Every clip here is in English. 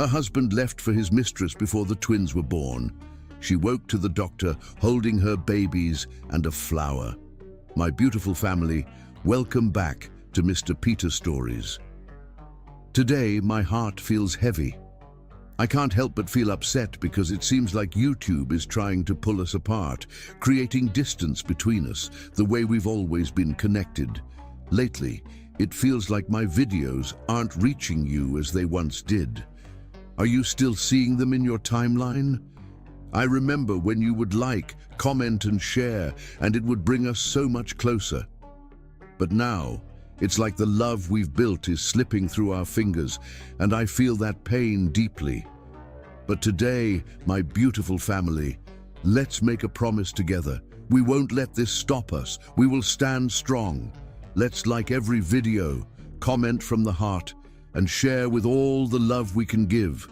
Her husband left for his mistress before the twins were born. She woke to the doctor, holding her babies and a flower. My beautiful family, welcome back to Mr. Peter Stories. Today, my heart feels heavy. I can't help but feel upset because it seems like YouTube is trying to pull us apart, creating distance between us, the way we've always been connected. Lately, it feels like my videos aren't reaching you as they once did. Are you still seeing them in your timeline? I remember when you would like, comment and share, and it would bring us so much closer. But now, it's like the love we've built is slipping through our fingers, and I feel that pain deeply. But today, my beautiful family, let's make a promise together. We won't let this stop us. We will stand strong. Let's like every video, comment from the heart, and share with all the love we can give.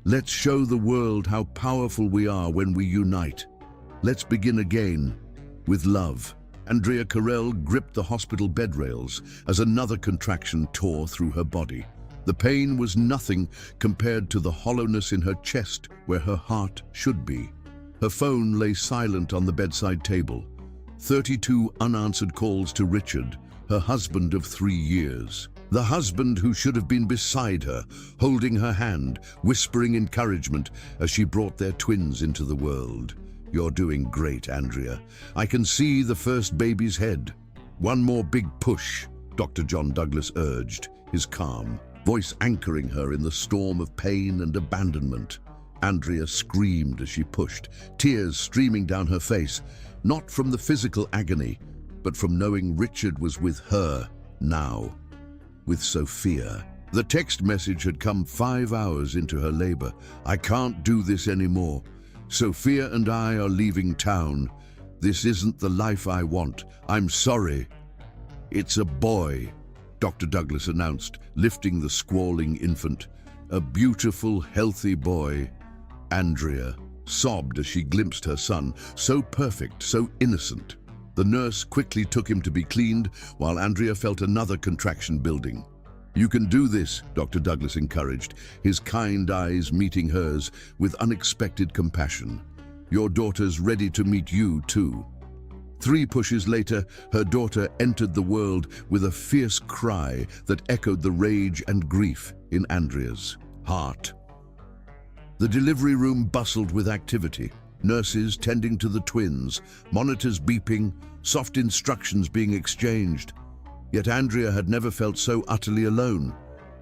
Let's show the world how powerful we are when we unite. Let's begin again with love. Andrea Carell gripped the hospital bed rails as another contraction tore through her body. The pain was nothing compared to the hollowness in her chest where her heart should be. Her phone lay silent on the bedside table. 32 unanswered calls to Richard, her husband of 3 years. The husband who should have been beside her, holding her hand, whispering encouragement as she brought their twins into the world. You're doing great, Andrea. I can see the first baby's head. One more big push, Dr. John Douglas urged, his calm voice anchoring her in the storm of pain and abandonment. Andrea screamed as she pushed, tears streaming down her face, not from the physical agony, but from knowing Richard was with her now, with Sophia. The text message had come 5 hours into her labor. I can't do this anymore. Sophia and I are leaving town. This isn't the life I want. I'm sorry. It's a boy, Dr. Douglas announced, lifting the squalling infant. A beautiful, healthy boy. Andrea sobbed as she glimpsed her son, so perfect, so innocent. The nurse quickly took him to be cleaned, while Andrea felt another contraction building. You can do this, Dr. Douglas encouraged, his kind eyes meeting hers with unexpected compassion. Your daughter's ready to meet you too. 3 pushes later, her daughter entered the world with a fierce cry that echoed the rage and grief in Andrea's heart. The delivery room bustled with activity. Nurses tending to the twins, monitors beeping, soft instructions being exchanged. Yet Andrea had never felt so utterly alone.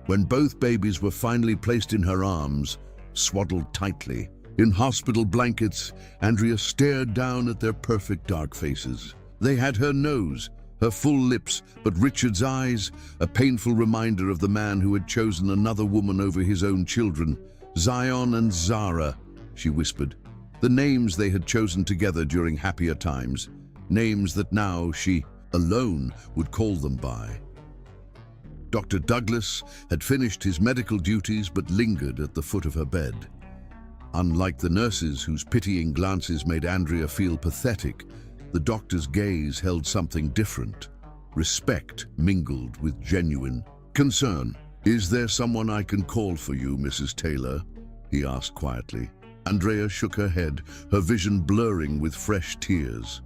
When both babies were finally placed in her arms, swaddled tightly, in hospital blankets, Andrea stared down at their perfect dark faces. They had her nose, her full lips, but Richard's eyes, a painful reminder of the man who had chosen another woman over his own children. Zion and Zara, she whispered. The names they had chosen together during happier times, names that now she, alone, would call them by. Dr. Douglas had finished his medical duties but lingered at the foot of her bed. Unlike the nurses whose pitying glances made Andrea feel pathetic, the doctor's gaze held something different. Respect mingled with genuine concern. Is there someone I can call for you, Mrs. Taylor? He asked quietly. Andrea shook her head, her vision blurring with fresh tears.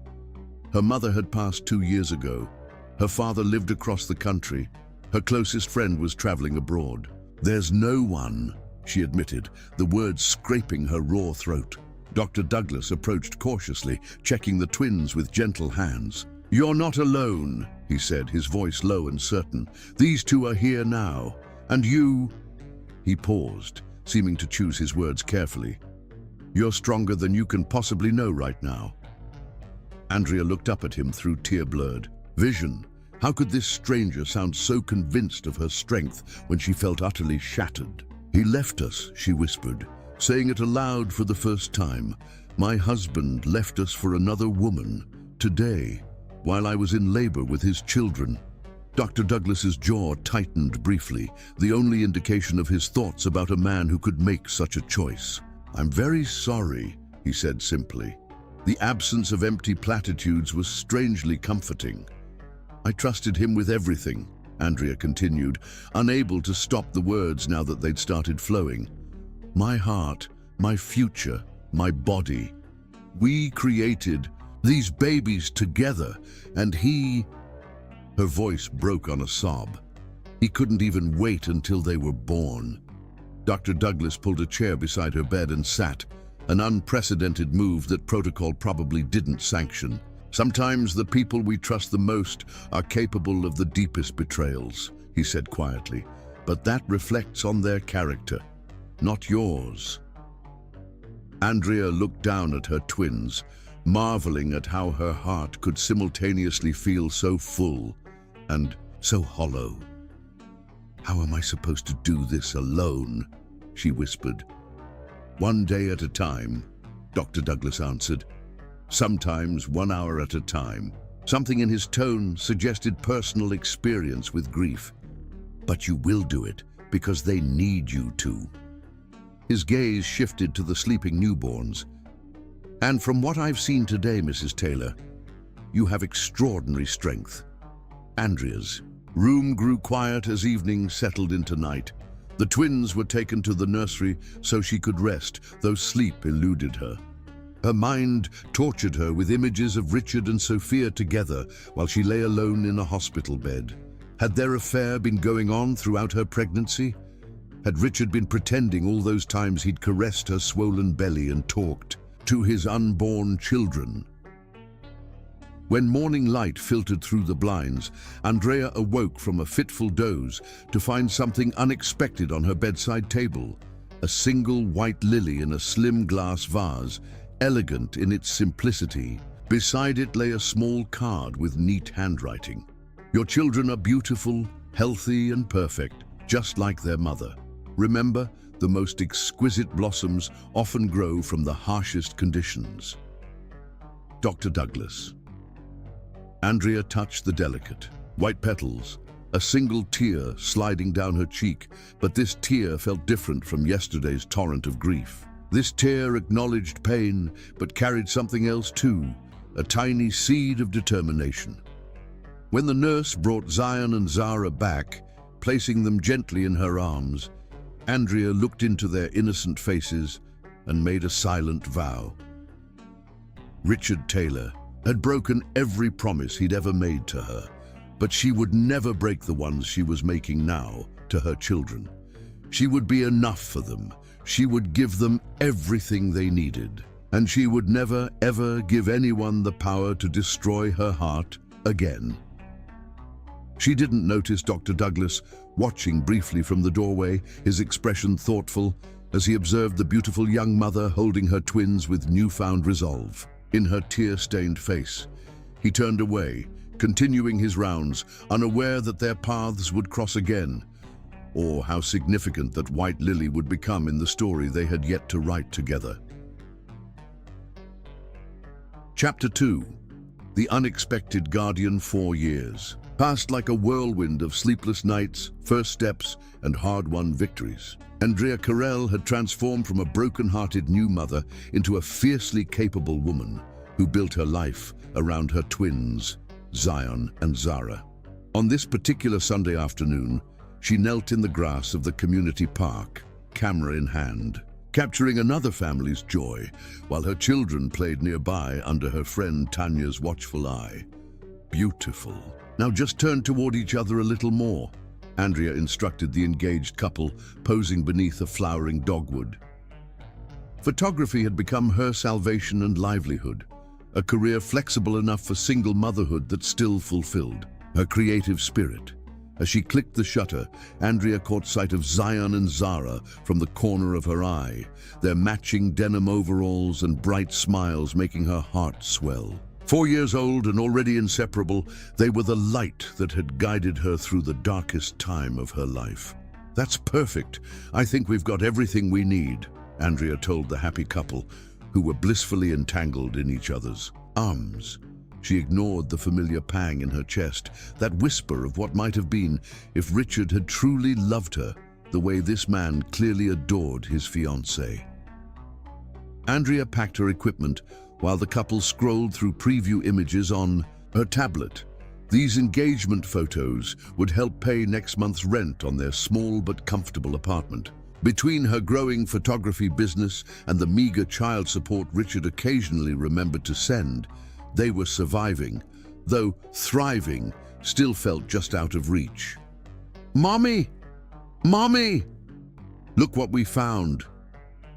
Her mother had passed 2 years ago. Her father lived across the country. Her closest friend was traveling abroad. There's no one, she admitted, the words scraping her raw throat. Dr. Douglas approached cautiously, checking the twins with gentle hands. You're not alone, he said, his voice low and certain. These 2 are here now. And you... He paused, seeming to choose his words carefully. You're stronger than you can possibly know right now. Andrea looked up at him through tear-blurred vision. How could this stranger sound so convinced of her strength when she felt utterly shattered? He left us, she whispered, saying it aloud for the first time. My husband left us for another woman, today, while I was in labor with his children. Dr. Douglas's jaw tightened briefly, the only indication of his thoughts about a man who could make such a choice. I'm very sorry, he said simply. The absence of empty platitudes was strangely comforting. I trusted him with everything, Andrea continued, unable to stop the words now that they'd started flowing. My heart, my future, my body. We created these babies together, and he..." Her voice broke on a sob. "He couldn't even wait until they were born." Dr. Douglas pulled a chair beside her bed and sat, an unprecedented move that protocol probably didn't sanction. "Sometimes the people we trust the most are capable of the deepest betrayals," he said quietly, "but that reflects on their character, not yours." Andrea looked down at her twins, marveling at how her heart could simultaneously feel so full and so hollow. "How am I supposed to do this alone?" she whispered. "One day at a time," Dr. Douglas answered. "Sometimes 1 hour at a time." Something in his tone suggested personal experience with grief. "But you will do it because they need you to." His gaze shifted to the sleeping newborns. "And from what I've seen today, Mrs. Taylor, you have extraordinary strength." Andrea's room grew quiet as evening settled into night. The twins were taken to the nursery so she could rest, though sleep eluded her. Her mind tortured her with images of Richard and Sophia together while she lay alone in a hospital bed. Had their affair been going on throughout her pregnancy? Had Richard been pretending all those times he'd caressed her swollen belly and talked to his unborn children? When morning light filtered through the blinds, Andrea awoke from a fitful doze to find something unexpected on her bedside table. A single white lily in a slim glass vase, elegant in its simplicity. Beside it lay a small card with neat handwriting. "Your children are beautiful, healthy and perfect, just like their mother. Remember, the most exquisite blossoms often grow from the harshest conditions." Dr. Douglas. Andrea touched the delicate, white petals, a single tear sliding down her cheek, but this tear felt different from yesterday's torrent of grief. This tear acknowledged pain, but carried something else too, a tiny seed of determination. When the nurse brought Zion and Zara back, placing them gently in her arms, Andrea looked into their innocent faces and made a silent vow. Richard Taylor had broken every promise he'd ever made to her, but she would never break the ones she was making now to her children. She would be enough for them. She would give them everything they needed, and she would never, ever give anyone the power to destroy her heart again. She didn't notice Dr. Douglas watching briefly from the doorway, his expression thoughtful, as he observed the beautiful young mother holding her twins with newfound resolve. In her tear-stained face, he turned away, continuing his rounds, unaware that their paths would cross again, or how significant that white lily would become in the story they had yet to write together. Chapter 2. The Unexpected Guardian. 4 years passed like a whirlwind of sleepless nights, first steps, and hard-won victories. Andrea Carell had transformed from a broken-hearted new mother into a fiercely capable woman who built her life around her twins, Zion and Zara. On this particular Sunday afternoon, she knelt in the grass of the community park, camera in hand, capturing another family's joy while her children played nearby under her friend Tanya's watchful eye. Beautiful. Now just turn toward each other a little more, Andrea instructed the engaged couple posing beneath a flowering dogwood. Photography had become her salvation and livelihood, a career flexible enough for single motherhood that still fulfilled her creative spirit. As she clicked the shutter, Andrea caught sight of Zion and Zara from the corner of her eye, their matching denim overalls and bright smiles making her heart swell. 4 years old and already inseparable, they were the light that had guided her through the darkest time of her life. "That's perfect. I think we've got everything we need," Andrea told the happy couple, who were blissfully entangled in each other's arms. She ignored the familiar pang in her chest, that whisper of what might have been if Richard had truly loved her the way this man clearly adored his fiancée. Andrea packed her equipment while the couple scrolled through preview images on her tablet. These engagement photos would help pay next month's rent on their small but comfortable apartment. Between her growing photography business and the meager child support Richard occasionally remembered to send, they were surviving, though thriving still felt just out of reach. "Mommy! Mommy! Look what we found!"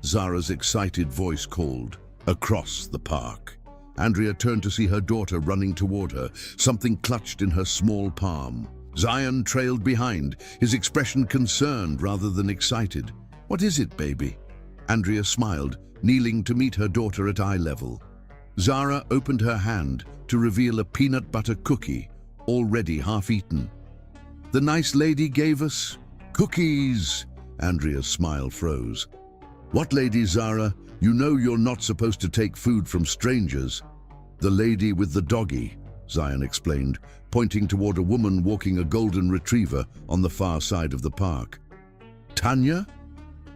Zara's excited voice called across the park. Andrea turned to see her daughter running toward her, something clutched in her small palm. Zion trailed behind, his expression concerned rather than excited. "What is it, baby?" Andrea smiled, kneeling to meet her daughter at eye level. Zara opened her hand to reveal a peanut butter cookie, already half-eaten. "The nice lady gave us cookies." Andrea's smile froze. "What lady, Zara? You know you're not supposed to take food from strangers." "The lady with the doggy," Zion explained, pointing toward a woman walking a golden retriever on the far side of the park. "Tanya?"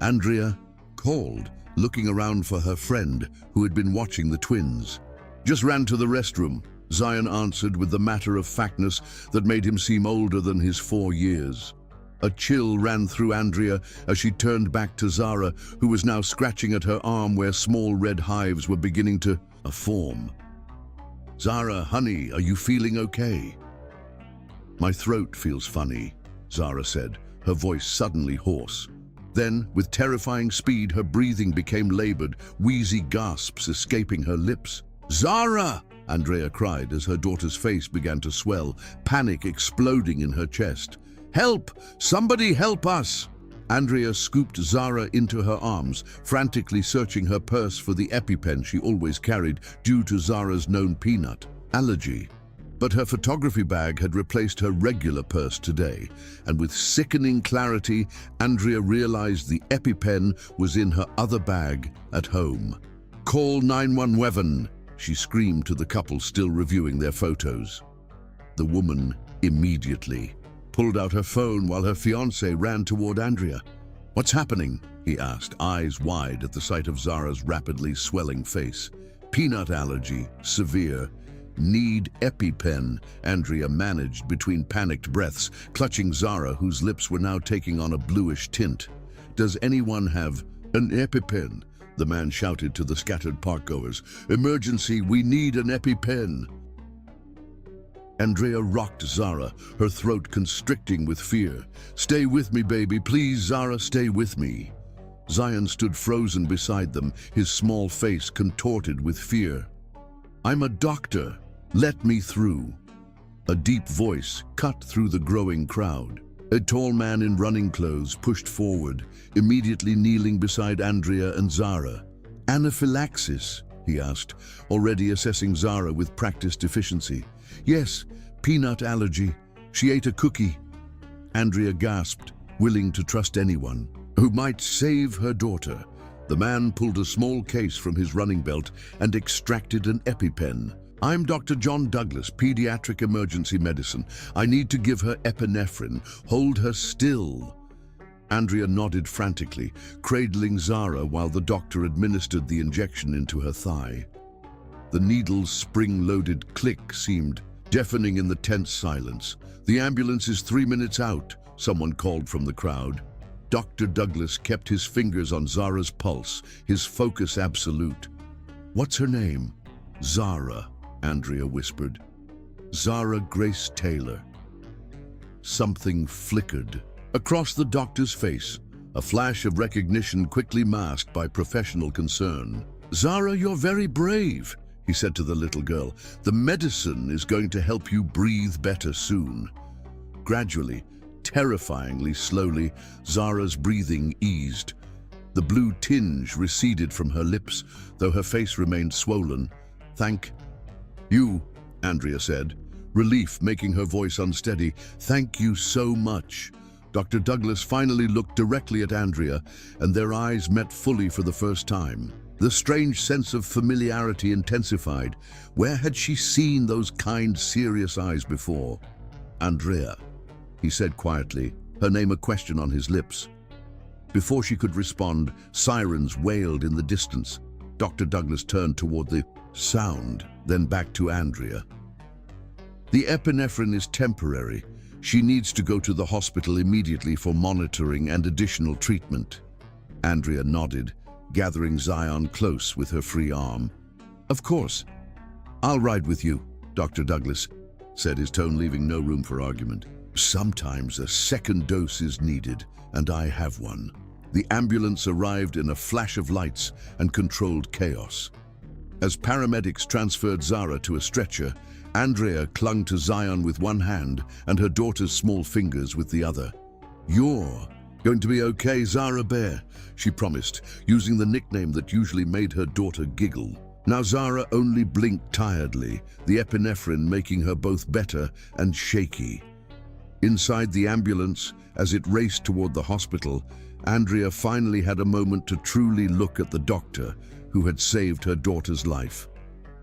Andrea called, looking around for her friend who had been watching the twins. "Just ran to the restroom," Zion answered with the matter-of-factness that made him seem older than his 4 years. A chill ran through Andrea as she turned back to Zara, who was now scratching at her arm where small red hives were beginning to form. "Zara, honey, are you feeling okay?" "My throat feels funny," Zara said, her voice suddenly hoarse. Then, with terrifying speed, her breathing became labored, wheezy gasps escaping her lips. "Zara!" Andrea cried as her daughter's face began to swell, panic exploding in her chest. "Help! Somebody help us!" Andrea scooped Zara into her arms, frantically searching her purse for the EpiPen she always carried due to Zara's known peanut allergy. But her photography bag had replaced her regular purse today, and with sickening clarity, Andrea realized the EpiPen was in her other bag at home. "Call 911!" she screamed to the couple still reviewing their photos. The woman immediately pulled out her phone while her fiancé ran toward Andrea. "What's happening?" he asked, eyes wide at the sight of Zara's rapidly swelling face. "Peanut allergy, severe. Need EpiPen," Andrea managed between panicked breaths, clutching Zara, whose lips were now taking on a bluish tint. "Does anyone have an EpiPen?" the man shouted to the scattered parkgoers. "Emergency, we need an EpiPen." Andrea rocked Zara, her throat constricting with fear. "Stay with me, baby. Please, Zara, stay with me." Zion stood frozen beside them, his small face contorted with fear. "I'm a doctor. Let me through." A deep voice cut through the growing crowd. A tall man in running clothes pushed forward, immediately kneeling beside Andrea and Zara. "Anaphylaxis?" he asked, already assessing Zara with practiced efficiency. "Yes, peanut allergy. She ate a cookie." Andrea gasped, willing to trust anyone who might save her daughter. The man pulled a small case from his running belt and extracted an EpiPen. "I'm Dr. John Douglas, Pediatric Emergency Medicine. I need to give her epinephrine. Hold her still." Andrea nodded frantically, cradling Zara while the doctor administered the injection into her thigh. The needle's spring-loaded click seemed deafening in the tense silence. "The ambulance is 3 minutes out," someone called from the crowd. Dr. Douglas kept his fingers on Zara's pulse, his focus absolute. "What's her name?" "Zara," Andrea whispered. "Zara Grace Taylor." Something flickered across the doctor's face, a flash of recognition quickly masked by professional concern. "Zara, you're very brave," he said to the little girl. "The medicine is going to help you breathe better soon." Gradually, terrifyingly slowly, Zara's breathing eased. The blue tinge receded from her lips, though her face remained swollen. "Thank you," Andrea said, relief making her voice unsteady. "Thank you so much." Dr. Douglas finally looked directly at Andrea, and their eyes met fully for the first time. The strange sense of familiarity intensified. Where had she seen those kind, serious eyes before? "Andrea," he said quietly, her name a question on his lips. Before she could respond, sirens wailed in the distance. Dr. Douglas turned toward the sound, then back to Andrea. "The epinephrine is temporary. She needs to go to the hospital immediately for monitoring and additional treatment." Andrea nodded, gathering Zion close with her free arm. "Of course. I'll ride with you," Dr. Douglas said, his tone leaving no room for argument. "Sometimes a second dose is needed, and I have one." The ambulance arrived in a flash of lights and controlled chaos. As paramedics transferred Zara to a stretcher, Andrea clung to Zion with one hand and her daughter's small fingers with the other. "You're going to be okay, Zara Bear," she promised, using the nickname that usually made her daughter giggle. Now Zara only blinked tiredly, the epinephrine making her both better and shaky. Inside the ambulance, as it raced toward the hospital, Andrea finally had a moment to truly look at the doctor who had saved her daughter's life.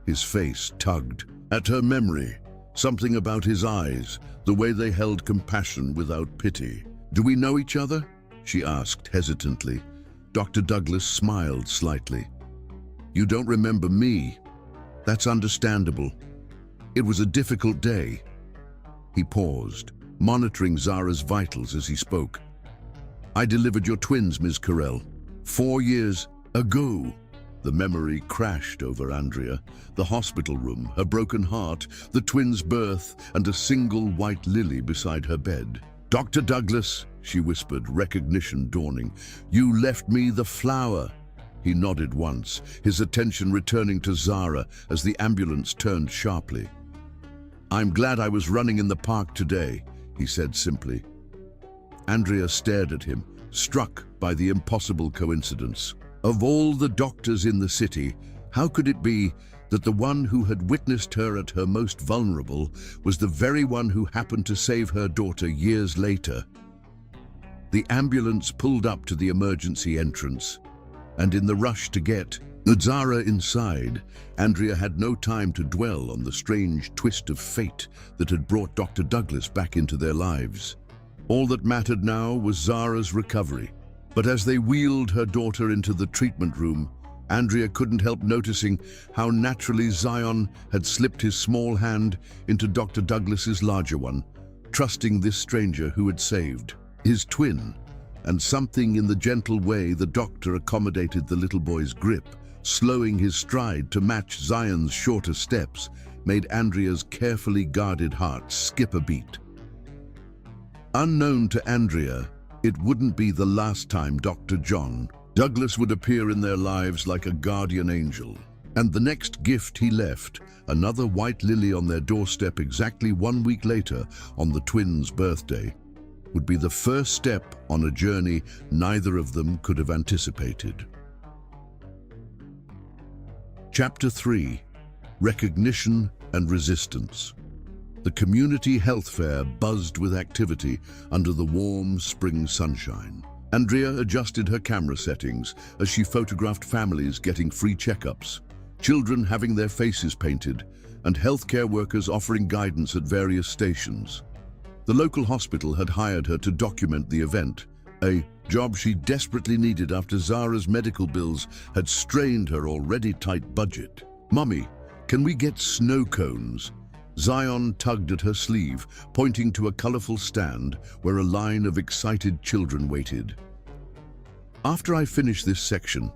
His face tugged at her memory, something about his eyes, the way they held compassion without pity. "Do we know each other?" she asked hesitantly. Dr. Douglas smiled slightly. "You don't remember me. That's understandable. It was a difficult day." He paused, monitoring Zara's vitals as he spoke. "I delivered your twins, Ms. Carell, 4 years ago." The memory crashed over Andrea. The hospital room, her broken heart, the twins' birth, and a single white lily beside her bed. "Dr. Douglas," she whispered, recognition dawning, "you left me the flower." He nodded once, his attention returning to Zara as the ambulance turned sharply. "I'm glad I was running in the park today," he said simply. Andrea stared at him, struck by the impossible coincidence. Of all the doctors in the city, how could it be that the one who had witnessed her at her most vulnerable was the very one who happened to save her daughter years later? The ambulance pulled up to the emergency entrance, and in the rush to get Zara inside, Andrea had no time to dwell on the strange twist of fate that had brought Dr. Douglas back into their lives. All that mattered now was Zara's recovery. But as they wheeled her daughter into the treatment room, Andrea couldn't help noticing how naturally Zion had slipped his small hand into Dr. Douglas's larger one, trusting this stranger who had saved his twin. And something in the gentle way the doctor accommodated the little boy's grip, slowing his stride to match Zion's shorter steps, made Andrea's carefully guarded heart skip a beat. Unknown to Andrea, it wouldn't be the last time Dr. John Douglas would appear in their lives like a guardian angel. And the next gift he left, another white lily on their doorstep exactly 1 week later on the twins' birthday, would be the first step on a journey neither of them could have anticipated. Chapter 3: Recognition and Resistance. The community health fair buzzed with activity under the warm spring sunshine. Andrea adjusted her camera settings as she photographed families getting free checkups, children having their faces painted, and healthcare workers offering guidance at various stations. The local hospital had hired her to document the event, a job she desperately needed after Zara's medical bills had strained her already tight budget. "Mummy, can we get snow cones?" Zion tugged at her sleeve, pointing to a colorful stand where a line of excited children waited. "After I finish this section,"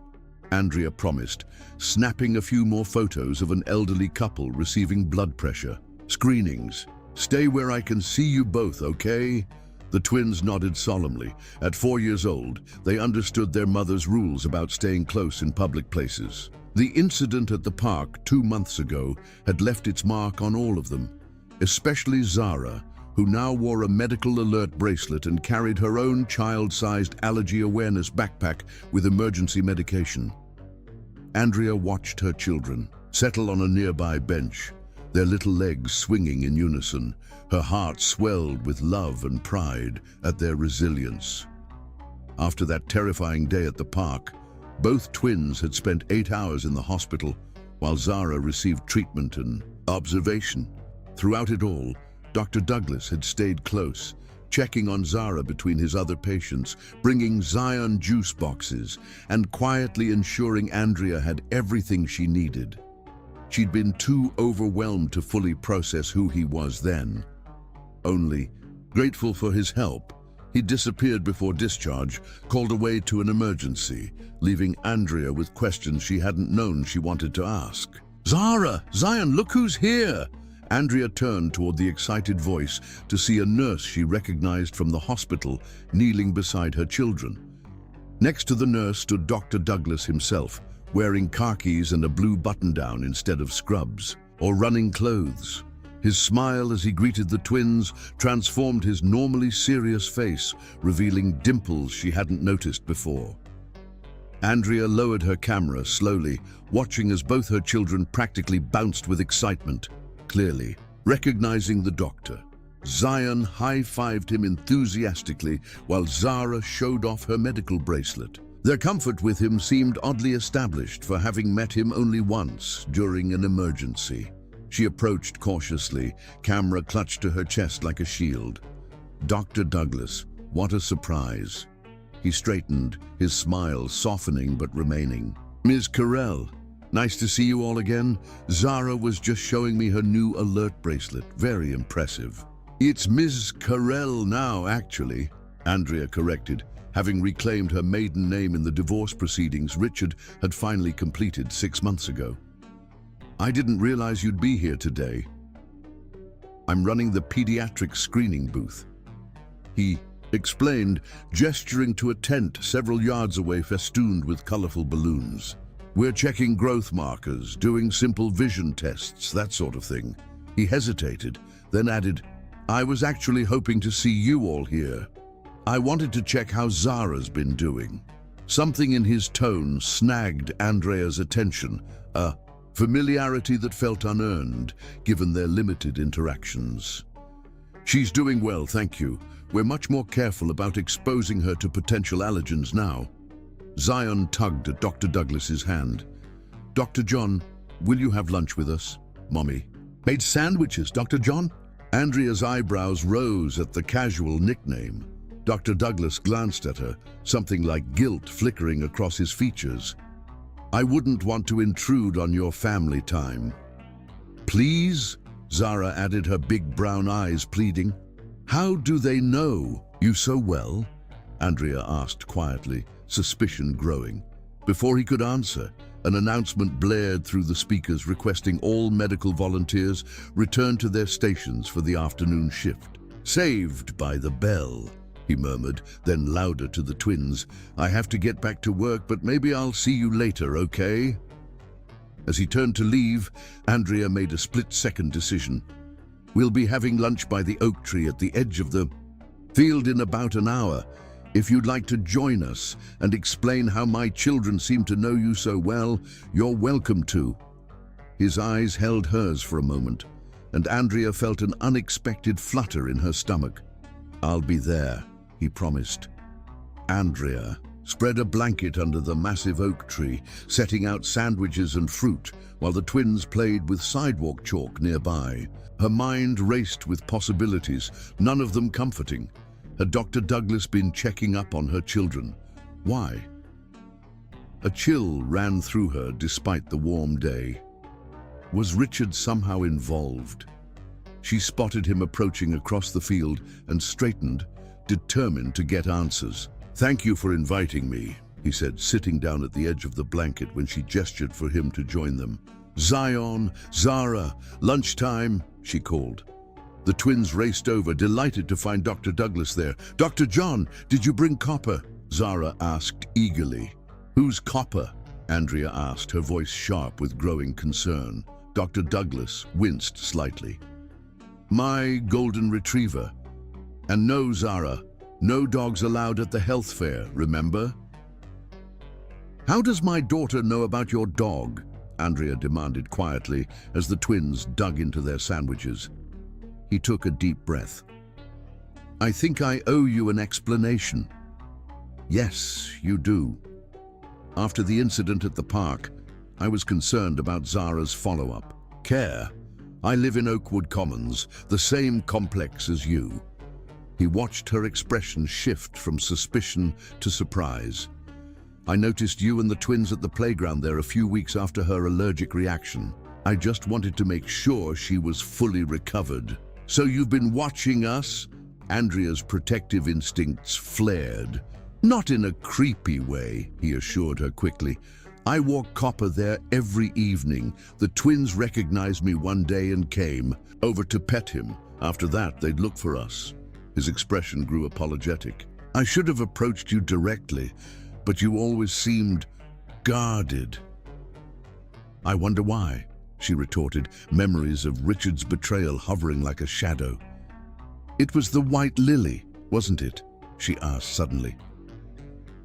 Andrea promised, snapping a few more photos of an elderly couple receiving blood pressure screenings. "Stay where I can see you both, okay?" The twins nodded solemnly. At 4 years old, they understood their mother's rules about staying close in public places. The incident at the park 2 months ago had left its mark on all of them, especially Zara, who now wore a medical alert bracelet and carried her own child-sized allergy awareness backpack with emergency medication. Andrea watched her children settle on a nearby bench, their little legs swinging in unison. Her heart swelled with love and pride at their resilience. After that terrifying day at the park, both twins had spent 8 hours in the hospital, while Zara received treatment and observation. Throughout it all, Dr. Douglas had stayed close, checking on Zara between his other patients, bringing Zion juice boxes, and quietly ensuring Andrea had everything she needed. She'd been too overwhelmed to fully process who he was then. Only, grateful for his help, He disappeared before discharge, called away to an emergency, leaving Andrea with questions she hadn't known she wanted to ask. "Zara! Zion, look who's here!" Andrea turned toward the excited voice to see a nurse she recognized from the hospital kneeling beside her children. Next to the nurse stood Dr. Douglas himself, wearing khakis and a blue button-down instead of scrubs or running clothes. His smile as he greeted the twins transformed his normally serious face, revealing dimples she hadn't noticed before. Andrea lowered her camera slowly, watching as both her children practically bounced with excitement. Clearly, recognizing the doctor, Zion high-fived him enthusiastically while Zara showed off her medical bracelet. Their comfort with him seemed oddly established for having met him only once during an emergency. She approached cautiously, camera clutched to her chest like a shield. "Dr. Douglas, what a surprise." He straightened, his smile softening but remaining. "Ms. Carell, nice to see you all again. Zara was just showing me her new alert bracelet. Very impressive." "It's Ms. Carell now, actually," Andrea corrected. Having reclaimed her maiden name in the divorce proceedings Richard had finally completed 6 months ago. "I didn't realize you'd be here today. I'm running the pediatric screening booth," he explained, gesturing to a tent several yards away festooned with colorful balloons. "We're checking growth markers, doing simple vision tests, that sort of thing." He hesitated, then added, "I was actually hoping to see you all here. I wanted to check how Zara's been doing." Something in his tone snagged Andrea's attention, a familiarity that felt unearned, given their limited interactions. "She's doing well, thank you. We're much more careful about exposing her to potential allergens now." Zion tugged at Dr. Douglas's hand. "Dr. John, will you have lunch with us?" "Mommy." "Made sandwiches, Dr. John?" Andrea's eyebrows rose at the casual nickname. Dr. Douglas glanced at her, something like guilt flickering across his features. "I wouldn't want to intrude on your family time." "Please?" Zara added, her big brown eyes pleading. "How do they know you so well?" Andrea asked quietly, suspicion growing. Before he could answer, an announcement blared through the speakers requesting all medical volunteers return to their stations for the afternoon shift. "Saved by the bell," he murmured, then louder to the twins. "I have to get back to work, but maybe I'll see you later, okay?" As he turned to leave, Andrea made a split-second decision. "We'll be having lunch by the oak tree at the edge of the field in about an hour. If you'd like to join us and explain how my children seem to know you so well, you're welcome to." His eyes held hers for a moment, and Andrea felt an unexpected flutter in her stomach. "I'll be there," he promised. Andrea spread a blanket under the massive oak tree, setting out sandwiches and fruit, while the twins played with sidewalk chalk nearby. Her mind raced with possibilities, none of them comforting. Had Dr. Douglas been checking up on her children? Why? A chill ran through her despite the warm day. Was Richard somehow involved? She spotted him approaching across the field and straightened, determined to get answers. "Thank you for inviting me," he said, sitting down at the edge of the blanket when she gestured for him to join them. "Zion, Zara, lunchtime," she called. The twins raced over, delighted to find Dr. Douglas there. "Dr. John, did you bring copper?" Zara asked eagerly. "Who's copper?" Andrea asked, her voice sharp with growing concern. Dr. Douglas winced slightly. "My golden retriever. And no, Zara, no dogs allowed at the health fair, remember?" "How does my daughter know about your dog?" Andrea demanded quietly as the twins dug into their sandwiches. He took a deep breath. "I think I owe you an explanation." "Yes, you do. After the incident at the park, I was concerned about Zara's follow-up. Care. I live in Oakwood Commons, the same complex as you." He watched her expression shift from suspicion to surprise. "I noticed you and the twins at the playground there a few weeks after her allergic reaction. I just wanted to make sure she was fully recovered." "So you've been watching us?" Andrea's protective instincts flared. "Not in a creepy way," he assured her quickly. "I wore copper there every evening. The twins recognized me one day and came over to pet him. After that, they'd look for us." His expression grew apologetic. "I should have approached you directly, but you always seemed guarded." "I wonder why," she retorted, memories of Richard's betrayal hovering like a shadow. "It was the white lily, wasn't it?" she asked suddenly.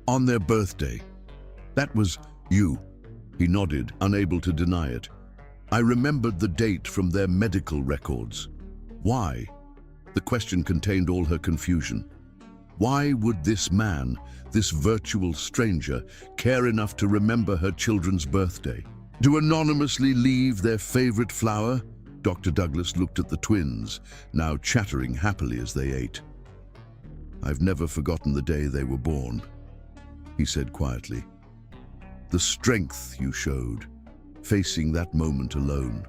"On their birthday. That was you." He nodded, unable to deny it. "I remembered the date from their medical records." "Why?" The question contained all her confusion. Why would this man, this virtual stranger, care enough to remember her children's birthday? To anonymously leave their favorite flower? Dr. Douglas looked at the twins, now chattering happily as they ate. "I've never forgotten the day they were born," he said quietly. "The strength you showed, facing that moment alone.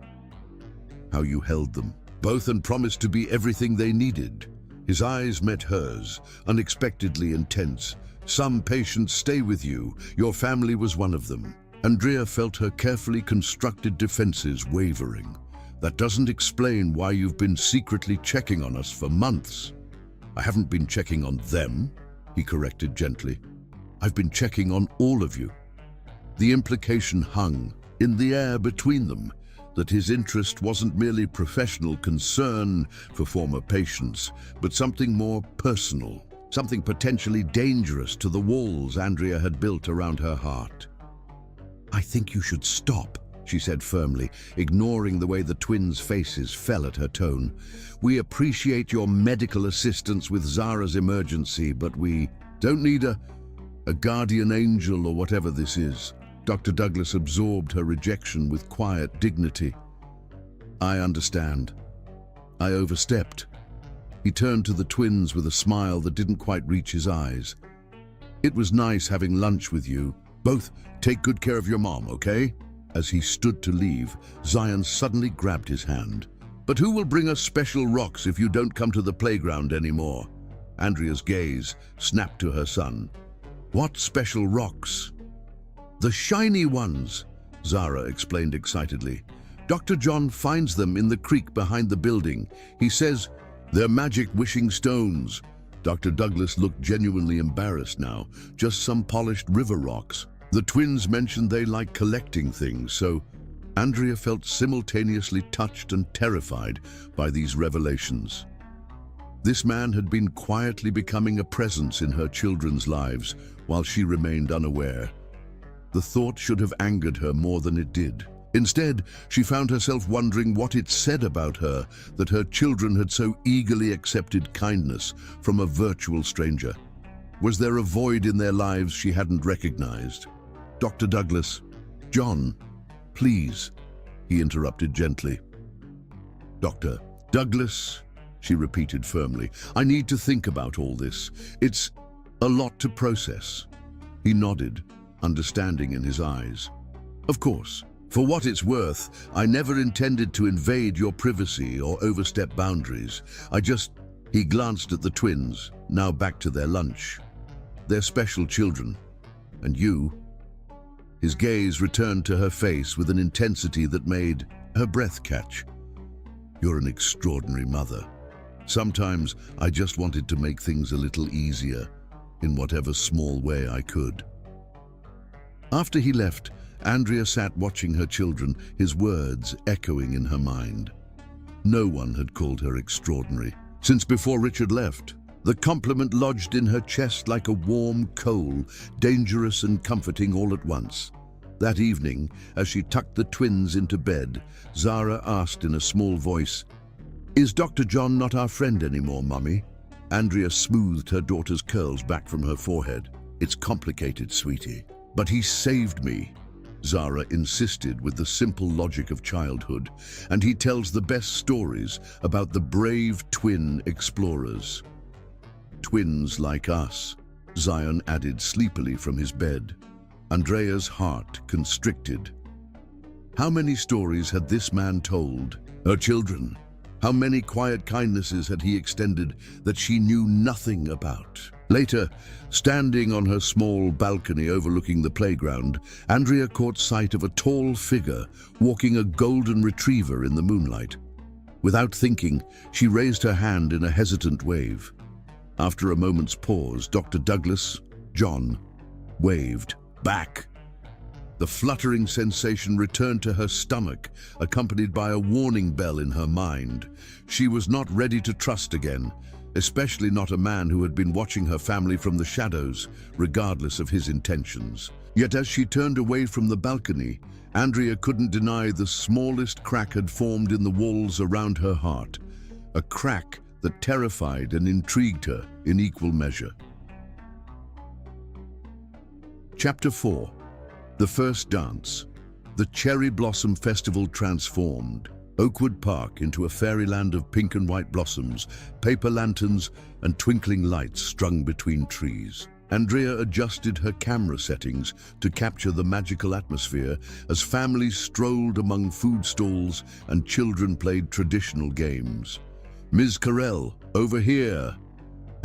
How you held them, both, and promised to be everything they needed." His eyes met hers, unexpectedly intense. "Some patients stay with you. Your family was one of them." Andrea felt her carefully constructed defenses wavering. "That doesn't explain why you've been secretly checking on us for months." "I haven't been checking on them," he corrected gently. "I've been checking on all of you." The implication hung in the air between them, that his interest wasn't merely professional concern for former patients, but something more personal, something potentially dangerous to the walls Andrea had built around her heart. "I think you should stop," she said firmly, ignoring the way the twins' faces fell at her tone. "We appreciate your medical assistance with Zara's emergency, but we don't need a guardian angel or whatever this is." Dr. Douglas absorbed her rejection with quiet dignity. "I understand. I overstepped." He turned to the twins with a smile that didn't quite reach his eyes. "It was nice having lunch with you. Both take good care of your mom, okay?" As he stood to leave, Zion suddenly grabbed his hand. "But who will bring us special rocks if you don't come to the playground anymore?" Andrea's gaze snapped to her son. "What special rocks?" "The shiny ones," Zara explained excitedly. "Dr. John finds them in the creek behind the building. He says they're magic wishing stones." Dr. Douglas looked genuinely embarrassed now. "Just some polished river rocks." The twins mentioned they like collecting things, so Andrea felt simultaneously touched and terrified by these revelations. This man had been quietly becoming a presence in her children's lives while she remained unaware. The thought should have angered her more than it did. Instead, she found herself wondering what it said about her that her children had so eagerly accepted kindness from a virtual stranger. Was there a void in their lives she hadn't recognized? "Dr. Douglas, John, please," he interrupted gently. "Dr. Douglas," she repeated firmly, "I need to think about all this. It's a lot to process." He nodded, understanding in his eyes. "Of course. For what it's worth, I never intended to invade your privacy or overstep boundaries. He glanced at the twins, now back to their lunch. "They're special children. And you." His gaze returned to her face with an intensity that made her breath catch. "You're an extraordinary mother. Sometimes I just wanted to make things a little easier, in whatever small way I could." After he left, Andrea sat watching her children, his words echoing in her mind. No one had called her extraordinary since before Richard left. The compliment lodged in her chest like a warm coal, dangerous and comforting all at once. That evening, as she tucked the twins into bed, Zara asked in a small voice, "Is Dr. John not our friend anymore, Mummy?" Andrea smoothed her daughter's curls back from her forehead. "It's complicated, sweetie. But he saved me," Zara insisted with the simple logic of childhood, "and he tells the best stories about the brave twin explorers." "Twins like us," Zion added sleepily from his bed. Andrea's heart constricted. How many stories had this man told her children? How many quiet kindnesses had he extended that she knew nothing about? Later, standing on her small balcony overlooking the playground, Andrea caught sight of a tall figure walking a golden retriever in the moonlight. Without thinking, she raised her hand in a hesitant wave. After a moment's pause, Dr. Douglas, John, waved back. The fluttering sensation returned to her stomach, accompanied by a warning bell in her mind. She was not ready to trust again, especially not a man who had been watching her family from the shadows, regardless of his intentions. Yet as she turned away from the balcony, Andrea couldn't deny the smallest crack had formed in the walls around her heart, a crack that terrified and intrigued her in equal measure. Chapter 4. The First Dance. The Cherry Blossom Festival transformed Oakwood Park into a fairyland of pink and white blossoms, paper lanterns, and twinkling lights strung between trees. Andrea adjusted her camera settings to capture the magical atmosphere as families strolled among food stalls and children played traditional games. "Ms. Carell, over here!"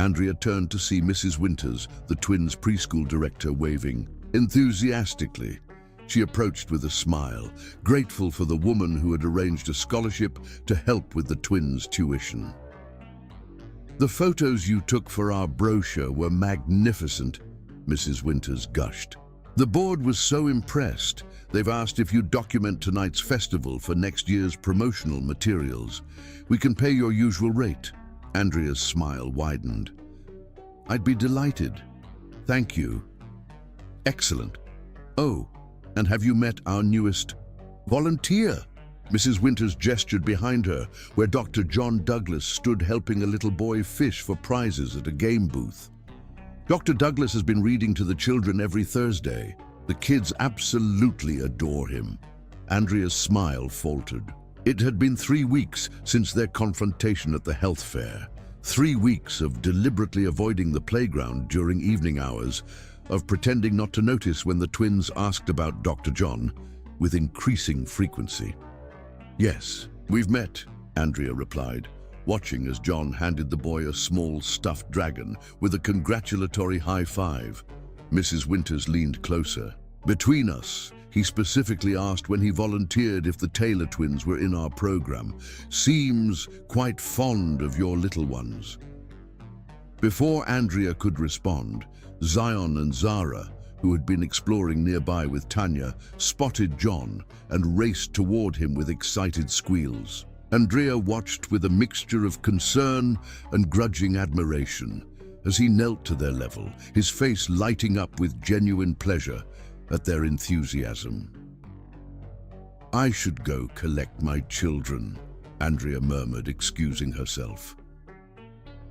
Andrea turned to see Mrs. Winters, the twins' preschool director, waving. Enthusiastically, she approached with a smile, grateful for the woman who had arranged a scholarship to help with the twins' tuition. "The photos you took for our brochure were magnificent," Mrs. Winters gushed. "The board was so impressed, they've asked if you document tonight's festival for next year's promotional materials. We can pay your usual rate." Andrea's smile widened. "I'd be delighted. Thank you." "Excellent. Oh, and have you met our newest volunteer?" Mrs. Winters gestured behind her, where Dr. John Douglas stood helping a little boy fish for prizes at a game booth. "Dr. Douglas has been reading to the children every Thursday. The kids absolutely adore him." Andrea's smile faltered. It had been 3 weeks since their confrontation at the health fair. 3 weeks of deliberately avoiding the playground during evening hours, of pretending not to notice when the twins asked about Dr. John, with increasing frequency. "Yes, we've met," Andrea replied, watching as John handed the boy a small stuffed dragon with a congratulatory high five. Mrs. Winters leaned closer. "Between us, he specifically asked when he volunteered if the Taylor twins were in our program. Seems quite fond of your little ones." Before Andrea could respond, Zion and Zara, who had been exploring nearby with Tanya, spotted John and raced toward him with excited squeals. Andrea watched with a mixture of concern and grudging admiration as he knelt to their level, his face lighting up with genuine pleasure at their enthusiasm. "I should go collect my children," Andrea murmured, excusing herself.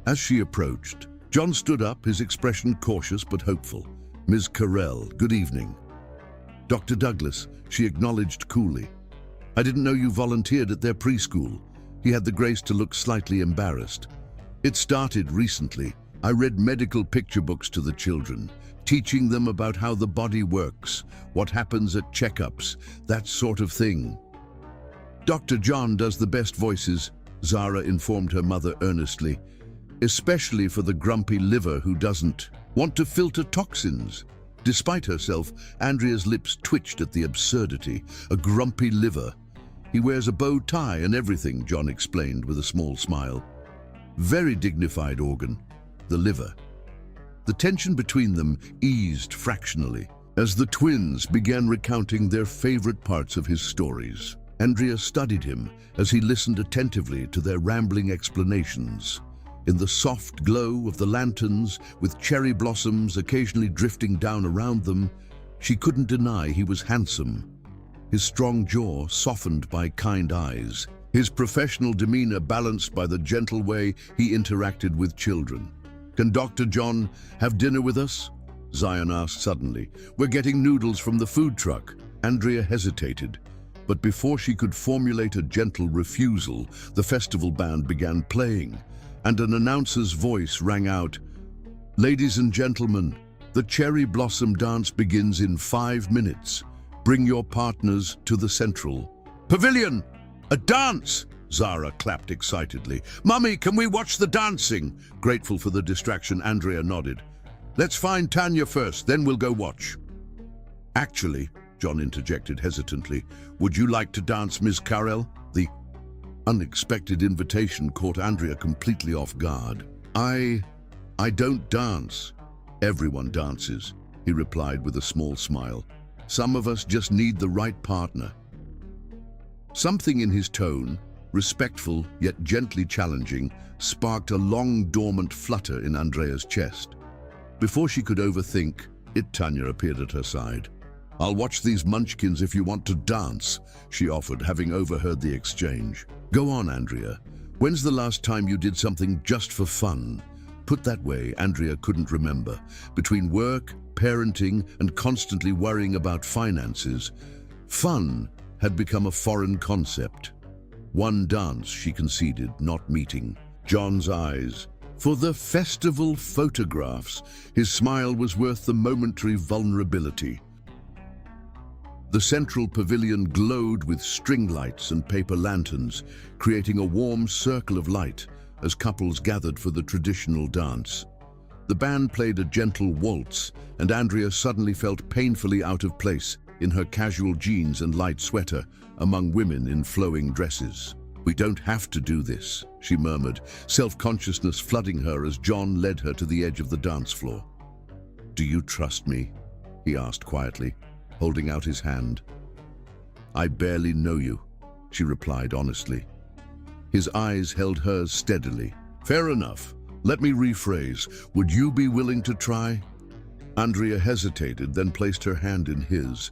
As she approached, John stood up, his expression cautious but hopeful. "Ms. Carell, good evening." "Dr. Douglas," she acknowledged coolly. "I didn't know you volunteered at their preschool." He had the grace to look slightly embarrassed. "It started recently. I read medical picture books to the children, teaching them about how the body works, what happens at checkups, that sort of thing." "Dr. John does the best voices," Zara informed her mother earnestly, "especially for the grumpy liver who doesn't want to filter toxins." Despite herself, Andrea's lips twitched at the absurdity. A grumpy liver. "He wears a bow tie and everything," John explained with a small smile. "Very dignified organ, the liver." The tension between them eased fractionally as the twins began recounting their favorite parts of his stories. Andrea studied him as he listened attentively to their rambling explanations. In the soft glow of the lanterns, with cherry blossoms occasionally drifting down around them, she couldn't deny he was handsome. His strong jaw softened by kind eyes, his professional demeanor balanced by the gentle way he interacted with children. "Can Dr. John have dinner with us?" Zion asked suddenly. "We're getting noodles from the food truck." Andrea hesitated, but before she could formulate a gentle refusal, the festival band began playing, and an announcer's voice rang out, "Ladies and gentlemen, the Cherry Blossom Dance begins in 5 minutes. Bring your partners to the central pavilion." "A dance!" Zara clapped excitedly. "Mummy, can we watch the dancing?" Grateful for the distraction, Andrea nodded. "Let's find Tanya first, then we'll go watch." "Actually," John interjected hesitantly, "would you like to dance, Ms. Carell?" The unexpected invitation caught Andrea completely off guard. I don't dance." "Everyone dances," he replied with a small smile. "Some of us just need the right partner." Something in his tone, respectful yet gently challenging, sparked a long dormant flutter in Andrea's chest. Before she could overthink it, Tanya appeared at her side. "I'll watch these munchkins if you want to dance," she offered, having overheard the exchange. "Go on, Andrea. When's the last time you did something just for fun?" Put that way, Andrea couldn't remember. Between work, parenting, and constantly worrying about finances, fun had become a foreign concept. One dance, she conceded, not meeting John's eyes. For the festival photographs, his smile was worth the momentary vulnerability. The central pavilion glowed with string lights and paper lanterns, creating a warm circle of light as couples gathered for the traditional dance. The band played a gentle waltz, and Andrea suddenly felt painfully out of place in her casual jeans and light sweater among women in flowing dresses. "We don't have to do this," she murmured, self-consciousness flooding her as John led her to the edge of the dance floor. "Do you trust me?" he asked quietly, holding out his hand. "I barely know you," she replied honestly. His eyes held hers steadily. "Fair enough. Let me rephrase. Would you be willing to try?" Andrea hesitated, then placed her hand in his.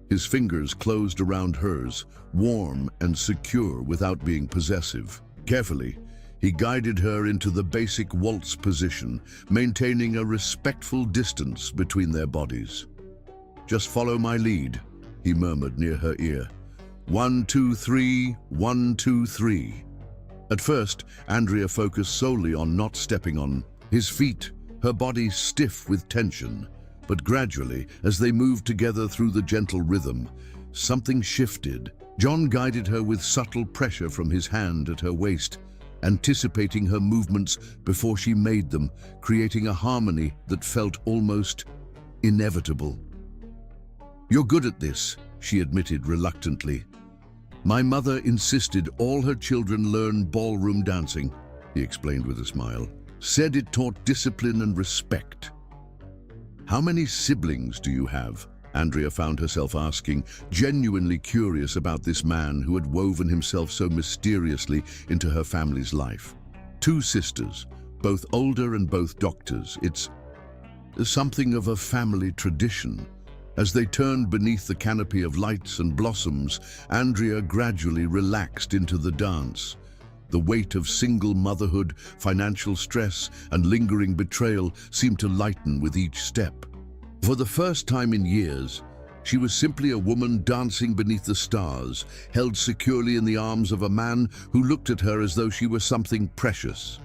His fingers closed around hers, warm and secure without being possessive. Carefully, he guided her into the basic waltz position, maintaining a respectful distance between their bodies. "Just follow my lead," he murmured near her ear. 1, 2, 3, 1, 2, 3. At first, Andrea focused solely on not stepping on his feet, her body stiff with tension. But gradually, as they moved together through the gentle rhythm, something shifted. John guided her with subtle pressure from his hand at her waist, anticipating her movements before she made them, creating a harmony that felt almost inevitable. "You're good at this," she admitted reluctantly. "My mother insisted all her children learn ballroom dancing," he explained with a smile. "Said it taught discipline and respect." "How many siblings do you have?" Andrea found herself asking, genuinely curious about this man who had woven himself so mysteriously into her family's life. "2 sisters, both older and both doctors. It's something of a family tradition." As they turned beneath the canopy of lights and blossoms, Andrea gradually relaxed into the dance. The weight of single motherhood, financial stress, and lingering betrayal seemed to lighten with each step. For the first time in years, she was simply a woman dancing beneath the stars, held securely in the arms of a man who looked at her as though she were something precious.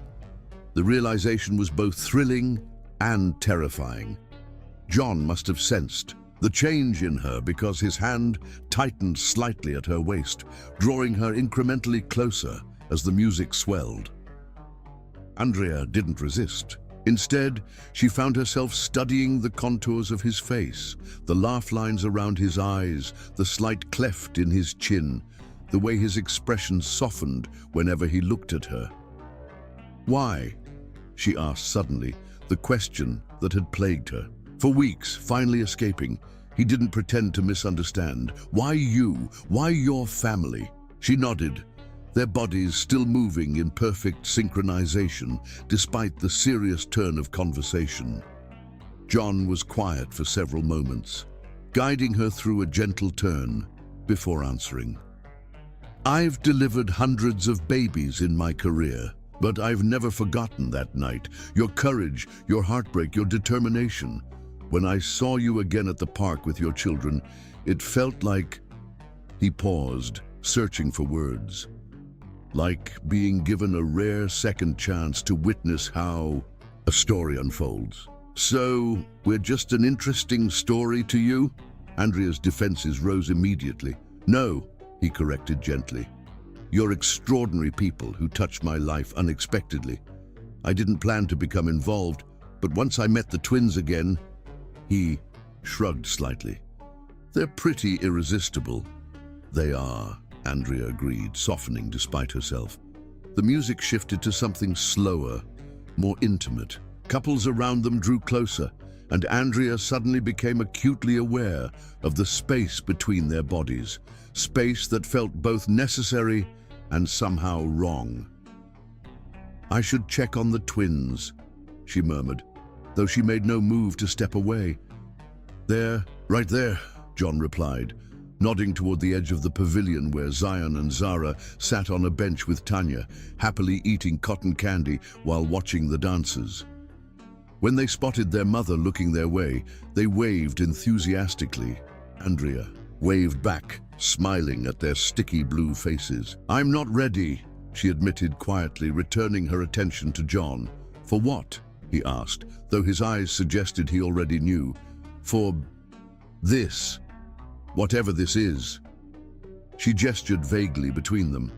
The realization was both thrilling and terrifying. John must have sensed the change in her because his hand tightened slightly at her waist, drawing her incrementally closer as the music swelled. Andrea didn't resist. Instead, she found herself studying the contours of his face, the laugh lines around his eyes, the slight cleft in his chin, the way his expression softened whenever he looked at her. "Why?" she asked suddenly, the question that had plagued her. For weeks, finally escaping, he didn't pretend to misunderstand. "Why you? Why your family?" She nodded, their bodies still moving in perfect synchronization despite the serious turn of conversation. John was quiet for several moments, guiding her through a gentle turn before answering. "I've delivered hundreds of babies in my career, but I've never forgotten that night. Your courage, your heartbreak, your determination. When I saw you again at the park with your children, it felt like..." He paused, searching for words. "Like being given a rare second chance to witness how a story unfolds." "So, we're just an interesting story to you?" Andrea's defenses rose immediately. "No," he corrected gently. You're extraordinary people who touched my life unexpectedly. I didn't plan to become involved, but once I met the twins again," he shrugged slightly. "They're pretty irresistible." "They are," Andrea agreed, softening despite herself. The music shifted to something slower, more intimate. Couples around them drew closer, and Andrea suddenly became acutely aware of the space between their bodies, space that felt both necessary and somehow wrong. "I should check on the twins," she murmured, though she made no move to step away. "There, right there," John replied, nodding toward the edge of the pavilion where Zion and Zara sat on a bench with Tanya, happily eating cotton candy while watching the dancers. When they spotted their mother looking their way, they waved enthusiastically. Andrea waved back, smiling at their sticky blue faces. "I'm not ready," she admitted quietly, returning her attention to John. "For what?" he asked, though his eyes suggested he already knew. "For this. Whatever this is." She gestured vaguely between them.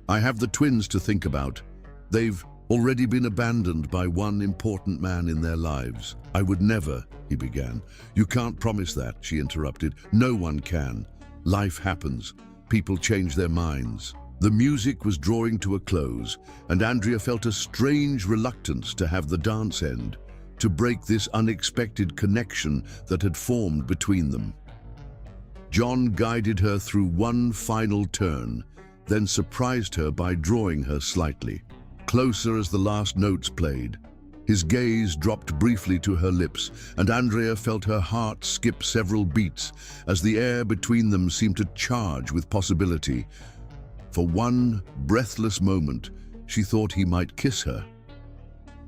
"I have the twins to think about. They've already been abandoned by one important man in their lives." "I would never," he began. "You can't promise that," she interrupted. "No one can. Life happens. People change their minds." The music was drawing to a close, and Andrea felt a strange reluctance to have the dance end, to break this unexpected connection that had formed between them. John guided her through one final turn, then surprised her by drawing her slightly, closer as the last notes played. His gaze dropped briefly to her lips, and Andrea felt her heart skip several beats as the air between them seemed to charge with possibility. For one breathless moment, she thought he might kiss her.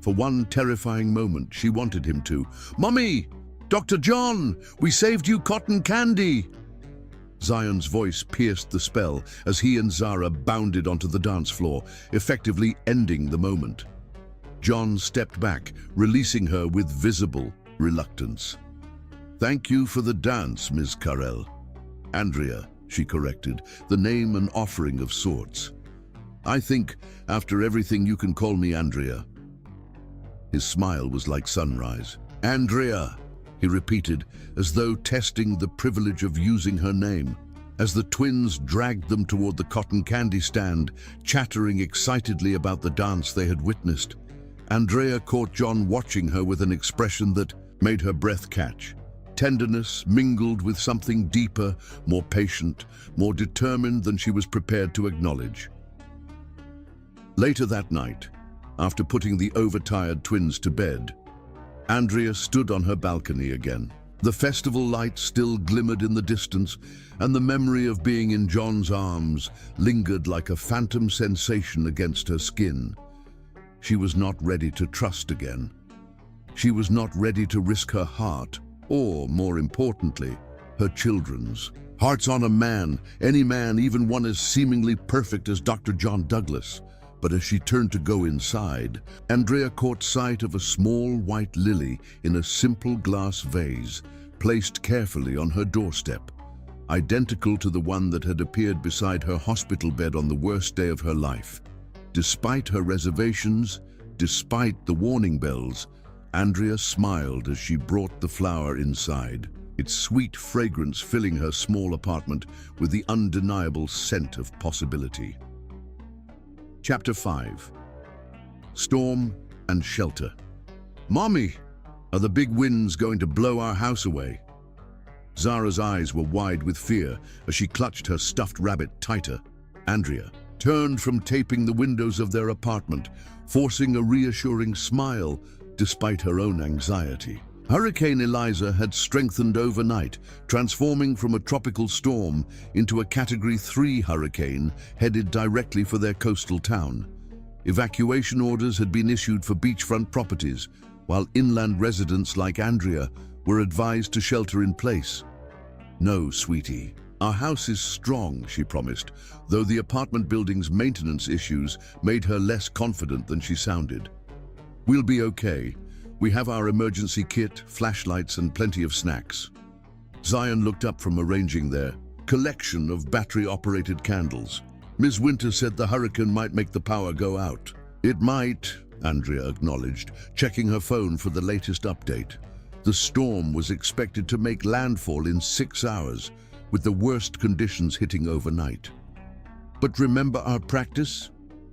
For one terrifying moment, she wanted him to. "Mommy! Dr. John! We saved you cotton candy!" Zion's voice pierced the spell as he and Zara bounded onto the dance floor, effectively ending the moment. John stepped back, releasing her with visible reluctance. "Thank you for the dance, Ms. Carell." "Andrea," she corrected, the name an offering of sorts. "I think, after everything, you can call me Andrea." His smile was like sunrise. "Andrea," he repeated, as though testing the privilege of using her name. As the twins dragged them toward the cotton candy stand, chattering excitedly about the dance they had witnessed, Andrea caught John watching her with an expression that made her breath catch. Tenderness mingled with something deeper, more patient, more determined than she was prepared to acknowledge. Later that night, after putting the overtired twins to bed, Andrea stood on her balcony again. The festival lights still glimmered in the distance, and the memory of being in John's arms lingered like a phantom sensation against her skin. She was not ready to trust again. She was not ready to risk her heart, or, more importantly, her children's. Hearts on a man, any man, even one as seemingly perfect as Dr. John Douglas. But as she turned to go inside, Andrea caught sight of a small white lily in a simple glass vase, placed carefully on her doorstep, identical to the one that had appeared beside her hospital bed on the worst day of her life. Despite her reservations, despite the warning bells, Andrea smiled as she brought the flower inside, its sweet fragrance filling her small apartment with the undeniable scent of possibility. Chapter 5. Storm and Shelter. "Mommy, are the big winds going to blow our house away?" Zara's eyes were wide with fear as she clutched her stuffed rabbit tighter. Andrea turned from taping the windows of their apartment, forcing a reassuring smile despite her own anxiety. Hurricane Eliza had strengthened overnight, transforming from a tropical storm into a Category 3 hurricane headed directly for their coastal town. Evacuation orders had been issued for beachfront properties, while inland residents like Andrea were advised to shelter in place. "No, sweetie. Our house is strong," she promised, though the apartment building's maintenance issues made her less confident than she sounded. "We'll be okay. We have our emergency kit, flashlights, and plenty of snacks." Zion looked up from arranging their collection of battery-operated candles. Ms. Winter said the hurricane might make the power go out. It might, Andrea acknowledged, checking her phone for the latest update. The storm was expected to make landfall in 6 hours, with the worst conditions hitting overnight. But remember our practice?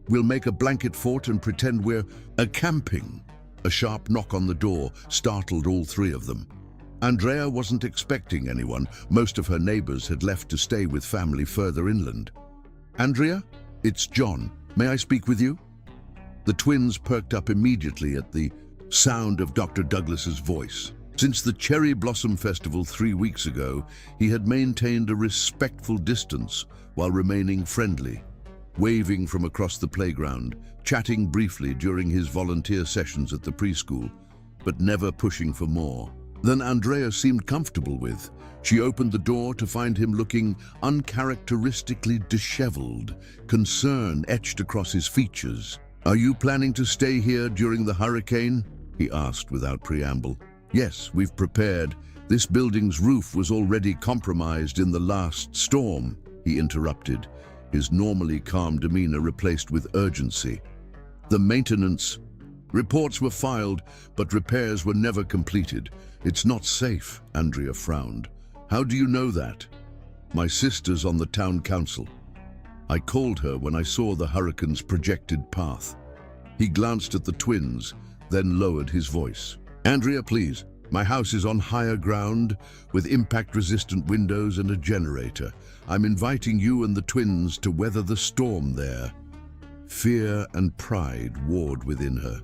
We'll make a blanket fort and pretend we're camping. A sharp knock on the door startled all three of them. Andrea wasn't expecting anyone. Most of her neighbors had left to stay with family further inland. Andrea, it's John. May I speak with you? The twins perked up immediately at the sound of Dr. Douglas's voice. Since the Cherry Blossom Festival 3 weeks ago, he had maintained a respectful distance while remaining friendly, waving from across the playground, chatting briefly during his volunteer sessions at the preschool, but never pushing for more than Andrea seemed comfortable with. She opened the door to find him looking uncharacteristically disheveled, concern etched across his features. "Are you planning to stay here during the hurricane?" he asked without preamble. "Yes, we've prepared. This building's roof was already compromised in the last storm," he interrupted, his normally calm demeanor replaced with urgency. "The maintenance reports were filed, but repairs were never completed. It's not safe," Andrea frowned. "How do you know that?" "My sister's on the town council. I called her when I saw the hurricane's projected path." He glanced at the twins, then lowered his voice. "Andrea, please. My house is on higher ground, with impact-resistant windows and a generator. I'm inviting you and the twins to weather the storm there." Fear and pride warred within her.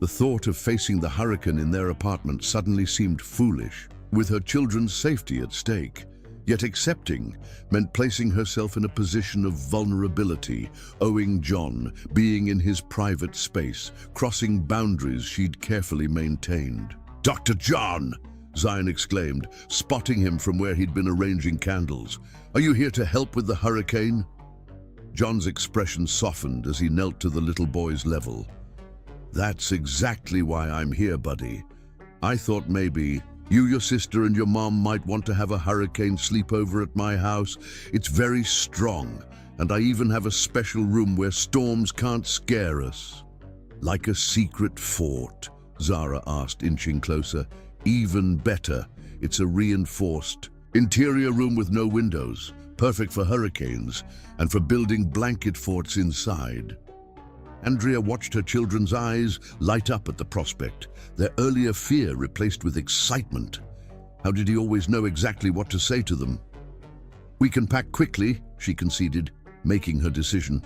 The thought of facing the hurricane in their apartment suddenly seemed foolish, with her children's safety at stake. Yet accepting meant placing herself in a position of vulnerability, owing John, being in his private space, crossing boundaries she'd carefully maintained. "Dr. John!" Zion exclaimed, spotting him from where he'd been arranging candles. "Are you here to help with the hurricane?" John's expression softened as he knelt to the little boy's level. "That's exactly why I'm here, buddy. I thought maybe you, your sister, and your mom might want to have a hurricane sleepover at my house. It's very strong, and I even have a special room where storms can't scare us." "Like a secret fort?" Zara asked, inching closer. "Even better. It's a reinforced interior room with no windows, perfect for hurricanes, and for building blanket forts inside." Andrea watched her children's eyes light up at the prospect, their earlier fear replaced with excitement. How did he always know exactly what to say to them? "We can pack quickly," she conceded, making her decision.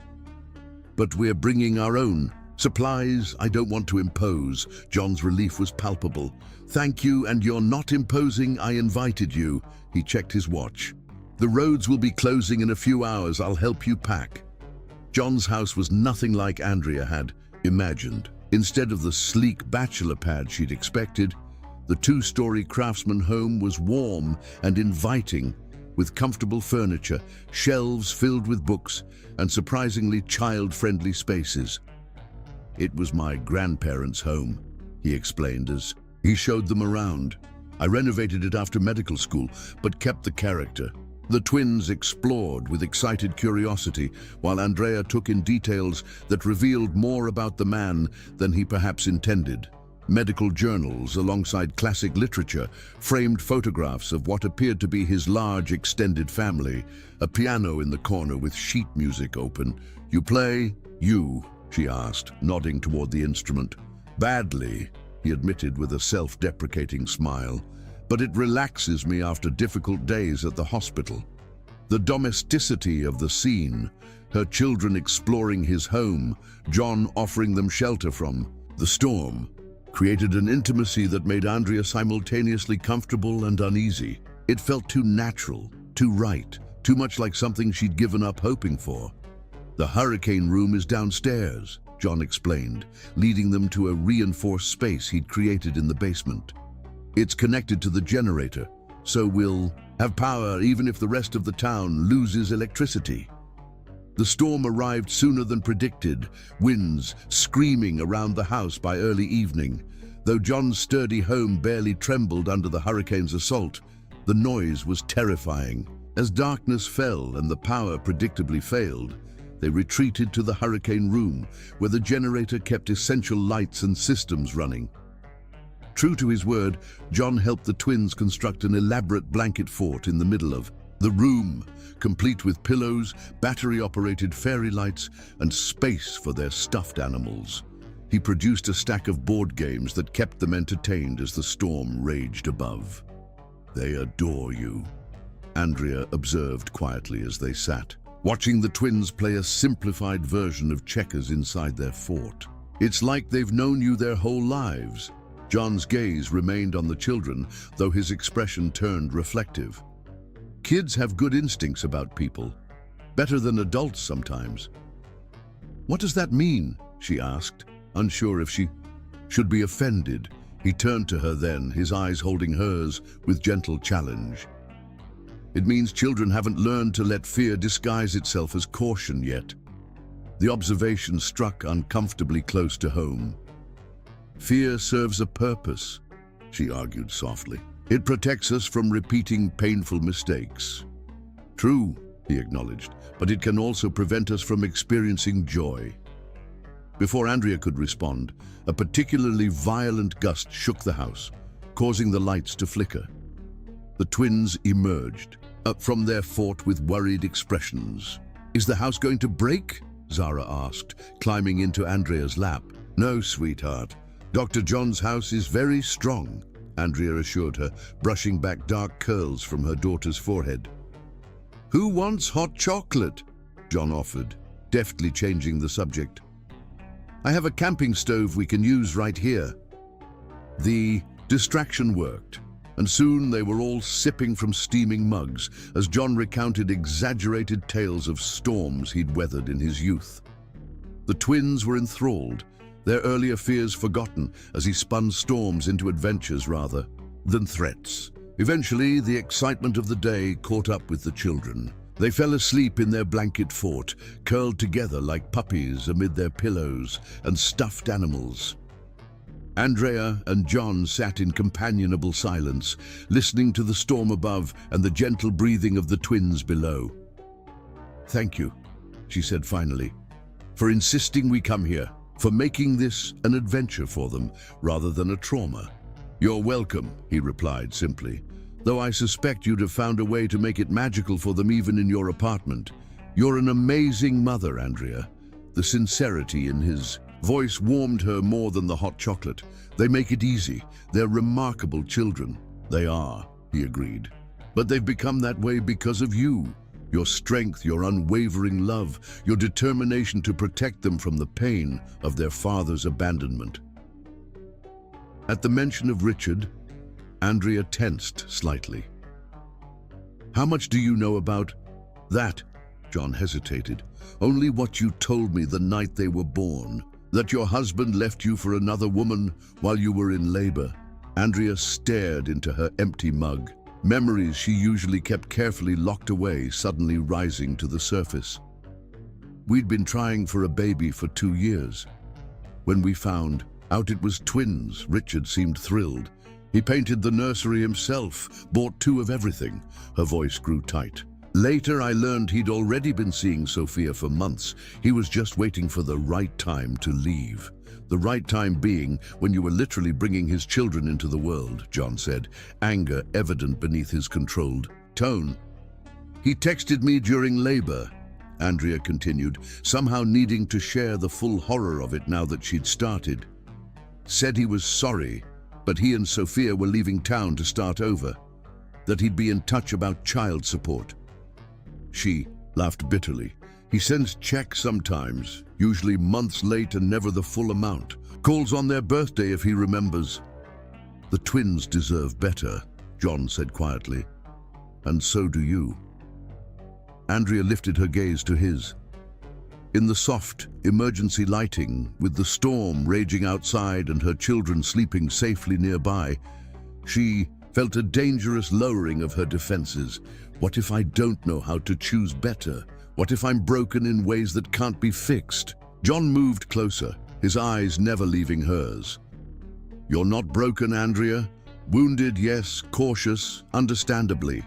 "But we're bringing our own supplies. I don't want to impose." John's relief was palpable. "Thank you, and you're not imposing. I invited you." He checked his watch. "The roads will be closing in a few hours. I'll help you pack." John's house was nothing like Andrea had imagined. Instead of the sleek bachelor pad she'd expected, the 2-story craftsman home was warm and inviting, with comfortable furniture, shelves filled with books, and surprisingly child-friendly spaces. "It was my grandparents' home," he explained as he showed them around. "I renovated it after medical school, but kept the character." The twins explored with excited curiosity, while Andrea took in details that revealed more about the man than he perhaps intended. Medical journals alongside classic literature, framed photographs of what appeared to be his large extended family, a piano in the corner with sheet music open. "You play?" "You," she asked, nodding toward the instrument. "Badly," he admitted with a self-deprecating smile. "But it relaxes me after difficult days at the hospital." The domesticity of the scene, her children exploring his home, John offering them shelter from the storm, created an intimacy that made Andrea simultaneously comfortable and uneasy. It felt too natural, too right, too much like something she'd given up hoping for. "The hurricane room is downstairs," John explained, leading them to a reinforced space he'd created in the basement. "It's connected to the generator, so we'll have power even if the rest of the town loses electricity." The storm arrived sooner than predicted, winds screaming around the house by early evening. Though John's sturdy home barely trembled under the hurricane's assault, the noise was terrifying. As darkness fell and the power predictably failed, they retreated to the hurricane room, where the generator kept essential lights and systems running. True to his word, John helped the twins construct an elaborate blanket fort in the middle of the room, complete with pillows, battery-operated fairy lights, and space for their stuffed animals. He produced a stack of board games that kept them entertained as the storm raged above. "They adore you," Andrea observed quietly as they sat, watching the twins play a simplified version of checkers inside their fort. "It's like they've known you their whole lives." John's gaze remained on the children, though his expression turned reflective. "Kids have good instincts about people, better than adults sometimes." "What does that mean?" she asked, unsure if she should be offended. He turned to her then, his eyes holding hers with gentle challenge. "It means children haven't learned to let fear disguise itself as caution yet." The observation struck uncomfortably close to home. "Fear serves a purpose," she argued softly. "It protects us from repeating painful mistakes." "True," he acknowledged, "but it can also prevent us from experiencing joy." Before Andrea could respond, a particularly violent gust shook the house, causing the lights to flicker. The twins emerged up from their fort with worried expressions. "Is the house going to break?" Zara asked, climbing into Andrea's lap. "No, sweetheart. Dr. John's house is very strong," Andrea assured her, brushing back dark curls from her daughter's forehead. "Who wants hot chocolate?" John offered, deftly changing the subject. "I have a camping stove we can use right here." The distraction worked, and soon they were all sipping from steaming mugs as John recounted exaggerated tales of storms he'd weathered in his youth. The twins were enthralled, their earlier fears forgotten as he spun storms into adventures rather than threats. Eventually, the excitement of the day caught up with the children. They fell asleep in their blanket fort, curled together like puppies amid their pillows and stuffed animals. Andrea and John sat in companionable silence, listening to the storm above and the gentle breathing of the twins below. "Thank you," she said finally, "for insisting we come here, for making this an adventure for them rather than a trauma." "You're welcome," he replied simply, "though I suspect you'd have found a way to make it magical for them even in your apartment. You're an amazing mother, Andrea." The sincerity in his voice warmed her more than the hot chocolate. "They make it easy. They're remarkable children." "They are," he agreed. "But they've become that way because of you. Your strength, your unwavering love, your determination to protect them from the pain of their father's abandonment." At the mention of Richard, Andrea tensed slightly. "How much do you know about that?" John hesitated. "Only what you told me the night they were born. That your husband left you for another woman while you were in labor." Andrea stared into her empty mug, memories she usually kept carefully locked away suddenly rising to the surface. "We'd been trying for a baby for 2 years. When we found out it was twins, Richard seemed thrilled. He painted the nursery himself, bought 2 of everything." Her voice grew tight. "Later I learned he'd already been seeing Sophia for months. He was just waiting for the right time to leave." "The right time being when you were literally bringing his children into the world," John said, anger evident beneath his controlled tone. "He texted me during labor," Andrea continued, somehow needing to share the full horror of it now that she'd started. "Said he was sorry, but he and Sophia were leaving town to start over. That he'd be in touch about child support." She laughed bitterly. "He sends checks sometimes, usually months late and never the full amount. Calls on their birthday if he remembers." "The twins deserve better," John said quietly. "And so do you." Andrea lifted her gaze to his. In the soft, emergency lighting, with the storm raging outside and her children sleeping safely nearby, she felt a dangerous lowering of her defenses. "What if I don't know how to choose better? What if I'm broken in ways that can't be fixed?" John moved closer, his eyes never leaving hers. "You're not broken, Andrea. Wounded, yes, cautious, understandably.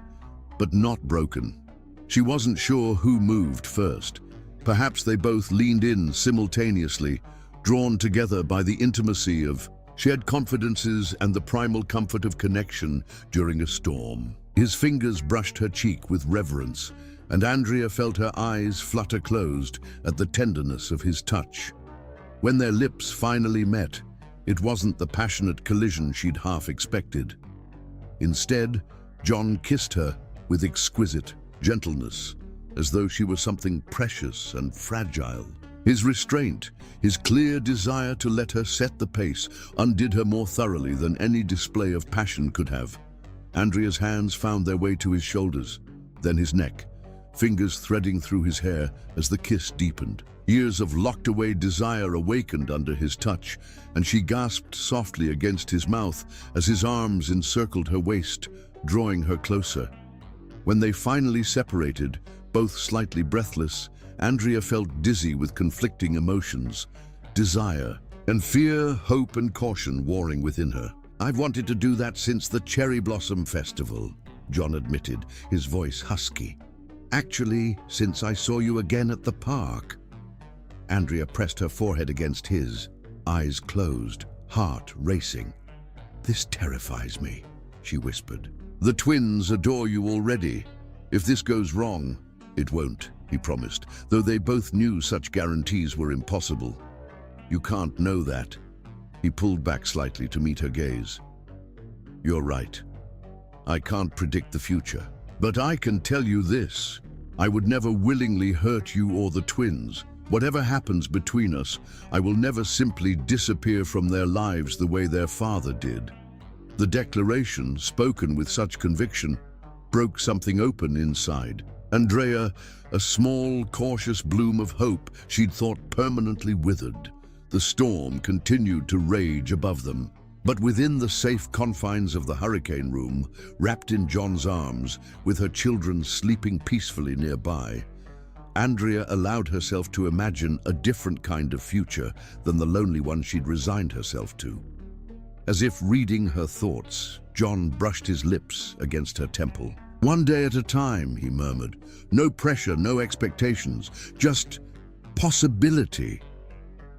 but not broken. She wasn't sure who moved first. Perhaps they both leaned in simultaneously, drawn together by the intimacy of shared confidences and the primal comfort of connection during a storm. His fingers brushed her cheek with reverence, and Andrea felt her eyes flutter closed at the tenderness of his touch. When their lips finally met, it wasn't the passionate collision she'd half expected. Instead, John kissed her with exquisite gentleness, as though she were something precious and fragile. His restraint, his clear desire to let her set the pace, undid her more thoroughly than any display of passion could have. Andrea's hands found their way to his shoulders, then his neck, fingers threading through his hair as the kiss deepened. Years of locked-away desire awakened under his touch, and she gasped softly against his mouth as his arms encircled her waist, drawing her closer. When they finally separated, both slightly breathless, Andrea felt dizzy with conflicting emotions, desire, and fear, hope, and caution warring within her. "I've wanted to do that since the Cherry Blossom Festival," John admitted, his voice husky. "Actually, since I saw you again at the park." Andrea pressed her forehead against his, eyes closed, heart racing. "This terrifies me," she whispered. "The twins adore you already. If this goes wrong, it won't," he promised, though they both knew such guarantees were impossible. "You can't know that." He pulled back slightly to meet her gaze. "You're right. I can't predict the future. But I can tell you this. I would never willingly hurt you or the twins. Whatever happens between us, I will never simply disappear from their lives the way their father did." The declaration, spoken with such conviction, broke something open inside. Andrea, a small, cautious bloom of hope she'd thought permanently withered. The storm continued to rage above them. But within the safe confines of the hurricane room, wrapped in John's arms, with her children sleeping peacefully nearby, Andrea allowed herself to imagine a different kind of future than the lonely one she'd resigned herself to. As if reading her thoughts, John brushed his lips against her temple. "One day at a time," he murmured. "No pressure, no expectations, just possibility."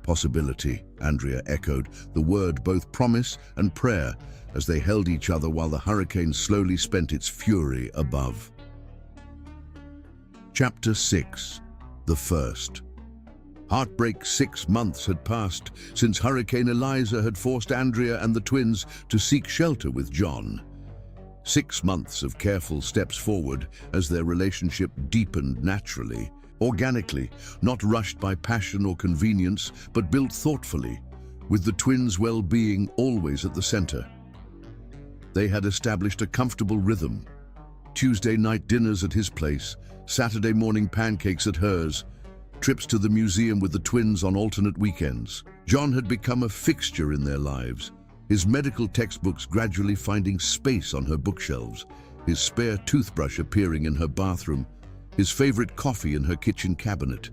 "Possibility," Andrea echoed, the word both promise and prayer, as they held each other while the hurricane slowly spent its fury above. Chapter 6. The First. Heartbreak. 6 months had passed since Hurricane Eliza had forced Andrea and the twins to seek shelter with John. 6 months of careful steps forward as their relationship deepened naturally, organically, not rushed by passion or convenience, but built thoughtfully, with the twins' well-being always at the center. They had established a comfortable rhythm. Tuesday night dinners at his place, Saturday morning pancakes at hers, trips to the museum with the twins on alternate weekends. John had become a fixture in their lives, his medical textbooks gradually finding space on her bookshelves, his spare toothbrush appearing in her bathroom, his favorite coffee in her kitchen cabinet.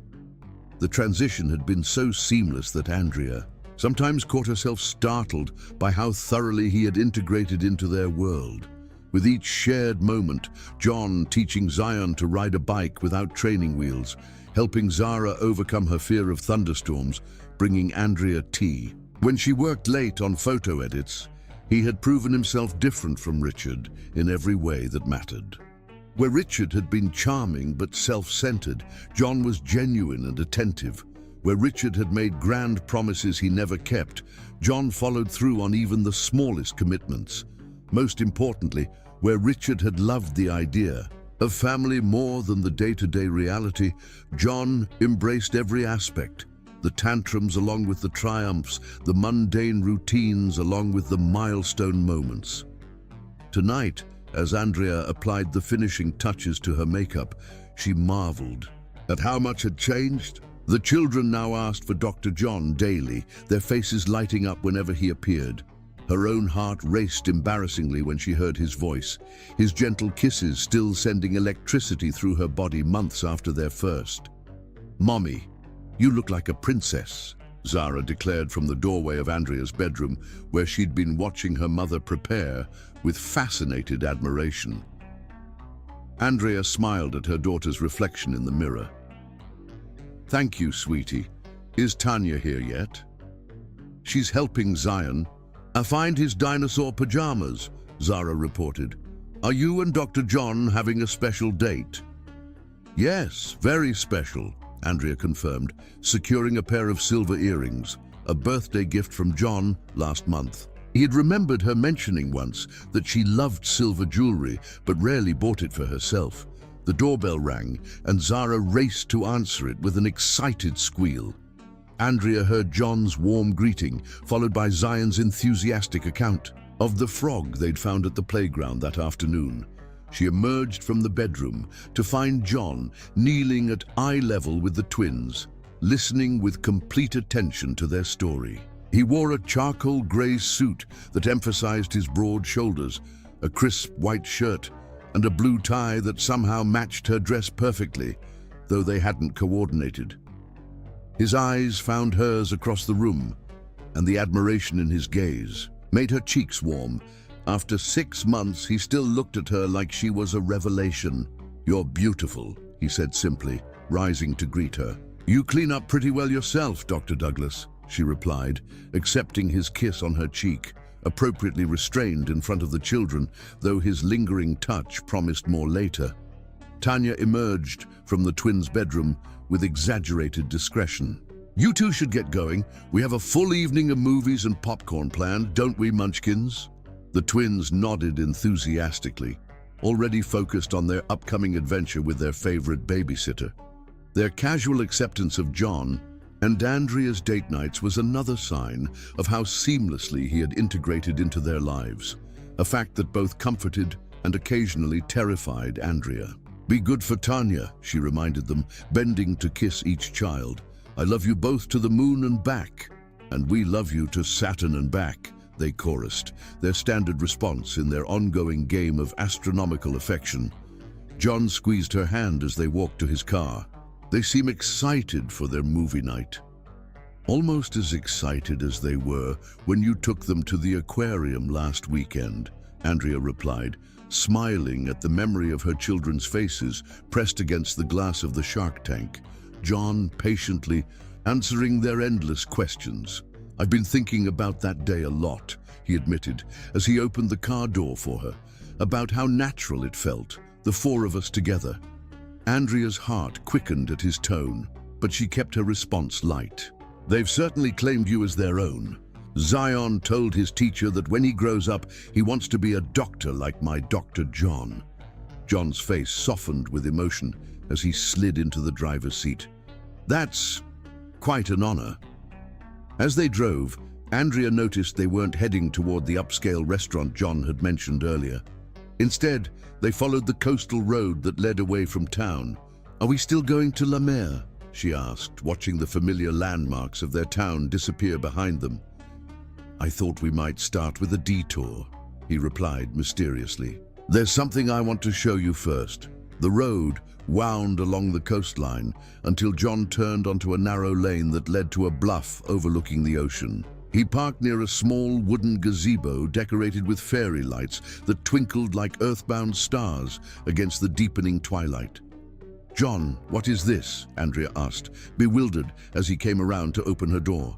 The transition had been so seamless that Andrea sometimes caught herself startled by how thoroughly he had integrated into their world. With each shared moment, John teaching Zion to ride a bike without training wheels, helping Zara overcome her fear of thunderstorms, bringing Andrea tea. When she worked late on photo edits, he had proven himself different from Richard in every way that mattered. Where Richard had been charming but self-centered, John was genuine and attentive. Where Richard had made grand promises he never kept, John followed through on even the smallest commitments. Most importantly, where Richard had loved the idea of family more than the day-to-day reality, John embraced every aspect. The tantrums along with the triumphs, the mundane routines along with the milestone moments. Tonight, as Andrea applied the finishing touches to her makeup, she marveled at how much had changed. The children now asked for Dr. John daily, their faces lighting up whenever he appeared. Her own heart raced embarrassingly when she heard his voice, his gentle kisses still sending electricity through her body months after their first. "Mommy, you look like a princess," Zara declared from the doorway of Andrea's bedroom, where she'd been watching her mother prepare with fascinated admiration. Andrea smiled at her daughter's reflection in the mirror. "Thank you, sweetie. Is Tanya here yet?" "She's helping Zion find his dinosaur pajamas," Zara reported. "Are you and Dr. John having a special date?" "Yes, very special," Andrea confirmed, securing a pair of silver earrings, a birthday gift from John last month. He had remembered her mentioning once that she loved silver jewelry, but rarely bought it for herself. The doorbell rang, and Zara raced to answer it with an excited squeal. Andrea heard John's warm greeting, followed by Zion's enthusiastic account of the frog they'd found at the playground that afternoon. She emerged from the bedroom to find John kneeling at eye level with the twins, listening with complete attention to their story. He wore a charcoal grey suit that emphasized his broad shoulders, a crisp white shirt, and a blue tie that somehow matched her dress perfectly, though they hadn't coordinated. His eyes found hers across the room, and the admiration in his gaze made her cheeks warm. After 6 months, he still looked at her like she was a revelation. "You're beautiful," he said simply, rising to greet her. "You clean up pretty well yourself, Dr. Douglas," she replied, accepting his kiss on her cheek, appropriately restrained in front of the children, though his lingering touch promised more later. Tanya emerged from the twins' bedroom with exaggerated discretion. "You two should get going. We have a full evening of movies and popcorn planned, don't we, Munchkins?" The twins nodded enthusiastically, already focused on their upcoming adventure with their favorite babysitter. Their casual acceptance of John and Andrea's date nights was another sign of how seamlessly he had integrated into their lives, a fact that both comforted and occasionally terrified Andrea. "Be good for Tanya," she reminded them, bending to kiss each child. "I love you both to the moon and back." "And we love you to Saturn and back," they chorused, their standard response in their ongoing game of astronomical affection. John squeezed her hand as they walked to his car. "They seem excited for their movie night." "Almost as excited as they were when you took them to the aquarium last weekend," Andrea replied, smiling at the memory of her children's faces pressed against the glass of the shark tank, John patiently answering their endless questions. "I've been thinking about that day a lot," he admitted, as he opened the car door for her, "about how natural it felt, the four of us together." Andrea's heart quickened at his tone, but she kept her response light. "They've certainly claimed you as their own. Zion told his teacher that when he grows up, he wants to be a doctor like my Dr. John." John's face softened with emotion as he slid into the driver's seat. "That's quite an honor." As they drove, Andrea noticed they weren't heading toward the upscale restaurant John had mentioned earlier. Instead, they followed the coastal road that led away from town. "Are we still going to La Mer?" she asked, watching the familiar landmarks of their town disappear behind them. "I thought we might start with a detour," he replied mysteriously. "There's something I want to show you first." The road wound along the coastline until John turned onto a narrow lane that led to a bluff overlooking the ocean. He parked near a small wooden gazebo decorated with fairy lights that twinkled like earthbound stars against the deepening twilight. "John, what is this?" Andrea asked, bewildered as he came around to open her door.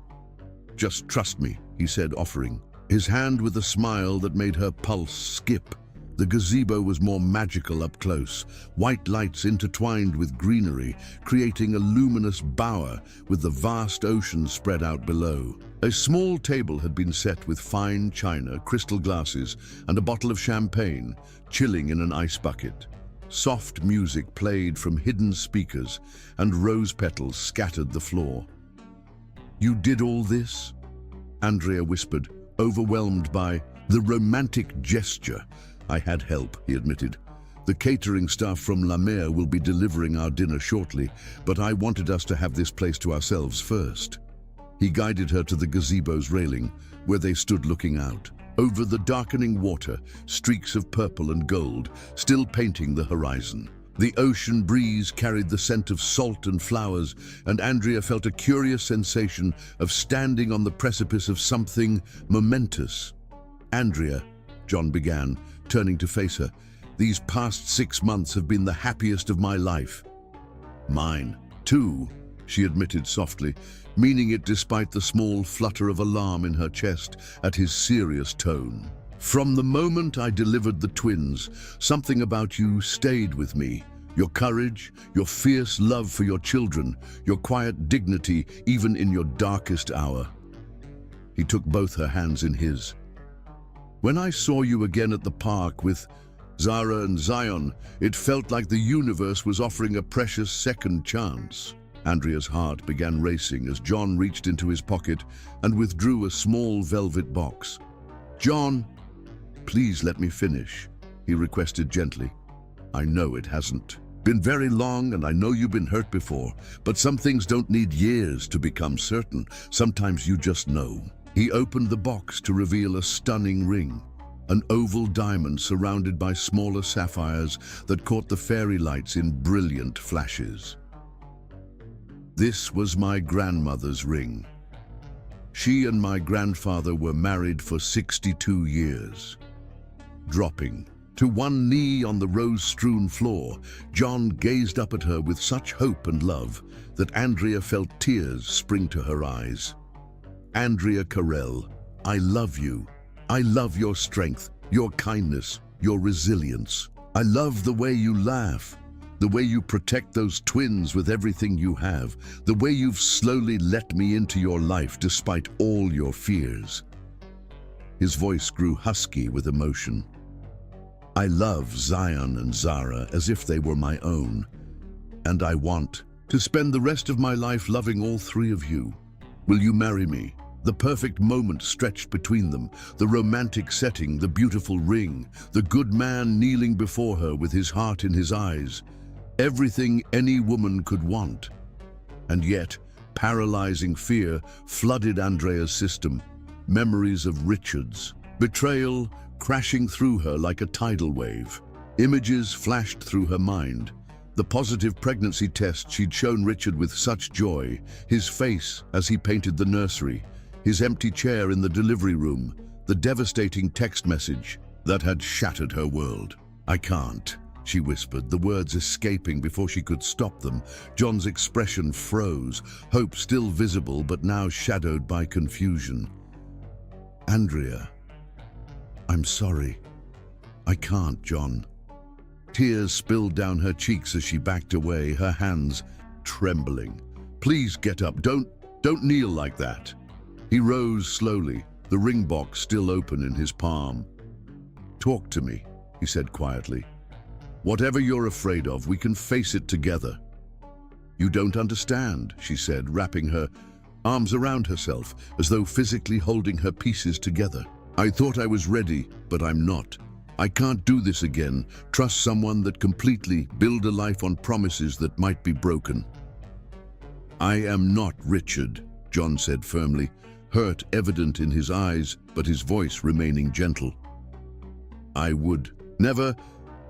"Just trust me," he said, offering, his hand with a smile that made her pulse skip. The gazebo was more magical up close, white lights intertwined with greenery, creating a luminous bower with the vast ocean spread out below. A small table had been set with fine china, crystal glasses, and a bottle of champagne, chilling in an ice bucket. Soft music played from hidden speakers, and rose petals scattered the floor. "You did all this?" Andrea whispered, overwhelmed by the romantic gesture. "I had help," he admitted. "The catering staff from La Mer will be delivering our dinner shortly, but I wanted us to have this place to ourselves first." He guided her to the gazebo's railing, where they stood looking out. Over the darkening water, streaks of purple and gold, still painting the horizon. The ocean breeze carried the scent of salt and flowers, and Andrea felt a curious sensation of standing on the precipice of something momentous. "Andrea," John began, turning to face her, These past 6 months have been the happiest of my life. Mine, too, she admitted softly, meaning it despite the small flutter of alarm in her chest at his serious tone. From the moment I delivered the twins, something about you stayed with me. Your courage, your fierce love for your children, your quiet dignity even in your darkest hour. He took both her hands in his. When I saw you again at the park with Zara and Zion, it felt like the universe was offering a precious second chance. Andrea's heart began racing as John reached into his pocket and withdrew a small velvet box. "John, please let me finish," he requested gently. "I know it hasn't been very long and I know you've been hurt before, but some things don't need years to become certain. Sometimes you just know." He opened the box to reveal a stunning ring, an oval diamond surrounded by smaller sapphires that caught the fairy lights in brilliant flashes. This was my grandmother's ring. She and my grandfather were married for 62 years. Dropping to one knee on the rose-strewn floor, John gazed up at her with such hope and love that Andrea felt tears spring to her eyes. "Andrea Carell, I love you. I love your strength, your kindness, your resilience. I love the way you laugh, the way you protect those twins with everything you have, the way you've slowly let me into your life despite all your fears." His voice grew husky with emotion. "I love Zion and Zara as if they were my own, and I want to spend the rest of my life loving all three of you. Will you marry me?" The perfect moment stretched between them, the romantic setting, the beautiful ring, the good man kneeling before her with his heart in his eyes. Everything any woman could want. And yet, paralyzing fear flooded Andrea's system. Memories of Richard's betrayal crashing through her like a tidal wave. Images flashed through her mind. The positive pregnancy test she'd shown Richard with such joy, his face as he painted the nursery, his empty chair in the delivery room, the devastating text message that had shattered her world. "I can't," she whispered, the words escaping before she could stop them. John's expression froze, hope still visible but now shadowed by confusion. "Andrea, I'm sorry. I can't, John." Tears spilled down her cheeks as she backed away, her hands trembling. "Please get up. Don't kneel like that." He rose slowly, the ring box still open in his palm. "Talk to me," he said quietly. "Whatever you're afraid of, we can face it together." "You don't understand," she said, wrapping her arms around herself, as though physically holding her pieces together. "I thought I was ready, but I'm not. I can't do this again. Trust someone that completely build a life on promises that might be broken." "I am not Richard," John said firmly, hurt evident in his eyes, but his voice remaining gentle. "I would never.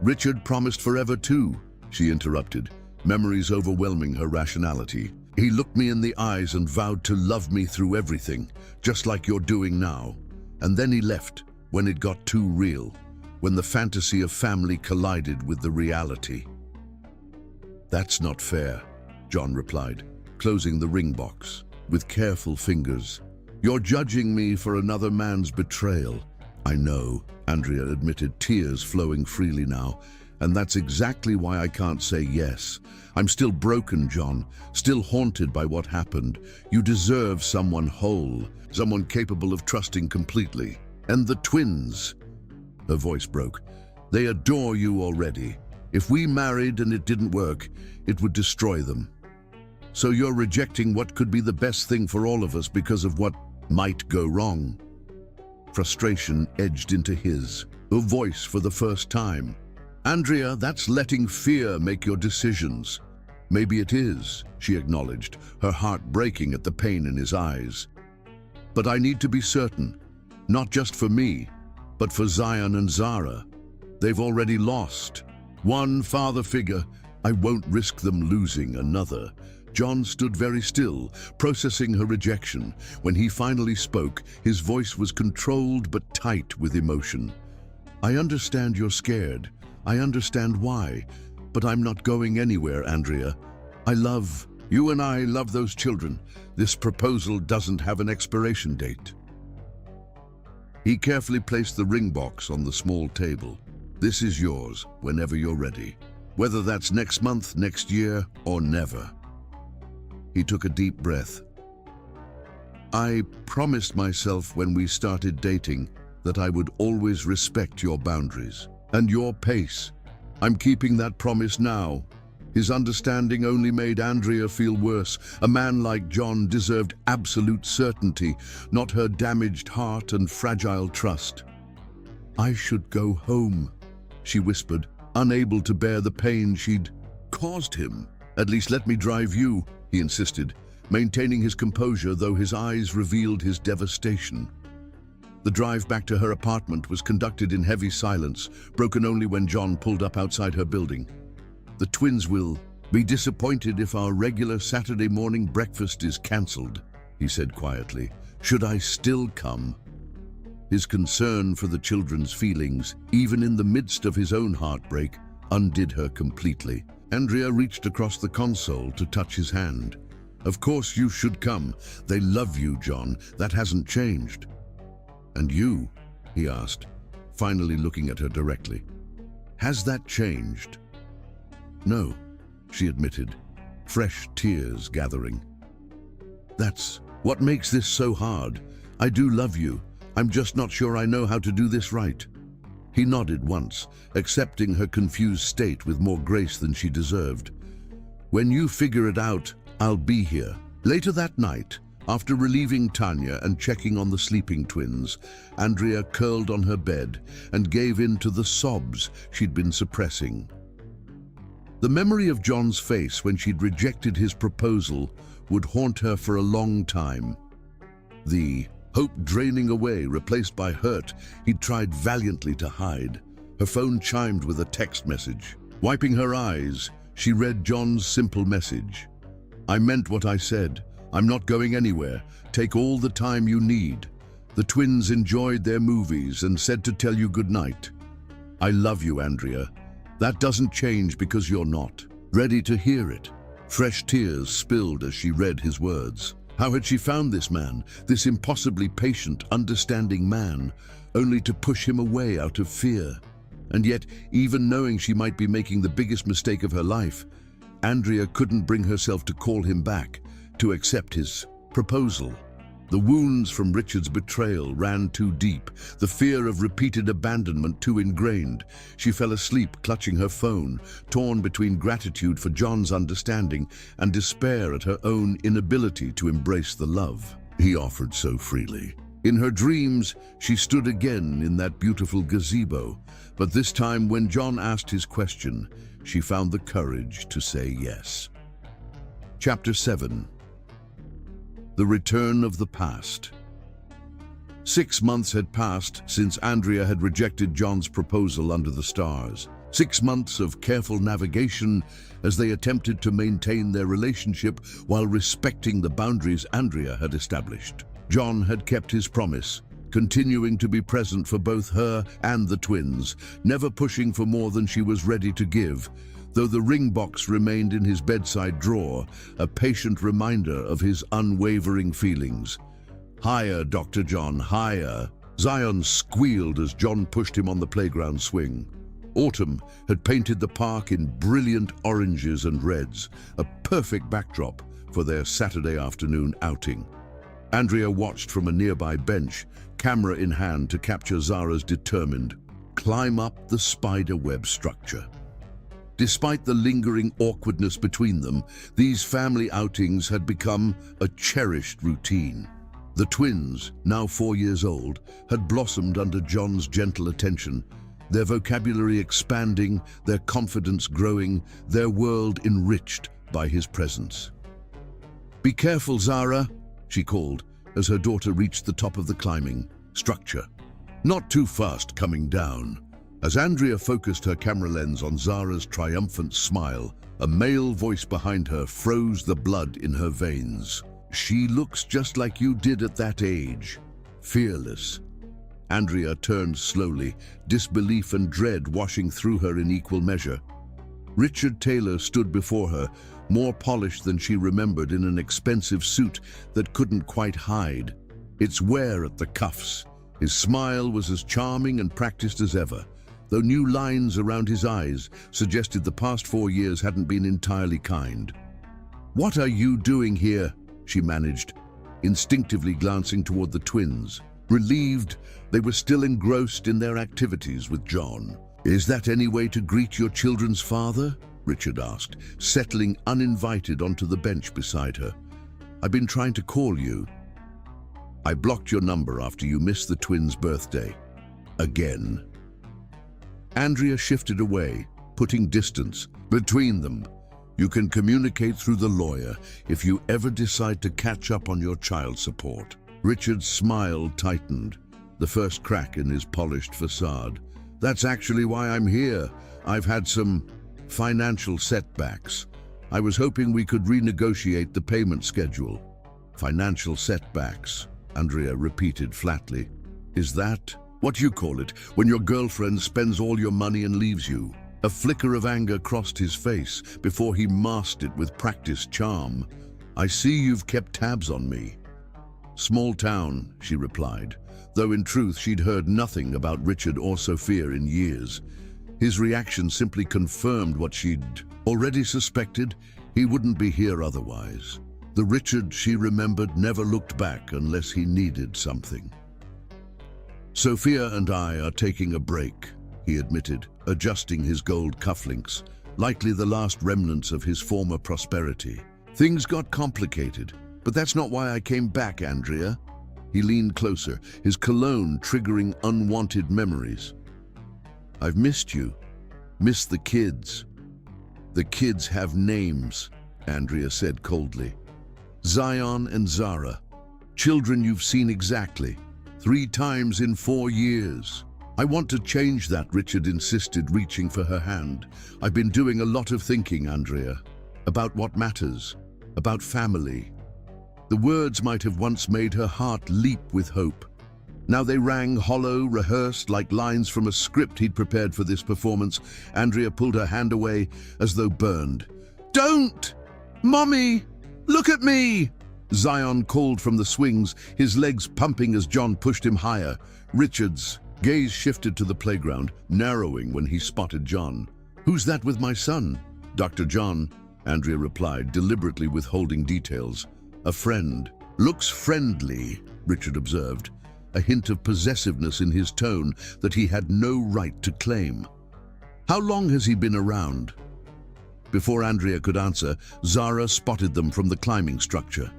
Richard promised forever too," she interrupted, memories overwhelming her rationality. "He looked me in the eyes and vowed to love me through everything, just like you're doing now. And then he left when it got too real, when the fantasy of family collided with the reality." "That's not fair," John replied, closing the ring box with careful fingers. "You're judging me for another man's betrayal." "I know," Andrea admitted, tears flowing freely now. "And that's exactly why I can't say yes. I'm still broken, John, still haunted by what happened. You deserve someone whole, someone capable of trusting completely. And the twins," her voice broke, "they adore you already. If we married and it didn't work, it would destroy them. So you're rejecting what could be the best thing for all of us because of what might go wrong." Frustration edged into his, her voice for the first time. "Andrea, that's letting fear make your decisions." "Maybe it is," she acknowledged, her heart breaking at the pain in his eyes. "But I need to be certain, not just for me, but for Zion and Zara. They've already lost one father figure. I won't risk them losing another." John stood very still, processing her rejection. When he finally spoke, his voice was controlled but tight with emotion. "I understand you're scared, I understand why, but I'm not going anywhere, Andrea. You and I love those children. This proposal doesn't have an expiration date. He carefully placed the ring box on the small table. This is yours whenever you're ready, whether that's next month, next year, or never. He took a deep breath. I promised myself when we started dating that I would always respect your boundaries and your pace. I'm keeping that promise now. His understanding only made Andrea feel worse. A man like John deserved absolute certainty, not her damaged heart and fragile trust. I should go home, she whispered, unable to bear the pain she'd caused him. At least let me drive you, he insisted, maintaining his composure though his eyes revealed his devastation. The drive back to her apartment was conducted in heavy silence, broken only when John pulled up outside her building. The twins will be disappointed if our regular Saturday morning breakfast is cancelled, he said quietly. Should I still come? His concern for the children's feelings, even in the midst of his own heartbreak, undid her completely. Andrea reached across the console to touch his hand. Of course you should come. They love you, John. That hasn't changed. And you? He asked, finally looking at her directly. Has that changed? No, she admitted, fresh tears gathering. That's what makes this so hard. I do love you. I'm just not sure I know how to do this right. He nodded once, accepting her confused state with more grace than she deserved. When you figure it out, I'll be here. Later that night, after relieving Tanya and checking on the sleeping twins, Andrea curled on her bed and gave in to the sobs she'd been suppressing. The memory of John's face when she'd rejected his proposal would haunt her for a long time. The hope draining away, replaced by hurt he'd tried valiantly to hide. Her phone chimed with a text message. Wiping her eyes, she read John's simple message. I meant what I said. I'm not going anywhere. Take all the time you need. The twins enjoyed their movies and said to tell you good night. I love you, Andrea. That doesn't change because you're not. Ready to hear it. Fresh tears spilled as she read his words. How had she found this man, this impossibly patient, understanding man, only to push him away out of fear? And yet, even knowing she might be making the biggest mistake of her life, Andrea couldn't bring herself to call him back, to accept his proposal. The wounds from Richard's betrayal ran too deep, the fear of repeated abandonment too ingrained. She fell asleep clutching her phone, torn between gratitude for John's understanding and despair at her own inability to embrace the love he offered so freely. In her dreams, she stood again in that beautiful gazebo, but this time when John asked his question, she found the courage to say yes. Chapter 7. The Return of the Past. 6 months had passed since Andrea had rejected John's proposal under the stars. 6 months of careful navigation as they attempted to maintain their relationship while respecting the boundaries Andrea had established. John had kept his promise, continuing to be present for both her and the twins, never pushing for more than she was ready to give, though the ring box remained in his bedside drawer, a patient reminder of his unwavering feelings. Higher, Dr. John, higher. Zion squealed as John pushed him on the playground swing. Autumn had painted the park in brilliant oranges and reds, a perfect backdrop for their Saturday afternoon outing. Andrea watched from a nearby bench, camera in hand to capture Zara's determined climb up the spider web structure. Despite the lingering awkwardness between them, these family outings had become a cherished routine. The twins, now 4 years old, had blossomed under John's gentle attention, their vocabulary expanding, their confidence growing, their world enriched by his presence. Be careful, Zara, she called as her daughter reached the top of the climbing structure. Not too fast coming down. As Andrea focused her camera lens on Zara's triumphant smile, a male voice behind her froze the blood in her veins. She looks just like you did at that age. Fearless. Andrea turned slowly, disbelief and dread washing through her in equal measure. Richard Taylor stood before her, more polished than she remembered, in an expensive suit that couldn't quite hide its wear at the cuffs. His smile was as charming and practiced as ever, though new lines around his eyes suggested the past 4 years hadn't been entirely kind. "What are you doing here?" she managed, instinctively glancing toward the twins. Relieved, they were still engrossed in their activities with John. "Is that any way to greet your children's father?" Richard asked, settling uninvited onto the bench beside her. "I've been trying to call you. I blocked your number after you missed the twins' birthday. Again." Andrea shifted away, putting distance between them. "You can communicate through the lawyer if you ever decide to catch up on your child support." Richard's smile tightened, the first crack in his polished facade. "That's actually why I'm here. I've had some financial setbacks. I was hoping we could renegotiate the payment schedule." "Financial setbacks," Andrea repeated flatly. "Is that what you call it when your girlfriend spends all your money and leaves you?" A flicker of anger crossed his face before he masked it with practiced charm. "I see you've kept tabs on me." "Small town," she replied, though in truth she'd heard nothing about Richard or Sophia in years. His reaction simply confirmed what she'd already suspected. He wouldn't be here otherwise. The Richard she remembered never looked back unless he needed something. "Sophia and I are taking a break," he admitted, adjusting his gold cufflinks, likely the last remnants of his former prosperity. "Things got complicated, but that's not why I came back, Andrea." He leaned closer, his cologne triggering unwanted memories. "I've missed you. Missed the kids." "The kids have names," Andrea said coldly. "Zion and Zara. Children you've seen exactly 3 times in 4 years. "I want to change that," Richard insisted, reaching for her hand. "I've been doing a lot of thinking, Andrea, about what matters, about family." The words might have once made her heart leap with hope. Now they rang hollow, rehearsed, like lines from a script he'd prepared for this performance. Andrea pulled her hand away as though burned. "Don't! Mommy! Look at me!" Zion called from the swings, his legs pumping as John pushed him higher. Richard's gaze shifted to the playground, narrowing when he spotted John. "Who's that with my son?" "Dr. John," Andrea replied, deliberately withholding details. "A friend." "Looks friendly," Richard observed, a hint of possessiveness in his tone that he had no right to claim. "How long has he been around?" Before Andrea could answer, Zara spotted them from the climbing structure.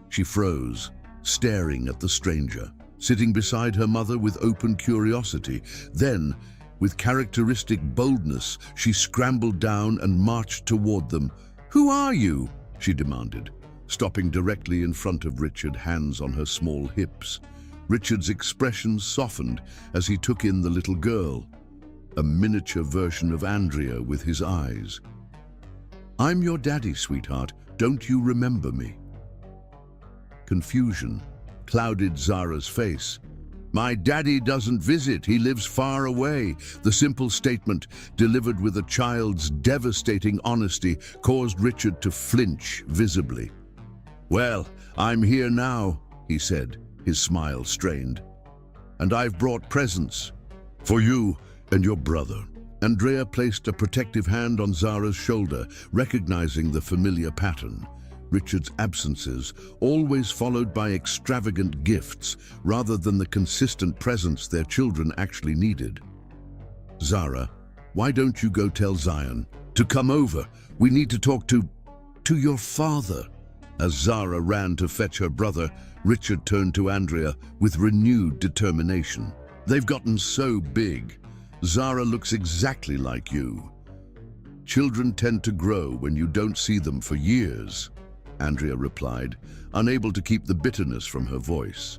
She froze, staring at the stranger, sitting beside her mother with open curiosity. Then, with characteristic boldness, she scrambled down and marched toward them. "Who are you?" she demanded, stopping directly in front of Richard, hands on her small hips. Richard's expression softened as he took in the little girl, a miniature version of Andrea with his eyes. "I'm your daddy, sweetheart. Don't you remember me?" Confusion clouded Zara's face. "My daddy doesn't visit, he lives far away." The simple statement, delivered with a child's devastating honesty, caused Richard to flinch visibly. "Well, I'm here now," he said, his smile strained. "And I've brought presents for you and your brother." Andrea placed a protective hand on Zara's shoulder, recognizing the familiar pattern. Richard's absences, always followed by extravagant gifts, rather than the consistent presence their children actually needed. "Zara, why don't you go tell Zion to come over? We need to talk to your father." As Zara ran to fetch her brother, Richard turned to Andrea with renewed determination. "They've gotten so big. Zara looks exactly like you." "Children tend to grow when you don't see them for years," Andrea replied, unable to keep the bitterness from her voice.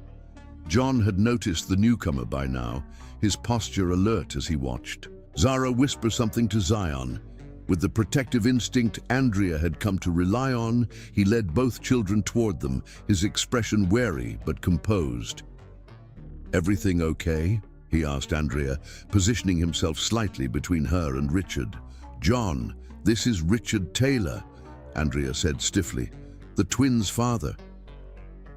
John had noticed the newcomer by now, his posture alert as he watched. Zara whispered something to Zion. With the protective instinct Andrea had come to rely on, he led both children toward them, his expression wary but composed. "Everything okay?" he asked Andrea, positioning himself slightly between her and Richard. "John, this is Richard Taylor," Andrea said stiffly, "the twins' father."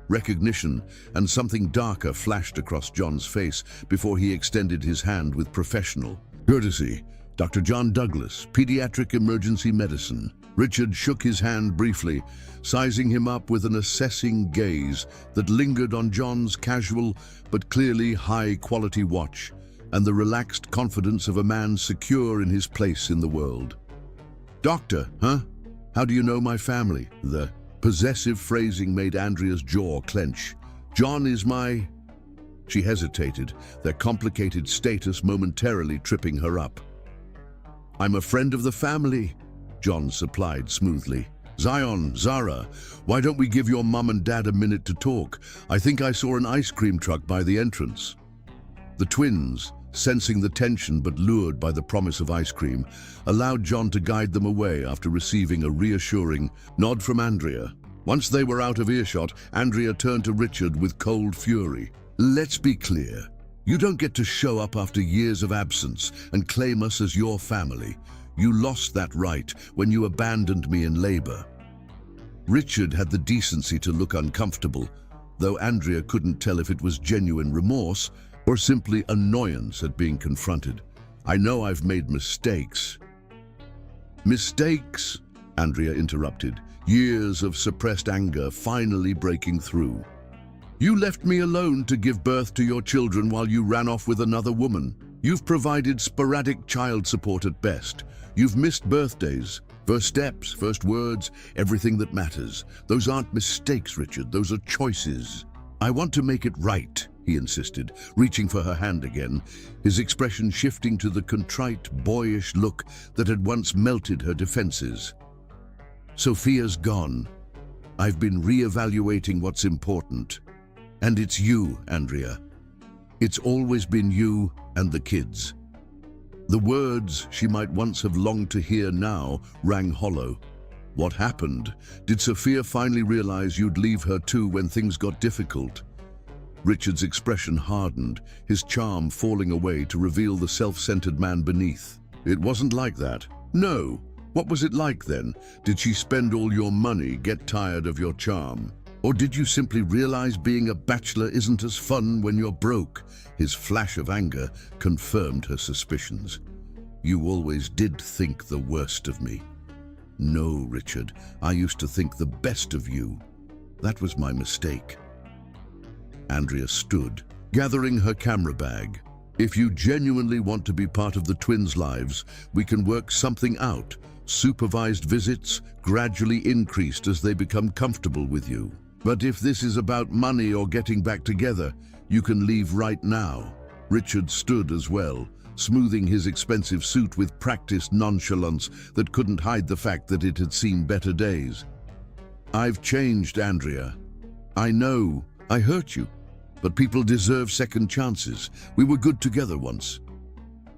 Recognition and something darker flashed across John's face before he extended his hand with professional courtesy. "Dr. John Douglas, Pediatric Emergency Medicine." Richard shook his hand briefly, sizing him up with an assessing gaze that lingered on John's casual but clearly high-quality watch and the relaxed confidence of a man secure in his place in the world. "Doctor, huh? How do you know my family?" The possessive phrasing made Andrea's jaw clench. "John is my—" She hesitated, their complicated status momentarily tripping her up. "I'm a friend of the family," John supplied smoothly. "Zion, Zara, why don't we give your mum and dad a minute to talk? I think I saw an ice cream truck by the entrance." The twins, sensing the tension but lured by the promise of ice cream, allowed John to guide them away after receiving a reassuring nod from Andrea. Once they were out of earshot, Andrea turned to Richard with cold fury. "Let's be clear. You don't get to show up after years of absence and claim us as your family. You lost that right when you abandoned me in labor." Richard had the decency to look uncomfortable, though Andrea couldn't tell if it was genuine remorse or simply annoyance at being confronted. "I know I've made mistakes." "Mistakes?" Andrea interrupted, years of suppressed anger finally breaking through. "You left me alone to give birth to your children while you ran off with another woman. You've provided sporadic child support at best. You've missed birthdays, first steps, first words, everything that matters. Those aren't mistakes, Richard. Those are choices." "I want to make it right," he insisted, reaching for her hand again, his expression shifting to the contrite, boyish look that had once melted her defenses. "Sophia's gone. I've been re-evaluating what's important. And it's you, Andrea. It's always been you and the kids." The words she might once have longed to hear now rang hollow. What happened? Did Sophia finally realize you'd leave her too when things got difficult? Richard's expression hardened, his charm falling away to reveal the self-centered man beneath. "It wasn't like that." "No. What was it like then? Did she spend all your money, get tired of your charm? Or did you simply realize being a bachelor isn't as fun when you're broke?" His flash of anger confirmed her suspicions. "You always did think the worst of me." "No, Richard, I used to think the best of you. That was my mistake." Andrea stood, gathering her camera bag. "If you genuinely want to be part of the twins' lives, we can work something out. Supervised visits, gradually increased as they become comfortable with you. But if this is about money or getting back together, you can leave right now." Richard stood as well, smoothing his expensive suit with practiced nonchalance that couldn't hide the fact that it had seen better days. "I've changed, Andrea. I know, I hurt you, but people deserve second chances. We were good together once."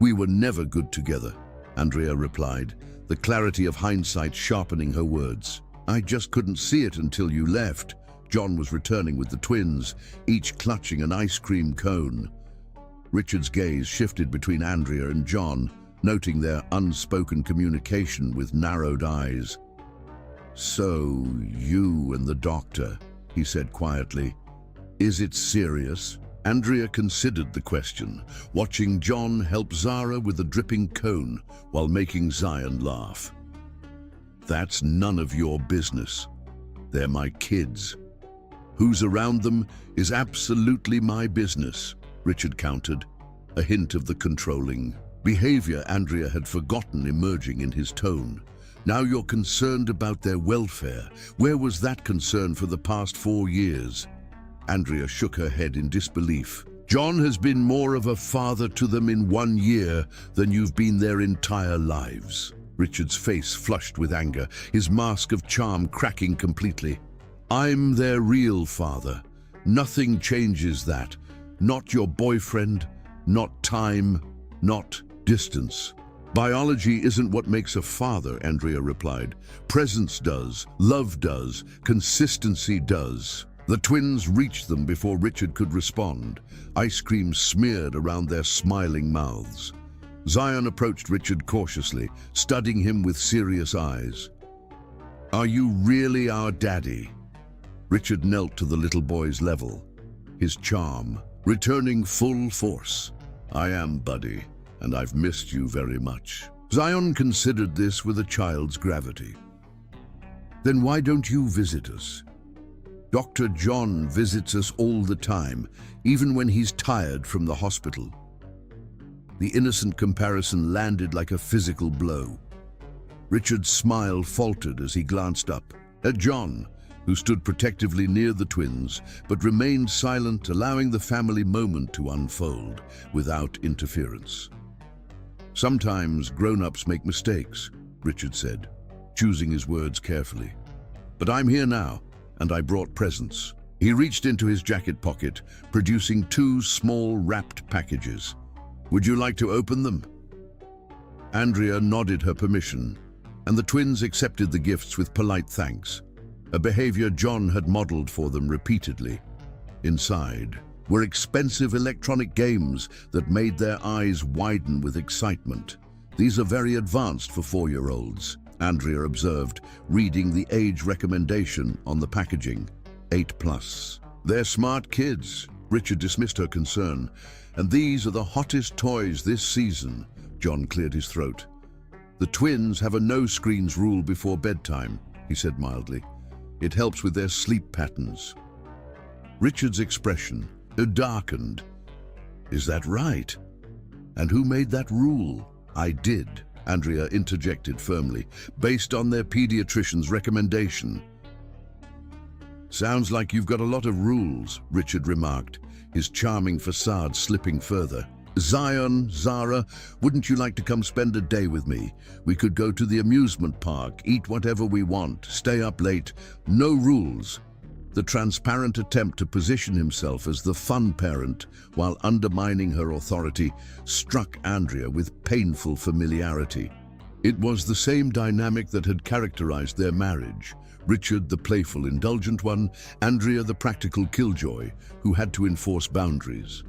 "We were never good together," Andrea replied, the clarity of hindsight sharpening her words. "I just couldn't see it until you left." John was returning with the twins, each clutching an ice cream cone. Richard's gaze shifted between Andrea and John, noting their unspoken communication with narrowed eyes. "So, you and the doctor," he said quietly. "Is it serious?" Andrea considered the question, watching John help Zara with a dripping cone while making Zion laugh. "That's none of your business. They're my kids. Who's around them is absolutely my business," Richard countered, a hint of the controlling behavior Andrea had forgotten emerging in his tone. "Now you're concerned about their welfare. Where was that concern for the past 4 years? Andrea shook her head in disbelief. "John has been more of a father to them in 1 year than you've been their entire lives." Richard's face flushed with anger, his mask of charm cracking completely. "I'm their real father. Nothing changes that. Not your boyfriend, not time, not distance." "Biology isn't what makes a father," Andrea replied. "Presence does, love does, consistency does." The twins reached them before Richard could respond, ice cream smeared around their smiling mouths. Zion approached Richard cautiously, studying him with serious eyes. "Are you really our daddy?" Richard knelt to the little boy's level, his charm returning full force. "I am, buddy, and I've missed you very much." Zion considered this with a child's gravity. "Then why don't you visit us? Dr. John visits us all the time, even when he's tired from the hospital." The innocent comparison landed like a physical blow. Richard's smile faltered as he glanced up at John, who stood protectively near the twins, but remained silent, allowing the family moment to unfold without interference. "Sometimes grown-ups make mistakes," Richard said, choosing his words carefully. "But I'm here now, and I brought presents." He reached into his jacket pocket, producing 2 small wrapped packages. "Would you like to open them?" Andrea nodded her permission, and the twins accepted the gifts with polite thanks, a behavior John had modeled for them repeatedly. Inside were expensive electronic games that made their eyes widen with excitement. "These are very advanced for 4-year-olds, Andrea observed, reading the age recommendation on the packaging, 8+. "They're smart kids," Richard dismissed her concern. "And these are the hottest toys this season." John cleared his throat. "The twins have a no-screens rule before bedtime," he said mildly. "It helps with their sleep patterns." Richard's expression darkened. "Is that right? And who made that rule?" "I did," Andrea interjected firmly, "based on their pediatrician's recommendation." "Sounds like you've got a lot of rules," Richard remarked, his charming facade slipping further. "Zion, Zara, wouldn't you like to come spend a day with me? We could go to the amusement park, eat whatever we want, stay up late. No rules." The transparent attempt to position himself as the fun parent while undermining her authority struck Andrea with painful familiarity. It was the same dynamic that had characterized their marriage. Richard, the playful, indulgent one, Andrea, the practical killjoy, who had to enforce boundaries.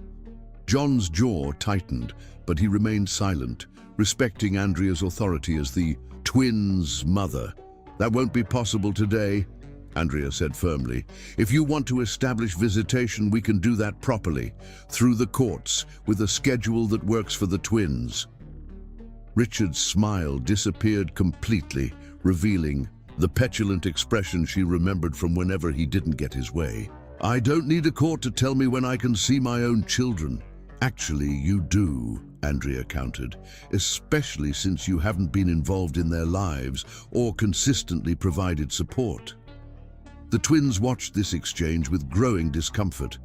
John's jaw tightened, but he remained silent, respecting Andrea's authority as the twins' mother. "That won't be possible today," Andrea said firmly. "If you want to establish visitation, we can do that properly, through the courts, with a schedule that works for the twins." Richard's smile disappeared completely, revealing the petulant expression she remembered from whenever he didn't get his way. "I don't need a court to tell me when I can see my own children." "Actually, you do," Andrea countered, "especially since you haven't been involved in their lives or consistently provided support." The twins watched this exchange with growing discomfort,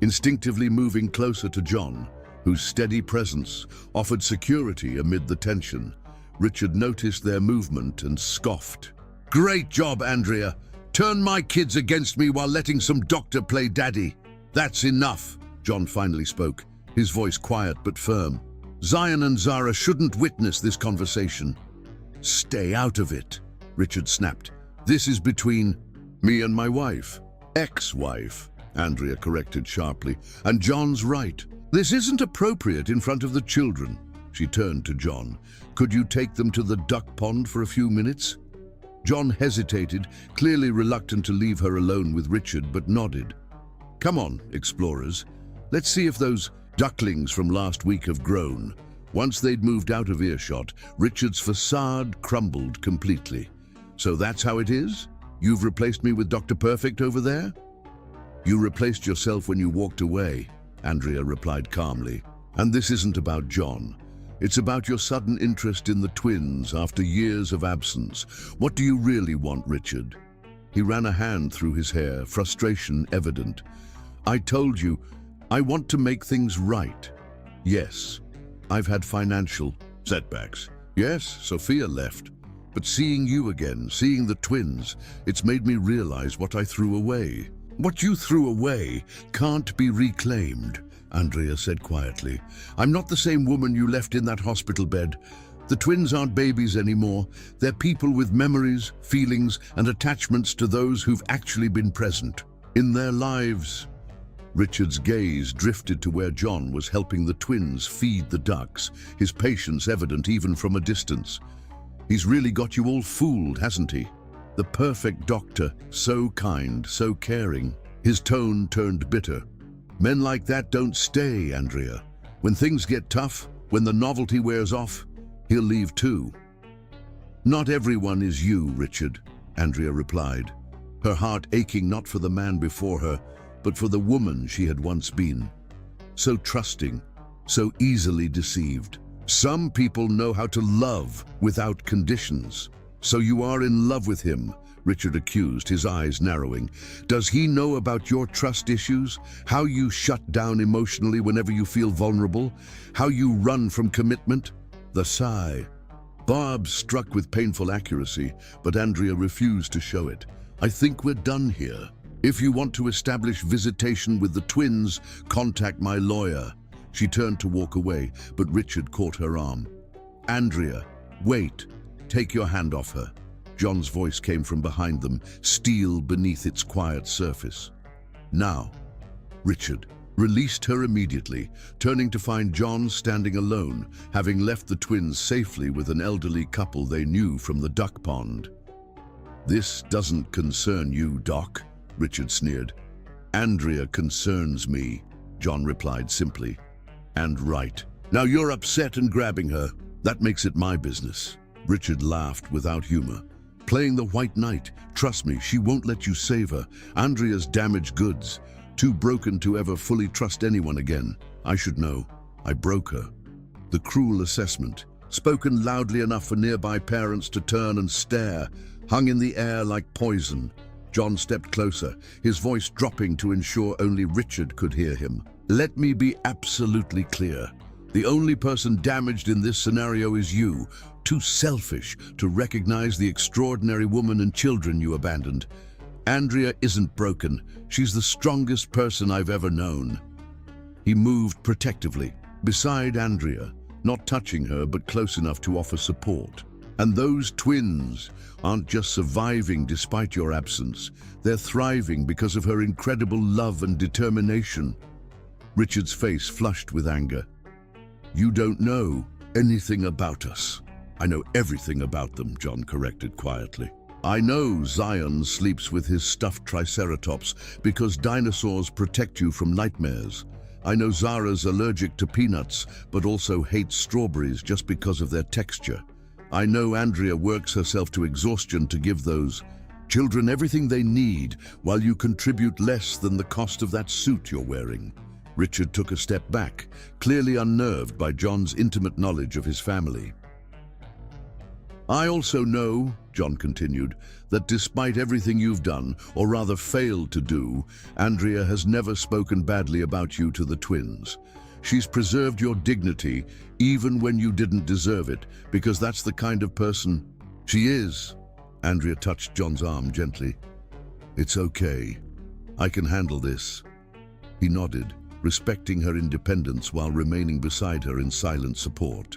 instinctively moving closer to John, whose steady presence offered security amid the tension. Richard noticed their movement and scoffed. "Great job, Andrea. Turn my kids against me while letting some doctor play daddy. That's enough," John finally spoke, his voice quiet but firm. "Zion and Zara shouldn't witness this conversation." "Stay out of it," Richard snapped. "This is between me and my wife." "Ex-wife," Andrea corrected sharply. "And John's right. This isn't appropriate in front of the children." She turned to John. "Could you take them to the duck pond for a few minutes?" John hesitated, clearly reluctant to leave her alone with Richard, but nodded. "Come on, explorers. Let's see if those ducklings from last week have grown." Once they'd moved out of earshot, Richard's facade crumbled completely. "So that's how it is? You've replaced me with Dr. Perfect over there?" "You replaced yourself when you walked away," Andrea replied calmly. "And this isn't about John. It's about your sudden interest in the twins after years of absence. What do you really want, Richard?" He ran a hand through his hair, frustration evident. "I told you, I want to make things right. Yes, I've had financial setbacks. Yes, Sophia left. But seeing you again, seeing the twins, it's made me realize what I threw away." "What you threw away can't be reclaimed," Andrea said quietly. "I'm not the same woman you left in that hospital bed. The twins aren't babies anymore. They're people with memories, feelings, and attachments to those who've actually been present." In their lives, Richard's gaze drifted to where John was helping the twins feed the ducks, his patience evident even from a distance. He's really got you all fooled, hasn't he? The perfect doctor, so kind, so caring. His tone turned bitter. Men like that don't stay, Andrea. When things get tough, when the novelty wears off, he'll leave too. Not everyone is you, Richard, Andrea replied, her heart aching not for the man before her, but for the woman she had once been. So trusting, so easily deceived. Some people know how to love without conditions. So you are in love with him, Richard accused, his eyes narrowing. Does he know about your trust issues? How you shut down emotionally whenever you feel vulnerable? How you run from commitment? The sigh. Barb struck with painful accuracy, but Andrea refused to show it. I think we're done here. If you want to establish visitation with the twins, contact my lawyer. She turned to walk away, but Richard caught her arm. Andrea, wait. Take your hand off her. John's voice came from behind them, steel beneath its quiet surface. Now, Richard released her immediately, turning to find John standing alone, having left the twins safely with an elderly couple they knew from the duck pond. This doesn't concern you, Doc, Richard sneered. Andrea concerns me, John replied simply. And right. Now you're upset and grabbing her. That makes it my business. Richard laughed without humor. Playing the white knight. Trust me, she won't let you save her. Andrea's damaged goods. Too broken to ever fully trust anyone again. I should know. I broke her. The cruel assessment, spoken loudly enough for nearby parents to turn and stare, hung in the air like poison. John stepped closer, his voice dropping to ensure only Richard could hear him. Let me be absolutely clear. The only person damaged in this scenario is you, too selfish to recognize the extraordinary woman and children you abandoned. Andrea isn't broken. She's the strongest person I've ever known. He moved protectively, beside Andrea, not touching her but close enough to offer support. And those twins aren't just surviving despite your absence. They're thriving because of her incredible love and determination. Richard's face flushed with anger. You don't know anything about us. I know everything about them, John corrected quietly. I know Zion sleeps with his stuffed triceratops because dinosaurs protect you from nightmares. I know Zara's allergic to peanuts, but also hates strawberries just because of their texture. I know Andrea works herself to exhaustion to give those children everything they need, while you contribute less than the cost of that suit you're wearing. Richard took a step back, clearly unnerved by John's intimate knowledge of his family. I also know, John continued, that despite everything you've done, or rather failed to do, Andrea has never spoken badly about you to the twins. She's preserved your dignity, even when you didn't deserve it, because that's the kind of person she is. Andrea touched John's arm gently. It's okay. I can handle this. He nodded, respecting her independence while remaining beside her in silent support.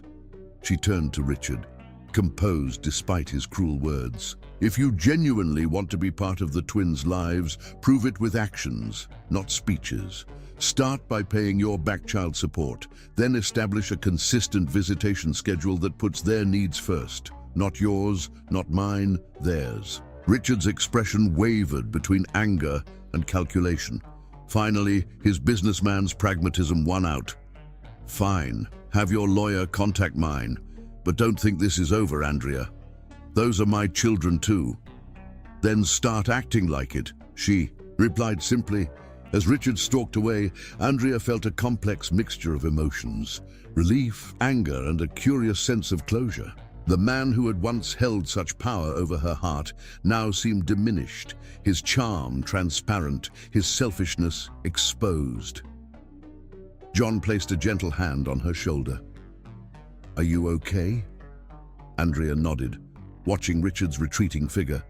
She turned to Richard, composed despite his cruel words. If you genuinely want to be part of the twins' lives, prove it with actions, not speeches. Start by paying your back child support, then establish a consistent visitation schedule that puts their needs first. Not yours, not mine, theirs. Richard's expression wavered between anger and calculation. Finally, his businessman's pragmatism won out. Fine, have your lawyer contact mine. But don't think this is over, Andrea. Those are my children too. Then start acting like it, she replied simply. As Richard stalked away, Andrea felt a complex mixture of emotions. Relief, anger, and a curious sense of closure. The man who had once held such power over her heart now seemed diminished, his charm transparent, his selfishness exposed. John placed a gentle hand on her shoulder. Are you okay? Andrea nodded, watching Richard's retreating figure.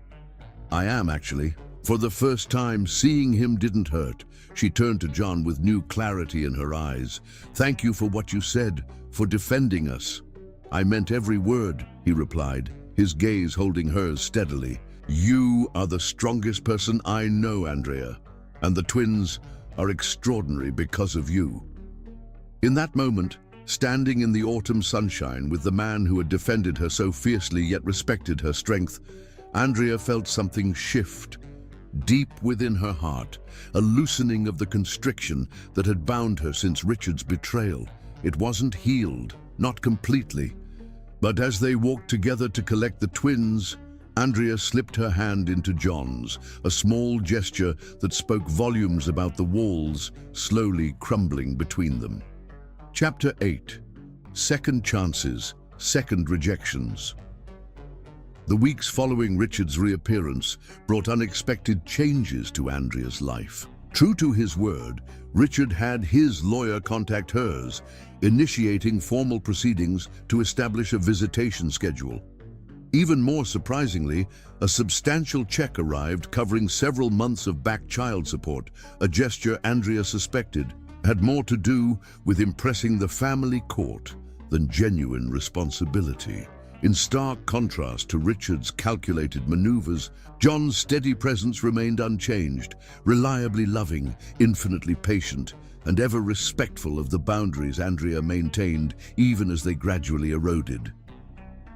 I am, actually. For the first time, seeing him didn't hurt. She turned to John with new clarity in her eyes. Thank you for what you said, for defending us. I meant every word, he replied, his gaze holding hers steadily. You are the strongest person I know, Andrea. And the twins are extraordinary because of you." In that moment, standing in the autumn sunshine with the man who had defended her so fiercely yet respected her strength, Andrea felt something shift deep within her heart, a loosening of the constriction that had bound her since Richard's betrayal. It wasn't healed, not completely. But as they walked together to collect the twins, Andrea slipped her hand into John's, a small gesture that spoke volumes about the walls slowly crumbling between them. Chapter 8. Second Chances, Second Rejections. The weeks following Richard's reappearance brought unexpected changes to Andrea's life. True to his word, Richard had his lawyer contact hers, initiating formal proceedings to establish a visitation schedule. Even more surprisingly, a substantial check arrived covering several months of back child support, a gesture Andrea suspected had more to do with impressing the family court than genuine responsibility. In stark contrast to Richard's calculated maneuvers, John's steady presence remained unchanged, reliably loving, infinitely patient, and ever respectful of the boundaries Andrea maintained even as they gradually eroded.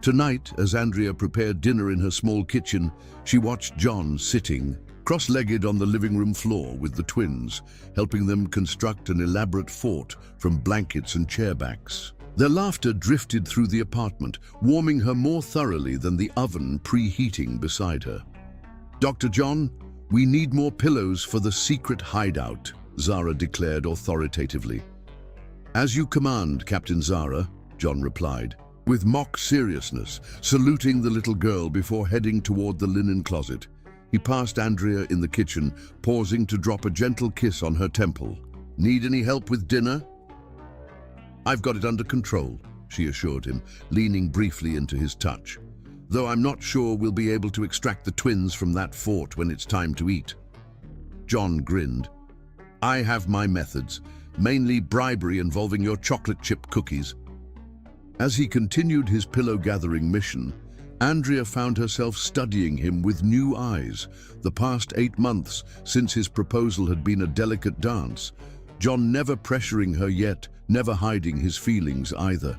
Tonight, as Andrea prepared dinner in her small kitchen, she watched John sitting cross-legged on the living room floor with the twins, helping them construct an elaborate fort from blankets and chairbacks. Their laughter drifted through the apartment, warming her more thoroughly than the oven preheating beside her. "Dr. John, we need more pillows for the secret hideout," Zara declared authoritatively. "As you command, Captain Zara," John replied, with mock seriousness, saluting the little girl before heading toward the linen closet. He passed Andrea in the kitchen, pausing to drop a gentle kiss on her temple. "Need any help with dinner?" "I've got it under control," she assured him, leaning briefly into his touch. "Though I'm not sure we'll be able to extract the twins from that fort when it's time to eat." John grinned. "I have my methods, mainly bribery involving your chocolate chip cookies." As he continued his pillow-gathering mission, Andrea found herself studying him with new eyes. The past 8 months since his proposal had been a delicate dance, John never pressuring her yet, never hiding his feelings either.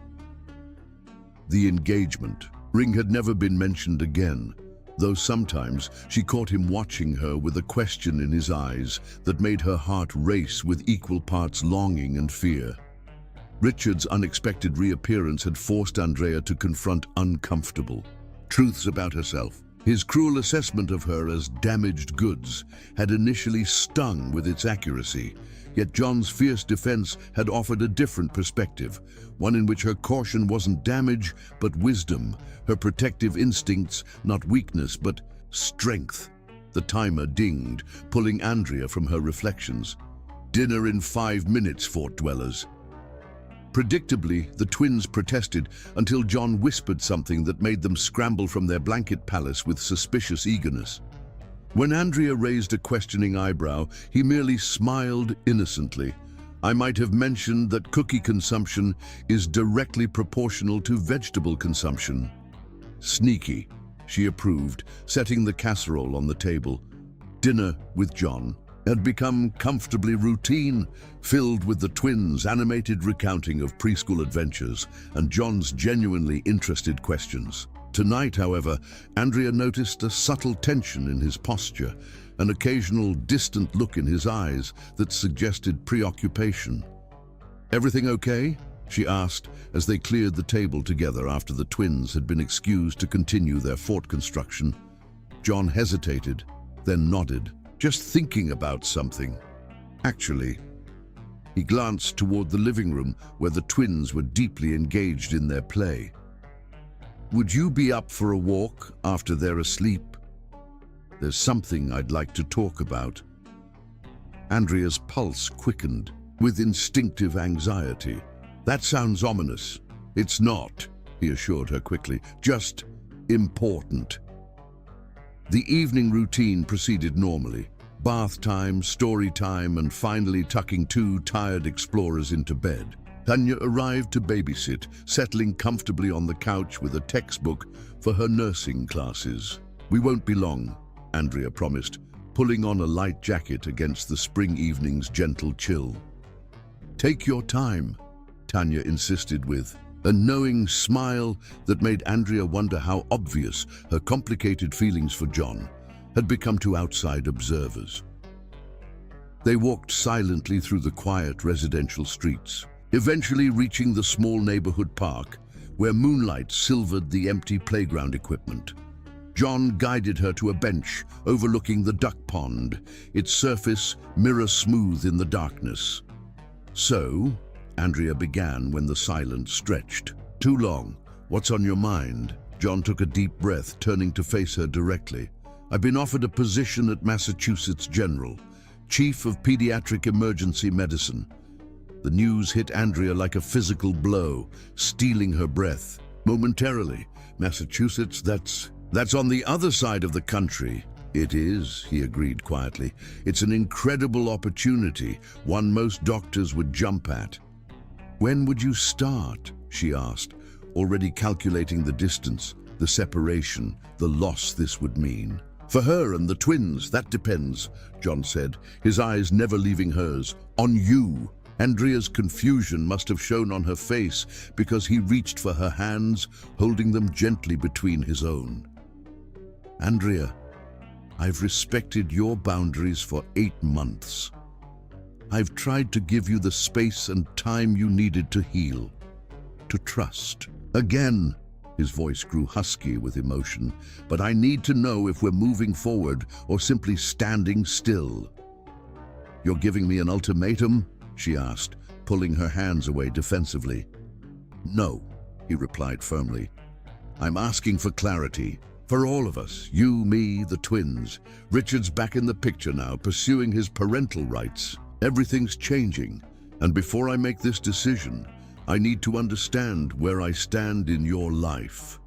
The engagement ring had never been mentioned again, though sometimes she caught him watching her with a question in his eyes that made her heart race with equal parts longing and fear. Richard's unexpected reappearance had forced Andrea to confront uncomfortable truths about herself. His cruel assessment of her as damaged goods had initially stung with its accuracy, yet John's fierce defense had offered a different perspective, one in which her caution wasn't damage, but wisdom, her protective instincts, not weakness, but strength. The timer dinged, pulling Andrea from her reflections. "Dinner in 5 minutes, fort dwellers." Predictably, the twins protested until John whispered something that made them scramble from their blanket palace with suspicious eagerness. When Andrea raised a questioning eyebrow, he merely smiled innocently. "I might have mentioned that cookie consumption is directly proportional to vegetable consumption." "Sneaky," she approved, setting the casserole on the table. Dinner with John had become comfortably routine, filled with the twins' animated recounting of preschool adventures and John's genuinely interested questions. Tonight, however, Andrea noticed a subtle tension in his posture, an occasional distant look in his eyes that suggested preoccupation. "Everything okay?" she asked as they cleared the table together after the twins had been excused to continue their fort construction. John hesitated, then nodded. "Just thinking about something, actually." He glanced toward the living room where the twins were deeply engaged in their play. "Would you be up for a walk after they're asleep? There's something I'd like to talk about." Andrea's pulse quickened with instinctive anxiety. "That sounds ominous." "It's not," he assured her quickly, "just important." The evening routine proceeded normally. Bath time, story time, and finally tucking 2 tired explorers into bed. Tanya arrived to babysit, settling comfortably on the couch with a textbook for her nursing classes. "We won't be long," Andrea promised, pulling on a light jacket against the spring evening's gentle chill. "Take your time," Tanya insisted with a knowing smile that made Andrea wonder how obvious her complicated feelings for John had become to outside observers. They walked silently through the quiet residential streets, eventually reaching the small neighborhood park where moonlight silvered the empty playground equipment. John guided her to a bench overlooking the duck pond, its surface mirror-smooth in the darkness. "So," Andrea began when the silence stretched. "Too long. What's on your mind?" John took a deep breath, turning to face her directly. "I've been offered a position at Massachusetts General, Chief of Pediatric Emergency Medicine." The news hit Andrea like a physical blow, stealing her breath. Momentarily, "Massachusetts, that's on the other side of the country." "It is," he agreed quietly. "It's an incredible opportunity, one most doctors would jump at." "When would you start?" she asked, already calculating the distance, the separation, the loss this would mean. "For her and the twins, that depends," John said, his eyes never leaving hers. "On you." Andrea's confusion must have shown on her face because he reached for her hands, holding them gently between his own. "Andrea, I've respected your boundaries for 8 months. I've tried to give you the space and time you needed to heal, to trust." "Again," his voice grew husky with emotion, "but I need to know if we're moving forward or simply standing still." "You're giving me an ultimatum?" she asked, pulling her hands away defensively. "No," he replied firmly. "I'm asking for clarity. For all of us, you, me, the twins. Richard's back in the picture now, pursuing his parental rights. Everything's changing, and before I make this decision, I need to understand where I stand in your life."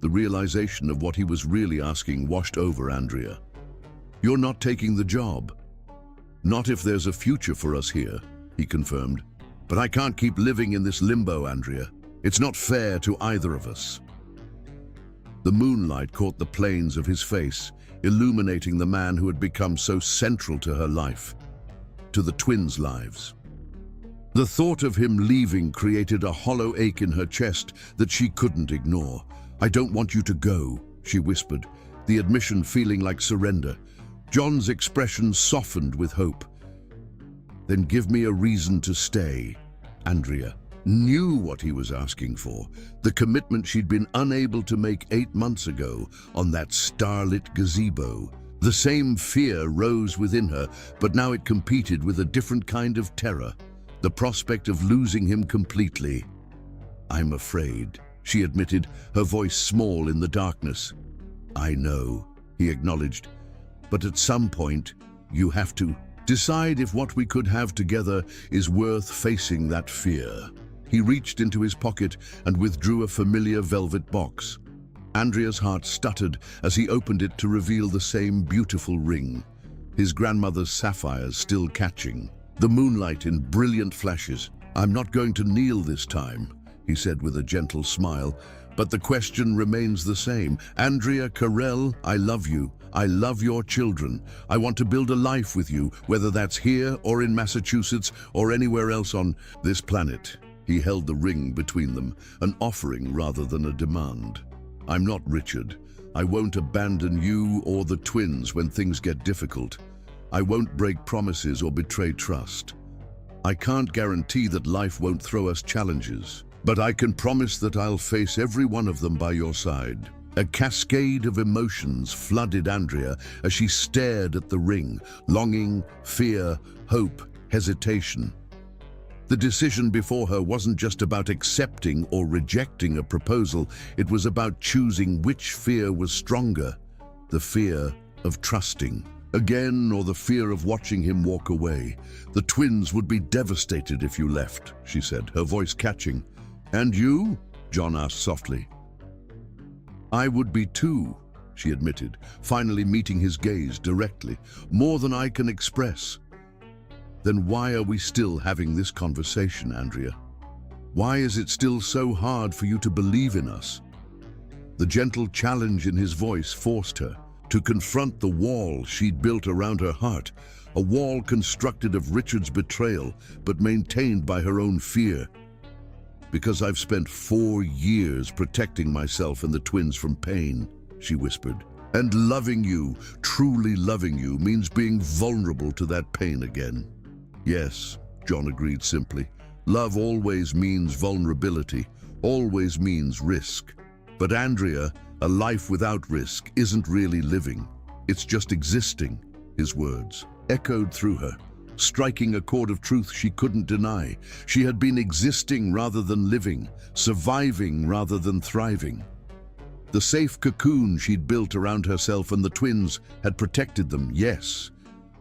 The realization of what he was really asking washed over Andrea. "You're not taking the job." "Not if there's a future for us here," he confirmed. "But I can't keep living in this limbo, Andrea. It's not fair to either of us." The moonlight caught the planes of his face, illuminating the man who had become so central to her life, to the twins' lives. The thought of him leaving created a hollow ache in her chest that she couldn't ignore. "I don't want you to go," she whispered, the admission feeling like surrender. John's expression softened with hope. "Then give me a reason to stay." Andrea knew what he was asking for, the commitment she'd been unable to make 8 months ago on that starlit gazebo. The same fear rose within her, but now it competed with a different kind of terror, the prospect of losing him completely. "I'm afraid," she admitted, her voice small in the darkness. "I know," he acknowledged. "But at some point, you have to decide if what we could have together is worth facing that fear." He reached into his pocket and withdrew a familiar velvet box. Andrea's heart stuttered as he opened it to reveal the same beautiful ring, his grandmother's sapphires still catching the moonlight in brilliant flashes. "I'm not going to kneel this time," he said with a gentle smile, "but the question remains the same. Andrea Carell, I love you. I love your children. I want to build a life with you, whether that's here or in Massachusetts or anywhere else on this planet." He held the ring between them, an offering rather than a demand. "I'm not Richard. I won't abandon you or the twins when things get difficult. I won't break promises or betray trust. I can't guarantee that life won't throw us challenges, but I can promise that I'll face every one of them by your side." A cascade of emotions flooded Andrea as she stared at the ring, longing, fear, hope, hesitation. The decision before her wasn't just about accepting or rejecting a proposal, it was about choosing which fear was stronger, the fear of trusting again or the fear of watching him walk away. "The twins would be devastated if you left," she said, her voice catching. "And you?" John asked softly. "I would be too," she admitted, finally meeting his gaze directly. "More than I can express." "Then why are we still having this conversation, Andrea? Why is it still so hard for you to believe in us?" The gentle challenge in his voice forced her to confront the wall she'd built around her heart, a wall constructed of Richard's betrayal, but maintained by her own fear. "Because I've spent 4 years protecting myself and the twins from pain," she whispered. "And loving you, truly loving you, means being vulnerable to that pain again." "Yes," John agreed simply. "Love always means vulnerability, always means risk. But Andrea, a life without risk isn't really living. It's just existing." His words echoed through her, striking a chord of truth she couldn't deny. She had been existing rather than living, surviving rather than thriving. The safe cocoon she'd built around herself and the twins had protected them, yes,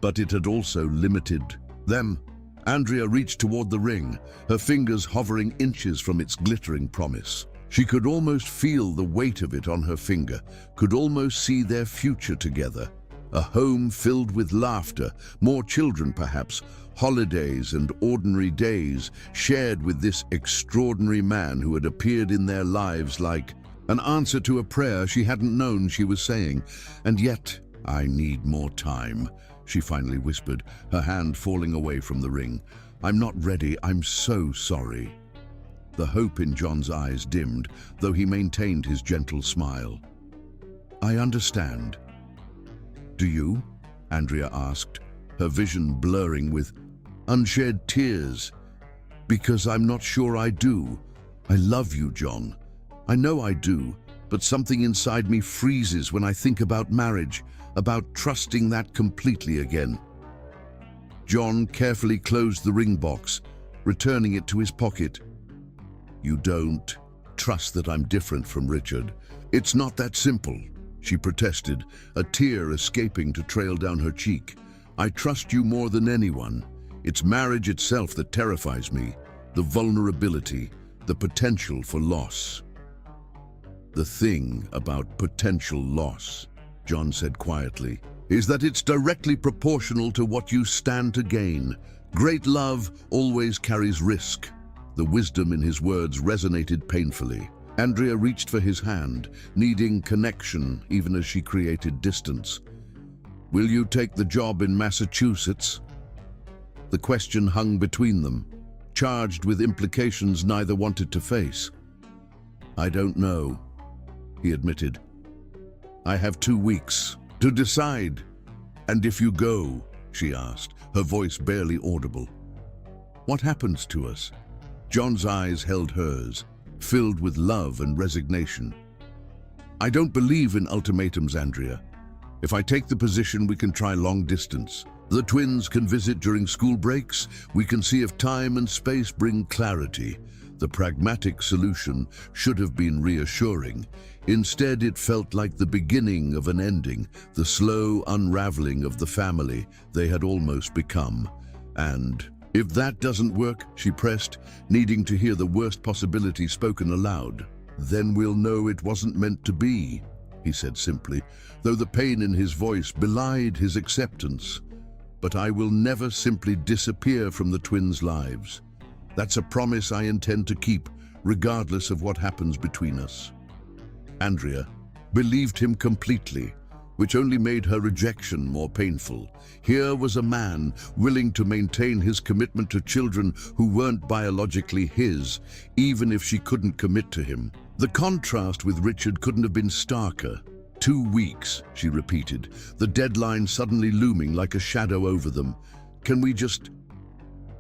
but it had also limited them. Andrea reached toward the ring, her fingers hovering inches from its glittering promise. She could almost feel the weight of it on her finger, could almost see their future together. A home filled with laughter, more children perhaps, holidays and ordinary days shared with this extraordinary man who had appeared in their lives like an answer to a prayer she hadn't known she was saying. And yet, "I need more time," she finally whispered, her hand falling away from the ring. "I'm not ready, I'm so sorry." The hope in John's eyes dimmed, though he maintained his gentle smile. "I understand." "Do you?" Andrea asked, her vision blurring with unshed tears. "Because I'm not sure I do. I love you, John. I know I do, but something inside me freezes when I think about marriage, about trusting that completely again." John carefully closed the ring box, returning it to his pocket. "You don't trust that I'm different from Richard. It's not that simple," she protested, a tear escaping to trail down her cheek. "I trust you more than anyone. It's marriage itself that terrifies me, the vulnerability, the potential for loss." "The thing about potential loss," John said quietly, "is that it's directly proportional to what you stand to gain. Great love always carries risk." The wisdom in his words resonated painfully. Andrea reached for his hand, needing connection even as she created distance. "Will you take the job in Massachusetts?" The question hung between them, charged with implications neither wanted to face. "I don't know," he admitted. "I have 2 weeks to decide." "And if you go," she asked, her voice barely audible, "what happens to us?" John's eyes held hers, filled with love and resignation. "I don't believe in ultimatums, Andrea. If I take the position, we can try long distance. The twins can visit during school breaks. We can see if time and space bring clarity." The pragmatic solution should have been reassuring. Instead, it felt like the beginning of an ending, the slow unraveling of the family they had almost become. "And if that doesn't work," she pressed, needing to hear the worst possibility spoken aloud, "then we'll know it wasn't meant to be," he said simply, though the pain in his voice belied his acceptance. "But I will never simply disappear from the twins' lives. That's a promise I intend to keep, regardless of what happens between us." Andrea believed him completely, which only made her rejection more painful. Here was a man willing to maintain his commitment to children who weren't biologically his, even if she couldn't commit to him. The contrast with Richard couldn't have been starker. 2 weeks, she repeated, the deadline suddenly looming like a shadow over them. "Can we just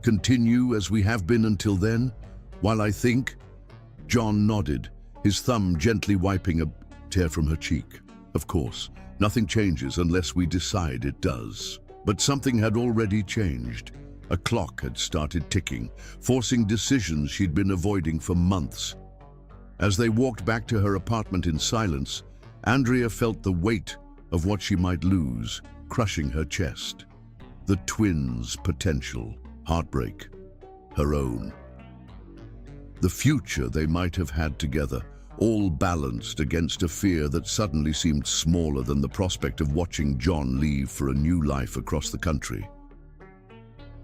continue as we have been until then, while I think?" John nodded, his thumb gently wiping a tear from her cheek. "Of course, nothing changes unless we decide it does." But something had already changed. A clock had started ticking, forcing decisions she'd been avoiding for months. As they walked back to her apartment in silence, Andrea felt the weight of what she might lose, crushing her chest. The twins' potential, heartbreak, her own. The future they might have had together, all balanced against a fear that suddenly seemed smaller than the prospect of watching John leave for a new life across the country.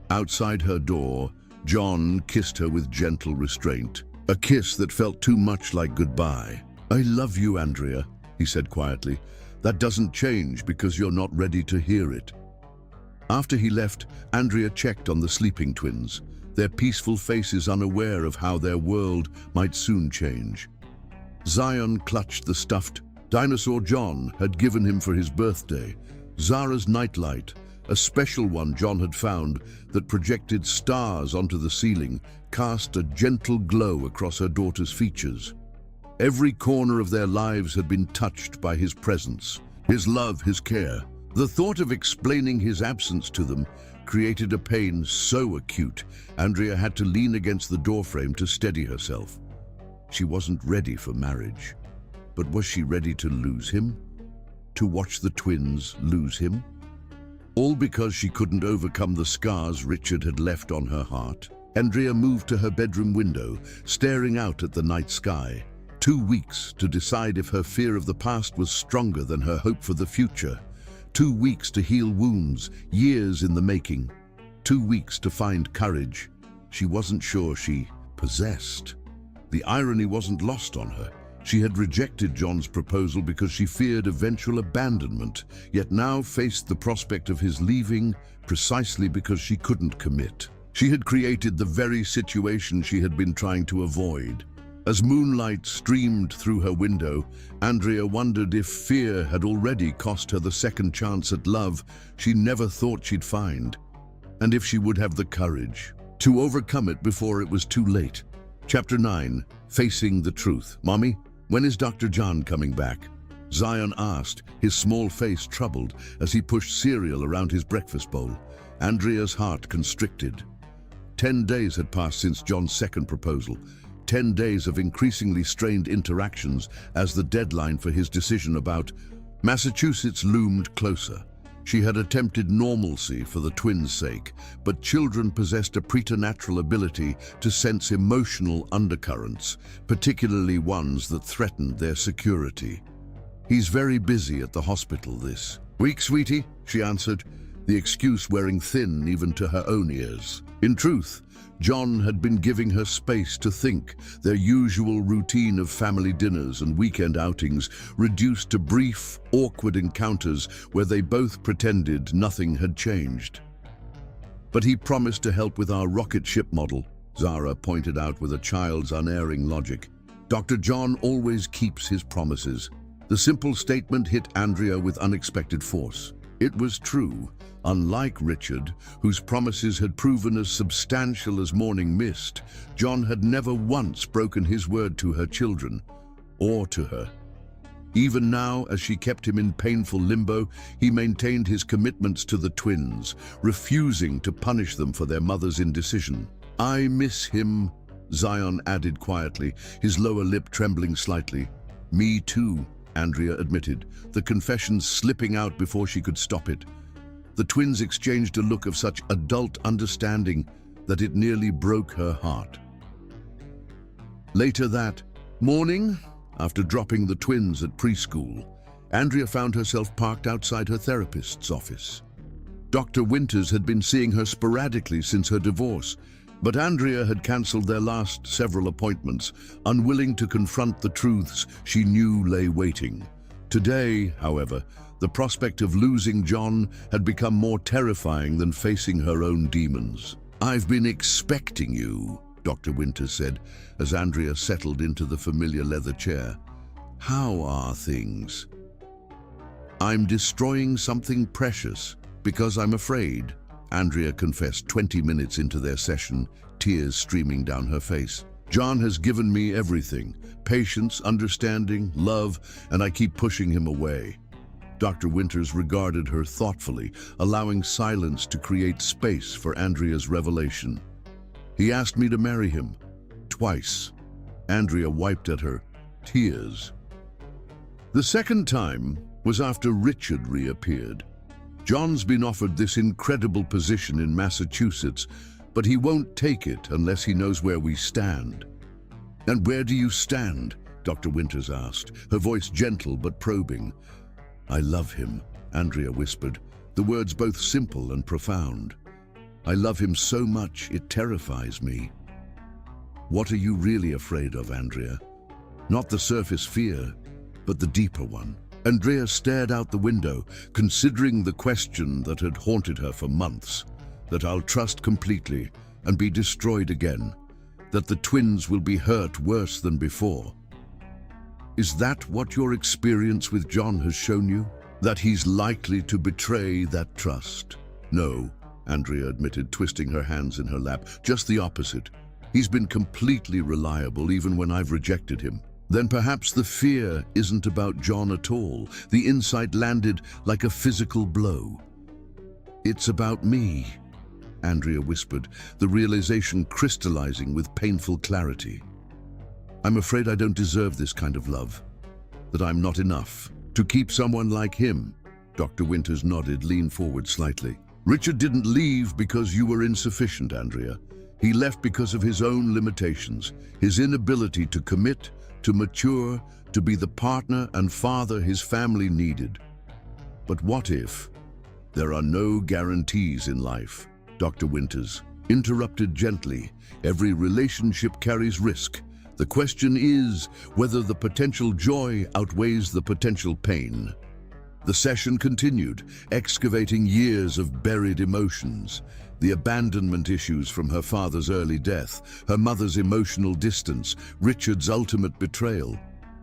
Outside her door, John kissed her with gentle restraint, a kiss that felt too much like goodbye. "I love you, Andrea," he said quietly, That doesn't change because you're not ready to hear it. After he left, Andrea checked on the sleeping twins, their peaceful faces unaware of how their world might soon change. Zion clutched the stuffed dinosaur John had given him for his birthday, Zara's nightlight, a special one John had found that projected stars onto the ceiling, cast a gentle glow across her daughter's features. Every corner of their lives had been touched by his presence, his love, his care. The thought of explaining his absence to them created a pain so acute, Andrea had to lean against the doorframe to steady herself. She wasn't ready for marriage, but was she ready to lose him? To watch the twins lose him? All because she couldn't overcome the scars Richard had left on her heart. Andrea moved to her bedroom window, staring out at the night sky. 2 weeks to decide if her fear of the past was stronger than her hope for the future. 2 weeks to heal wounds, years in the making. 2 weeks to find courage she wasn't sure she possessed. The irony wasn't lost on her. She had rejected John's proposal because she feared eventual abandonment, yet now faced the prospect of his leaving precisely because she couldn't commit. She had created the very situation she had been trying to avoid. As moonlight streamed through her window, Andrea wondered if fear had already cost her the second chance at love she never thought she'd find, and if she would have the courage to overcome it before it was too late. Chapter 9, Facing the Truth. "Mommy, when is Dr. John coming back?" Zion asked, his small face troubled as he pushed cereal around his breakfast bowl. Andrea's heart constricted. 10 days had passed since John's second proposal. 10 days of increasingly strained interactions as the deadline for his decision about Massachusetts loomed closer. She had attempted normalcy for the twins' sake, but children possessed a preternatural ability to sense emotional undercurrents, particularly ones that threatened their security. "He's very busy at the hospital this week, sweetie," she answered, the excuse wearing thin even to her own ears. In truth, John had been giving her space to think, their usual routine of family dinners and weekend outings reduced to brief, awkward encounters where they both pretended nothing had changed. "But he promised to help with our rocket ship model," Zara pointed out with a child's unerring logic. "Dr. John always keeps his promises." The simple statement hit Andrea with unexpected force. It was true. Unlike Richard, whose promises had proven as substantial as morning mist, John had never once broken his word to her children, or to her. Even now, as she kept him in painful limbo, he maintained his commitments to the twins, refusing to punish them for their mother's indecision. "I miss him," Zion added quietly, his lower lip trembling slightly. "Me too," Andrea admitted, the confession slipping out before she could stop it. The twins exchanged a look of such adult understanding that it nearly broke her heart. Later that morning, after dropping the twins at preschool, Andrea found herself parked outside her therapist's office. Dr. Winters had been seeing her sporadically since her divorce, but Andrea had cancelled their last several appointments, unwilling to confront the truths she knew lay waiting. Today, however, the prospect of losing John had become more terrifying than facing her own demons. "I've been expecting you," Dr. Winters said, as Andrea settled into the familiar leather chair. "How are things?" "I'm destroying something precious because I'm afraid," Andrea confessed 20 minutes into their session, tears streaming down her face. "John has given me everything, patience, understanding, love, and I keep pushing him away." Dr. Winters regarded her thoughtfully, allowing silence to create space for Andrea's revelation. "He asked me to marry him. Twice." Andrea wiped at her tears. The second time was after Richard reappeared. "John's been offered this incredible position in Massachusetts, but he won't take it unless he knows where we stand." "And where do you stand?" Dr. Winters asked, her voice gentle but probing. "I love him," Andrea whispered, the words both simple and profound. "I love him so much it terrifies me." "What are you really afraid of, Andrea? Not the surface fear, but the deeper one." Andrea stared out the window, considering the question that had haunted her for months. That I'll trust completely and be destroyed again. That the twins will be hurt worse than before. Is that what your experience with John has shown you? That he's likely to betray that trust? No, Andrea admitted, twisting her hands in her lap. Just the opposite. He's been completely reliable even when I've rejected him. Then perhaps the fear isn't about John at all. The insight landed like a physical blow. It's about me, Andrea whispered, the realization crystallizing with painful clarity. I'm afraid I don't deserve this kind of love. That I'm not enough to keep someone like him. Dr. Winters nodded, leaned forward slightly. Richard didn't leave because you were insufficient, Andrea. He left because of his own limitations, his inability to commit, to mature, to be the partner and father his family needed. But what if? There are no guarantees in life, Dr. Winters interrupted gently. Every relationship carries risk. The question is whether the potential joy outweighs the potential pain. The session continued, excavating years of buried emotions. The abandonment issues from her father's early death, her mother's emotional distance, Richard's ultimate betrayal.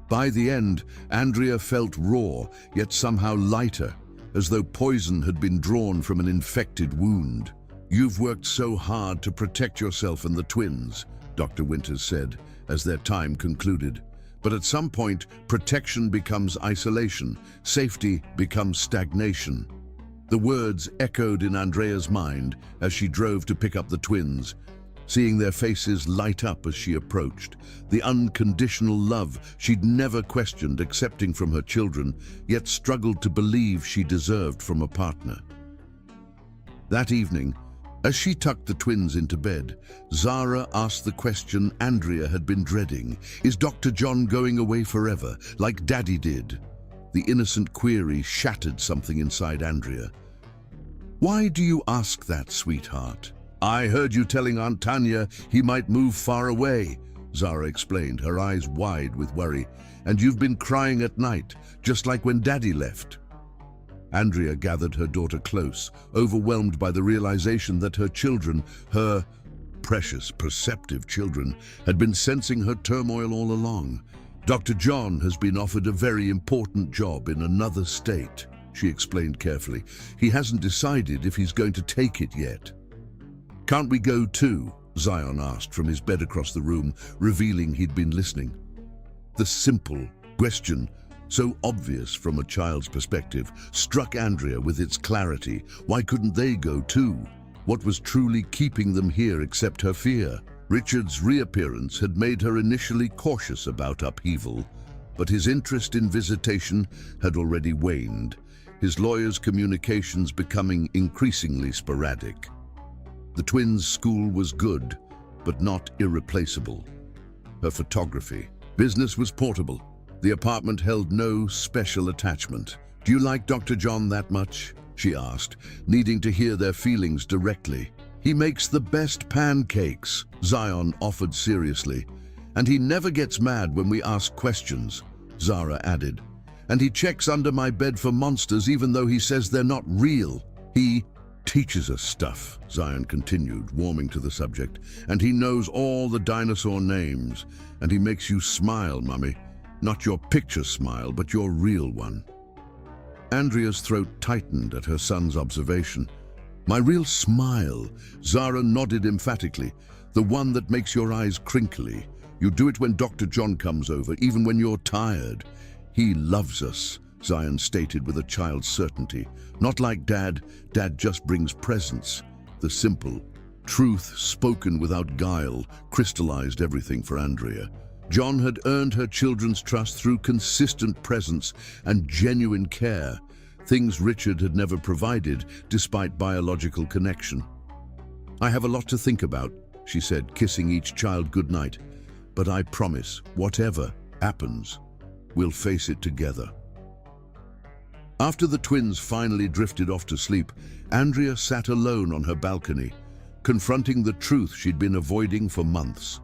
By the end, Andrea felt raw, yet somehow lighter, as though poison had been drawn from an infected wound. You've worked so hard to protect yourself and the twins, Dr. Winters said, as their time concluded. But at some point, protection becomes isolation, safety becomes stagnation. The words echoed in Andrea's mind as she drove to pick up the twins, seeing their faces light up as she approached. The unconditional love she'd never questioned accepting from her children, yet struggled to believe she deserved from a partner. That evening, as she tucked the twins into bed, Zara asked the question Andrea had been dreading. Is Dr. John going away forever, like Daddy did? The innocent query shattered something inside Andrea. Why do you ask that, sweetheart? I heard you telling Aunt Tanya he might move far away, Zara explained, her eyes wide with worry. And you've been crying at night, just like when Daddy left. Andrea gathered her daughter close, overwhelmed by the realization that her children, her precious, perceptive children, had been sensing her turmoil all along. Dr. John has been offered a very important job in another state, she explained carefully. He hasn't decided if he's going to take it yet. Can't we go too? Zion asked from his bed across the room, revealing he'd been listening. The simple question, so obvious from a child's perspective, struck Andrea with its clarity. Why couldn't they go too? What was truly keeping them here except her fear? Richard's reappearance had made her initially cautious about upheaval, but his interest in visitation had already waned, his lawyer's communications becoming increasingly sporadic. The twins' school was good, but not irreplaceable. Her photography. Business was portable. The apartment held no special attachment. Do you like Dr. John that much? She asked, needing to hear their feelings directly. He makes the best pancakes, Zion offered seriously. And he never gets mad when we ask questions, Zara added. And he checks under my bed for monsters even though he says they're not real. He teaches us stuff, Zion continued, warming to the subject. And he knows all the dinosaur names. And he makes you smile, Mummy. Not your picture smile, but your real one. Andrea's throat tightened at her son's observation. My real smile, Zara nodded emphatically. The one that makes your eyes crinkly. You do it when Dr. John comes over, even when you're tired. He loves us, Zion stated with a child's certainty. Not like Dad. Dad just brings presents. The simple truth spoken without guile crystallized everything for Andrea. John had earned her children's trust through consistent presence and genuine care, things Richard had never provided despite biological connection. I have a lot to think about, she said, kissing each child goodnight. But I promise, whatever happens, we'll face it together. After the twins finally drifted off to sleep, Andrea sat alone on her balcony, confronting the truth she'd been avoiding for months.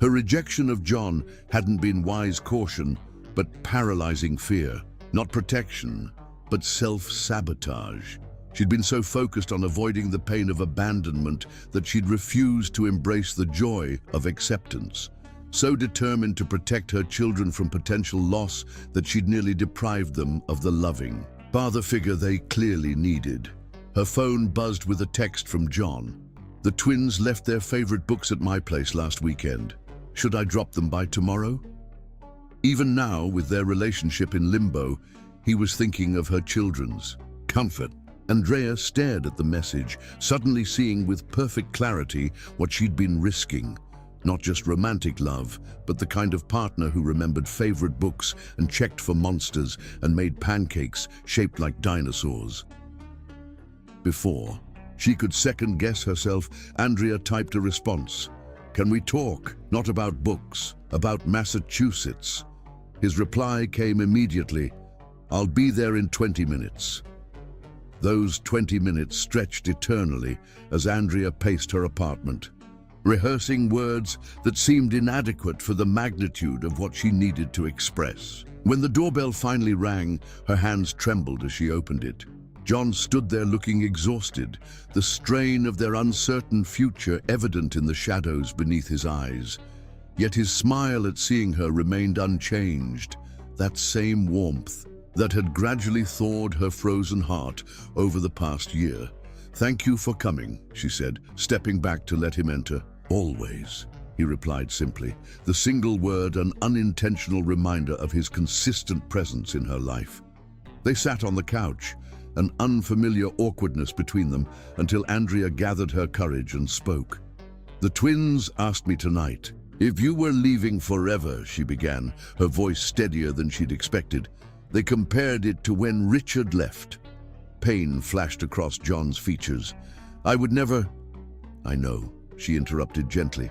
Her rejection of John hadn't been wise caution, but paralyzing fear. Not protection, but self-sabotage. She'd been so focused on avoiding the pain of abandonment that she'd refused to embrace the joy of acceptance. So determined to protect her children from potential loss that she'd nearly deprived them of the loving father figure they clearly needed. Her phone buzzed with a text from John. "The twins left their favorite books at my place last weekend. Should I drop them by tomorrow?" Even now, with their relationship in limbo, he was thinking of her children's comfort. Andrea stared at the message, suddenly seeing with perfect clarity what she'd been risking. Not just romantic love, but the kind of partner who remembered favorite books and checked for monsters and made pancakes shaped like dinosaurs. Before she could second-guess herself, Andrea typed a response. "Can we talk? Not about books, about Massachusetts." His reply came immediately. "I'll be there in 20 minutes. Those 20 minutes stretched eternally as Andrea paced her apartment, rehearsing words that seemed inadequate for the magnitude of what she needed to express. When the doorbell finally rang, her hands trembled as she opened it. John stood there looking exhausted, the strain of their uncertain future evident in the shadows beneath his eyes. Yet his smile at seeing her remained unchanged, that same warmth that had gradually thawed her frozen heart over the past year. "Thank you for coming," she said, stepping back to let him enter. "Always," he replied simply, the single word an unintentional reminder of his consistent presence in her life. They sat on the couch, an unfamiliar awkwardness between them, until Andrea gathered her courage and spoke. "The twins asked me tonight if you were leaving forever," she began, her voice steadier than she'd expected. "They compared it to when Richard left." Pain flashed across John's features. "I would never—" "I know," she interrupted gently.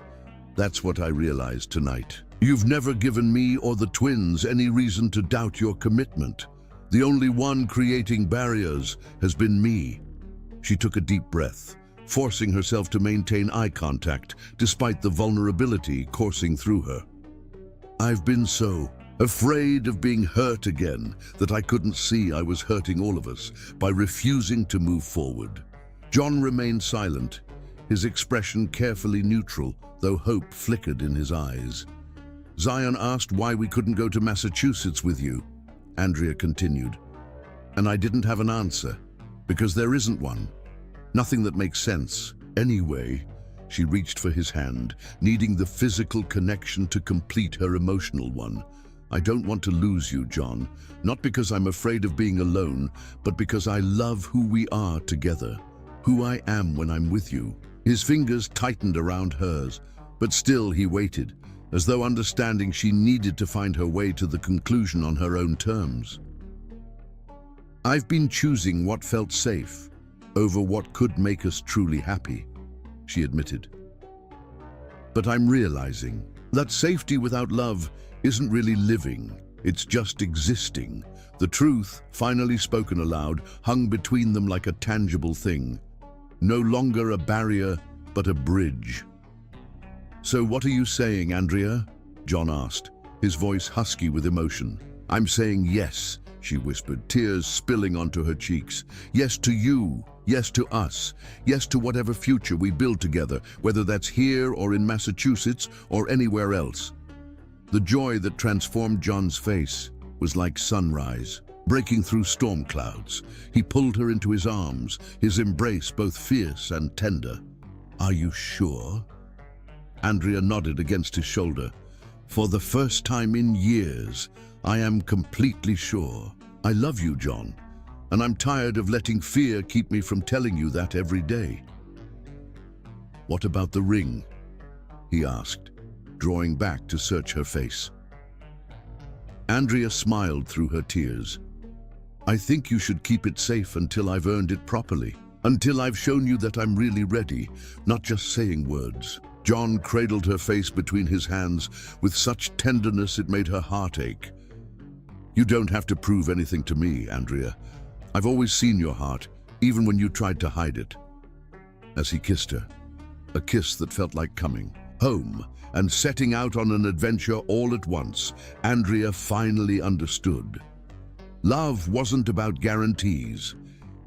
"That's what I realized tonight. You've never given me or the twins any reason to doubt your commitment. The only one creating barriers has been me." She took a deep breath, forcing herself to maintain eye contact despite the vulnerability coursing through her. "I've been so afraid of being hurt again that I couldn't see I was hurting all of us by refusing to move forward." John remained silent, his expression carefully neutral, though hope flickered in his eyes. "Zion asked why we couldn't go to Massachusetts with you," Andrea continued. "And I didn't have an answer, because there isn't one. Nothing that makes sense. Anyway," she reached for his hand, needing the physical connection to complete her emotional one. "I don't want to lose you, John, not because I'm afraid of being alone, but because I love who we are together, who I am when I'm with you." His fingers tightened around hers, but still he waited, as though understanding she needed to find her way to the conclusion on her own terms. "I've been choosing what felt safe over what could make us truly happy," she admitted. "But I'm realizing that safety without love isn't really living, it's just existing." The truth, finally spoken aloud, hung between them like a tangible thing. No longer a barrier, but a bridge. "So what are you saying, Andrea?" John asked, his voice husky with emotion. "I'm saying yes," she whispered, tears spilling onto her cheeks. "Yes to you, yes to us, yes to whatever future we build together, whether that's here or in Massachusetts or anywhere else." The joy that transformed John's face was like sunrise, breaking through storm clouds. He pulled her into his arms, his embrace both fierce and tender. "Are you sure?" Andrea nodded against his shoulder. "For the first time in years, I am completely sure. I love you, John, and I'm tired of letting fear keep me from telling you that every day." "What about the ring?" he asked, drawing back to search her face. Andrea smiled through her tears. "I think you should keep it safe until I've earned it properly, until I've shown you that I'm really ready, not just saying words." John cradled her face between his hands with such tenderness it made her heart ache. "You don't have to prove anything to me, Andrea. I've always seen your heart, even when you tried to hide it." As he kissed her, a kiss that felt like coming home and setting out on an adventure all at once, Andrea finally understood. Love wasn't about guarantees.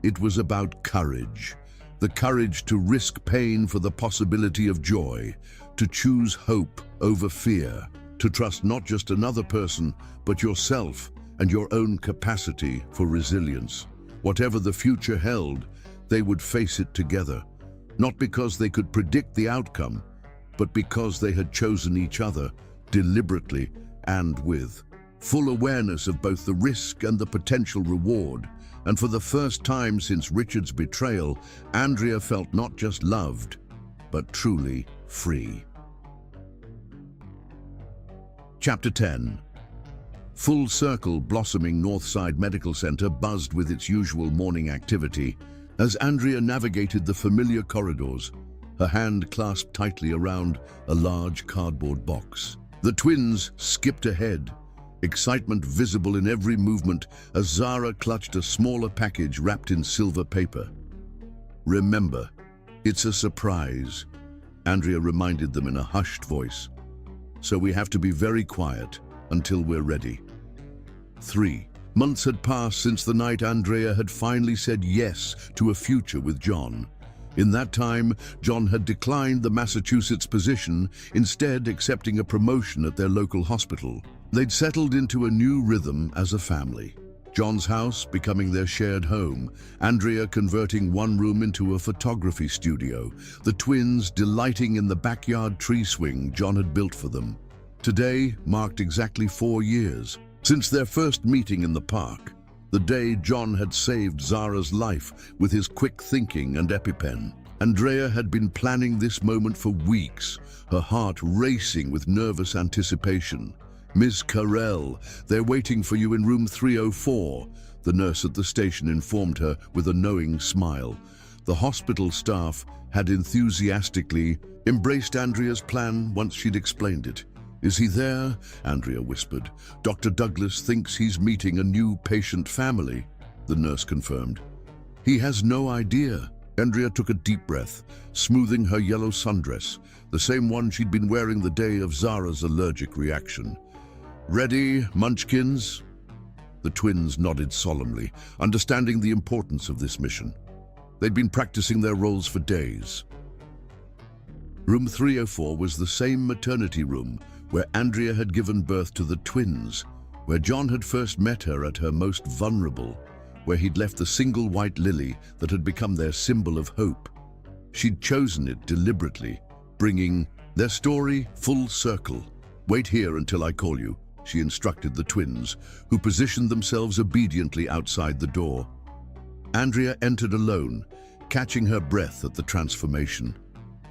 It was about courage. The courage to risk pain for the possibility of joy, to choose hope over fear, to trust not just another person, but yourself and your own capacity for resilience. Whatever the future held, they would face it together, not because they could predict the outcome, but because they had chosen each other deliberately and with full awareness of both the risk and the potential reward. And for the first time since Richard's betrayal, Andrea felt not just loved, but truly free. Chapter 10. Full Circle blossoming Northside Medical Center buzzed with its usual morning activity as Andrea navigated the familiar corridors, her hand clasped tightly around a large cardboard box. The twins skipped ahead, excitement visible in every movement as Zara clutched a smaller package wrapped in silver paper. "Remember, it's a surprise," Andrea reminded them in a hushed voice. "So we have to be very quiet until we're ready." 3 months had passed since the night Andrea had finally said yes to a future with John. In that time, John had declined the Massachusetts position, instead accepting a promotion at their local hospital. They'd settled into a new rhythm as a family. John's house becoming their shared home, Andrea converting one room into a photography studio, the twins delighting in the backyard tree swing John had built for them. Today marked exactly 4 years since their first meeting in the park, the day John had saved Zara's life with his quick thinking and EpiPen. Andrea had been planning this moment for weeks, her heart racing with nervous anticipation. "Miss Carell, they're waiting for you in room 304, the nurse at the station informed her with a knowing smile. The hospital staff had enthusiastically embraced Andrea's plan once she'd explained it. "Is he there?" Andrea whispered. "Dr. Douglas thinks he's meeting a new patient family," the nurse confirmed. "He has no idea." Andrea took a deep breath, smoothing her yellow sundress, the same one she'd been wearing the day of Zara's allergic reaction. "Ready, munchkins?" The twins nodded solemnly, understanding the importance of this mission. They'd been practicing their roles for days. Room 304 was the same maternity room where Andrea had given birth to the twins, where John had first met her at her most vulnerable, where he'd left the single white lily that had become their symbol of hope. She'd chosen it deliberately, bringing their story full circle. "Wait here until I call you," she instructed the twins, who positioned themselves obediently outside the door. Andrea entered alone, catching her breath at the transformation.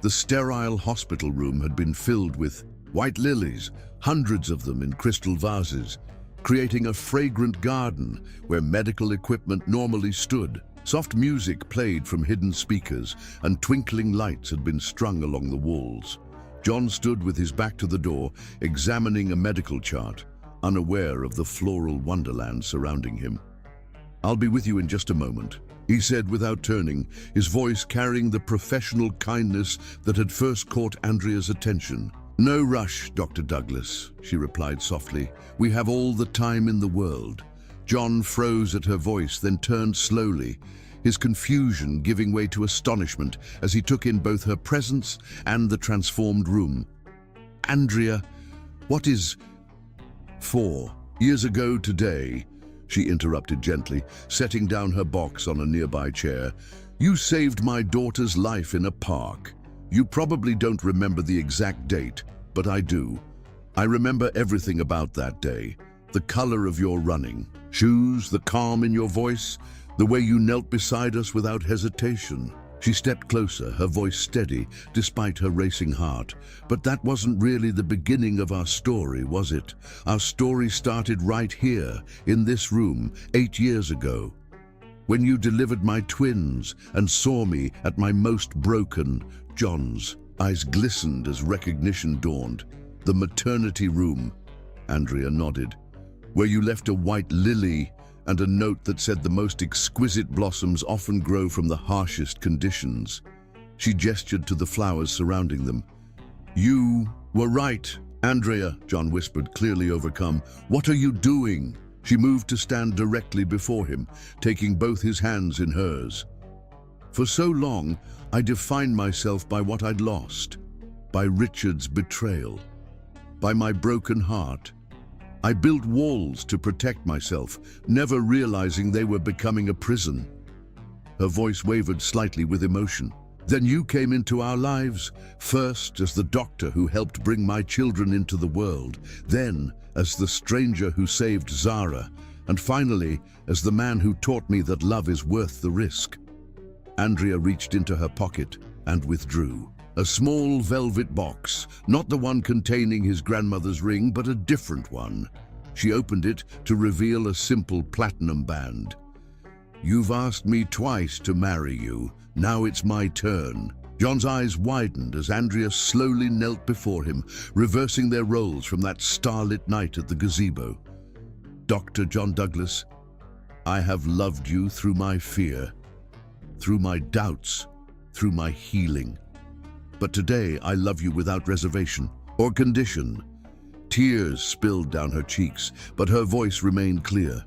The sterile hospital room had been filled with white lilies, hundreds of them in crystal vases, creating a fragrant garden where medical equipment normally stood. Soft music played from hidden speakers, and twinkling lights had been strung along the walls. John stood with his back to the door, examining a medical chart, unaware of the floral wonderland surrounding him. "I'll be with you in just a moment," he said without turning, his voice carrying the professional kindness that had first caught Andrea's attention. "No rush, Dr. Douglas," she replied softly. "We have all the time in the world." John froze at her voice, then turned slowly, his confusion giving way to astonishment as he took in both her presence and the transformed room. "Andrea, what is—" "4 years ago today," she interrupted gently, setting down her box on a nearby chair, "you saved my daughter's life in a park. You probably don't remember the exact date, but I do. I remember everything about that day. The color of your running shoes, the calm in your voice, the way you knelt beside us without hesitation." She stepped closer, her voice steady despite her racing heart. "But that wasn't really the beginning of our story, was it? Our story started right here, in this room, 8 years ago. When you delivered my twins and saw me at my most broken." John's eyes glistened as recognition dawned. "The maternity room," Andrea nodded, "where you left a white lily and a note that said the most exquisite blossoms often grow from the harshest conditions." She gestured to the flowers surrounding them. "You were right, Andrea," John whispered, clearly overcome. "What are you doing?" She moved to stand directly before him, taking both his hands in hers. For so long, I defined myself by what I'd lost, by Richard's betrayal, by my broken heart. I built walls to protect myself, never realizing they were becoming a prison. Her voice wavered slightly with emotion. Then you came into our lives, first as the doctor who helped bring my children into the world, then as the stranger who saved Zara, and finally as the man who taught me that love is worth the risk. Andrea reached into her pocket and withdrew. A small velvet box, not the one containing his grandmother's ring, but a different one. She opened it to reveal a simple platinum band. "You've asked me twice to marry you. Now it's my turn." John's eyes widened as Andrea slowly knelt before him, reversing their roles from that starlit night at the gazebo. "Dr. John Douglas, I have loved you through my fear, through my doubts, through my healing. But today I love you without reservation or condition." Tears spilled down her cheeks, but her voice remained clear.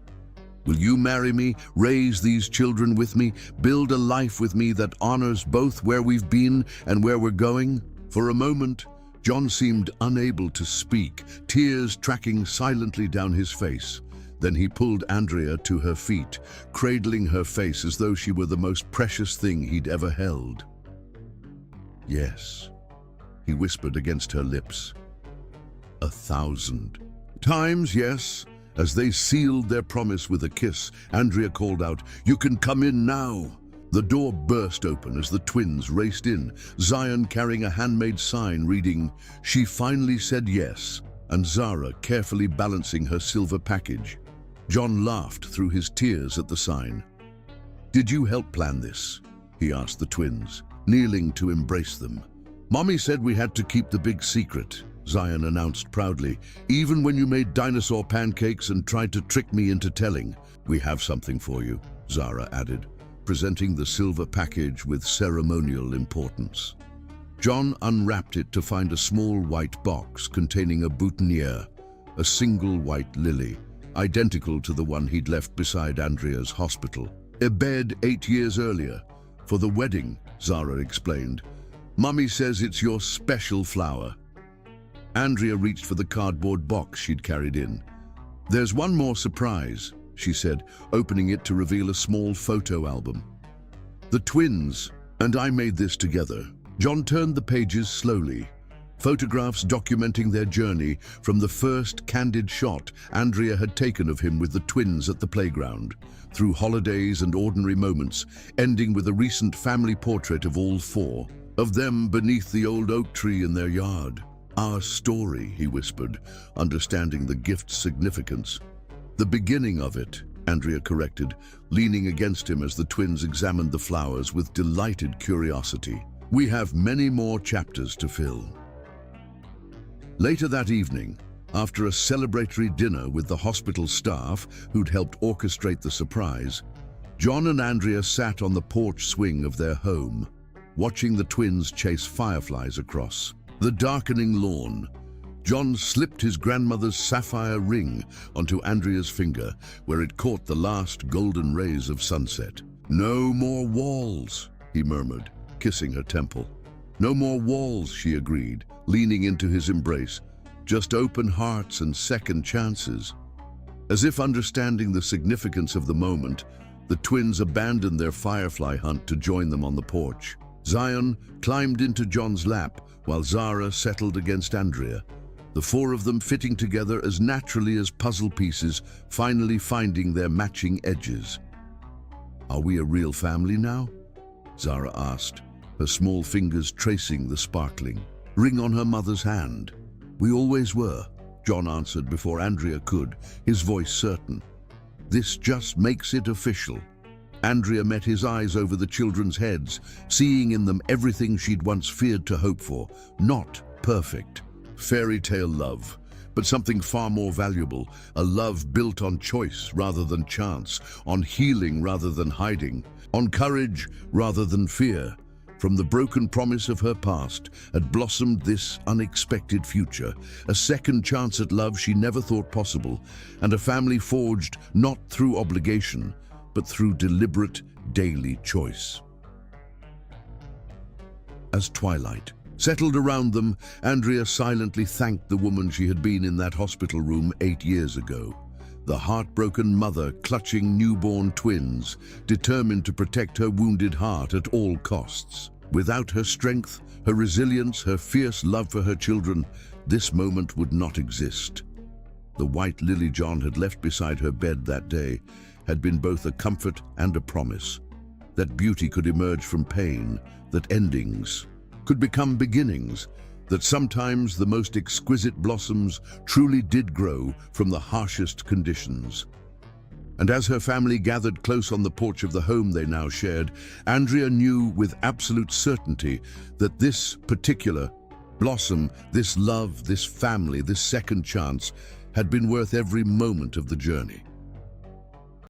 "Will you marry me, raise these children with me, build a life with me that honors both where we've been and where we're going?" For a moment, John seemed unable to speak, tears tracking silently down his face. Then he pulled Andrea to her feet, cradling her face as though she were the most precious thing he'd ever held. "Yes," he whispered against her lips. 1,000 times, yes." As they sealed their promise with a kiss, Andrea called out, "You can come in now." The door burst open as the twins raced in, Zion carrying a handmade sign reading, "She finally said yes," and Zara carefully balancing her silver package. John laughed through his tears at the sign. "Did you help plan this?" he asked the twins, kneeling to embrace them. "Mommy said we had to keep the big secret," Zion announced proudly. "Even when you made dinosaur pancakes and tried to trick me into telling." "We have something for you," Zara added, presenting the silver package with ceremonial importance. John unwrapped it to find a small white box containing a boutonniere, a single white lily, identical to the one he'd left beside Andrea's hospital. "A bed 8 years earlier, for the wedding," Zara explained. "Mummy says it's your special flower." Andrea reached for the cardboard box she'd carried in. "There's one more surprise," she said, opening it to reveal a small photo album. "The twins and I made this together." John turned the pages slowly, photographs documenting their journey from the first candid shot Andrea had taken of him with the twins at the playground, through holidays and ordinary moments, ending with a recent family portrait of all four, of them beneath the old oak tree in their yard. "Our story," he whispered, understanding the gift's significance. "The beginning of it," Andrea corrected, leaning against him as the twins examined the flowers with delighted curiosity. "We have many more chapters to fill." Later that evening, after a celebratory dinner with the hospital staff who'd helped orchestrate the surprise, John and Andrea sat on the porch swing of their home, watching the twins chase fireflies across the darkening lawn. John slipped his grandmother's sapphire ring onto Andrea's finger, where it caught the last golden rays of sunset. "No more walls," he murmured, kissing her temple. "No more walls," she agreed, leaning into his embrace. "Just open hearts and second chances." As if understanding the significance of the moment, the twins abandoned their firefly hunt to join them on the porch. Zion climbed into John's lap, while Zara settled against Andrea, the four of them fitting together as naturally as puzzle pieces, finally finding their matching edges. "Are we a real family now?" Zara asked, her small fingers tracing the sparkling ring on her mother's hand. "We always were," John answered before Andrea could, his voice certain. "This just makes it official." Andrea met his eyes over the children's heads, seeing in them everything she'd once feared to hope for. Not perfect, fairy tale love, but something far more valuable, a love built on choice rather than chance, on healing rather than hiding, on courage rather than fear. from the broken promise of her past, had blossomed this unexpected future, a second chance at love she never thought possible, and a family forged not through obligation, but through deliberate daily choice. As twilight settled around them, Andrea silently thanked the woman she had been in that hospital room 8 years ago. The heartbroken mother clutching newborn twins, determined to protect her wounded heart at all costs. Without her strength, her resilience, her fierce love for her children, this moment would not exist. The white lily John had left beside her bed that day had been both a comfort and a promise. That beauty could emerge from pain, that endings could become beginnings, that sometimes the most exquisite blossoms truly did grow from the harshest conditions. And as her family gathered close on the porch of the home they now shared, Andrea knew with absolute certainty that this particular blossom, this love, this family, this second chance, had been worth every moment of the journey.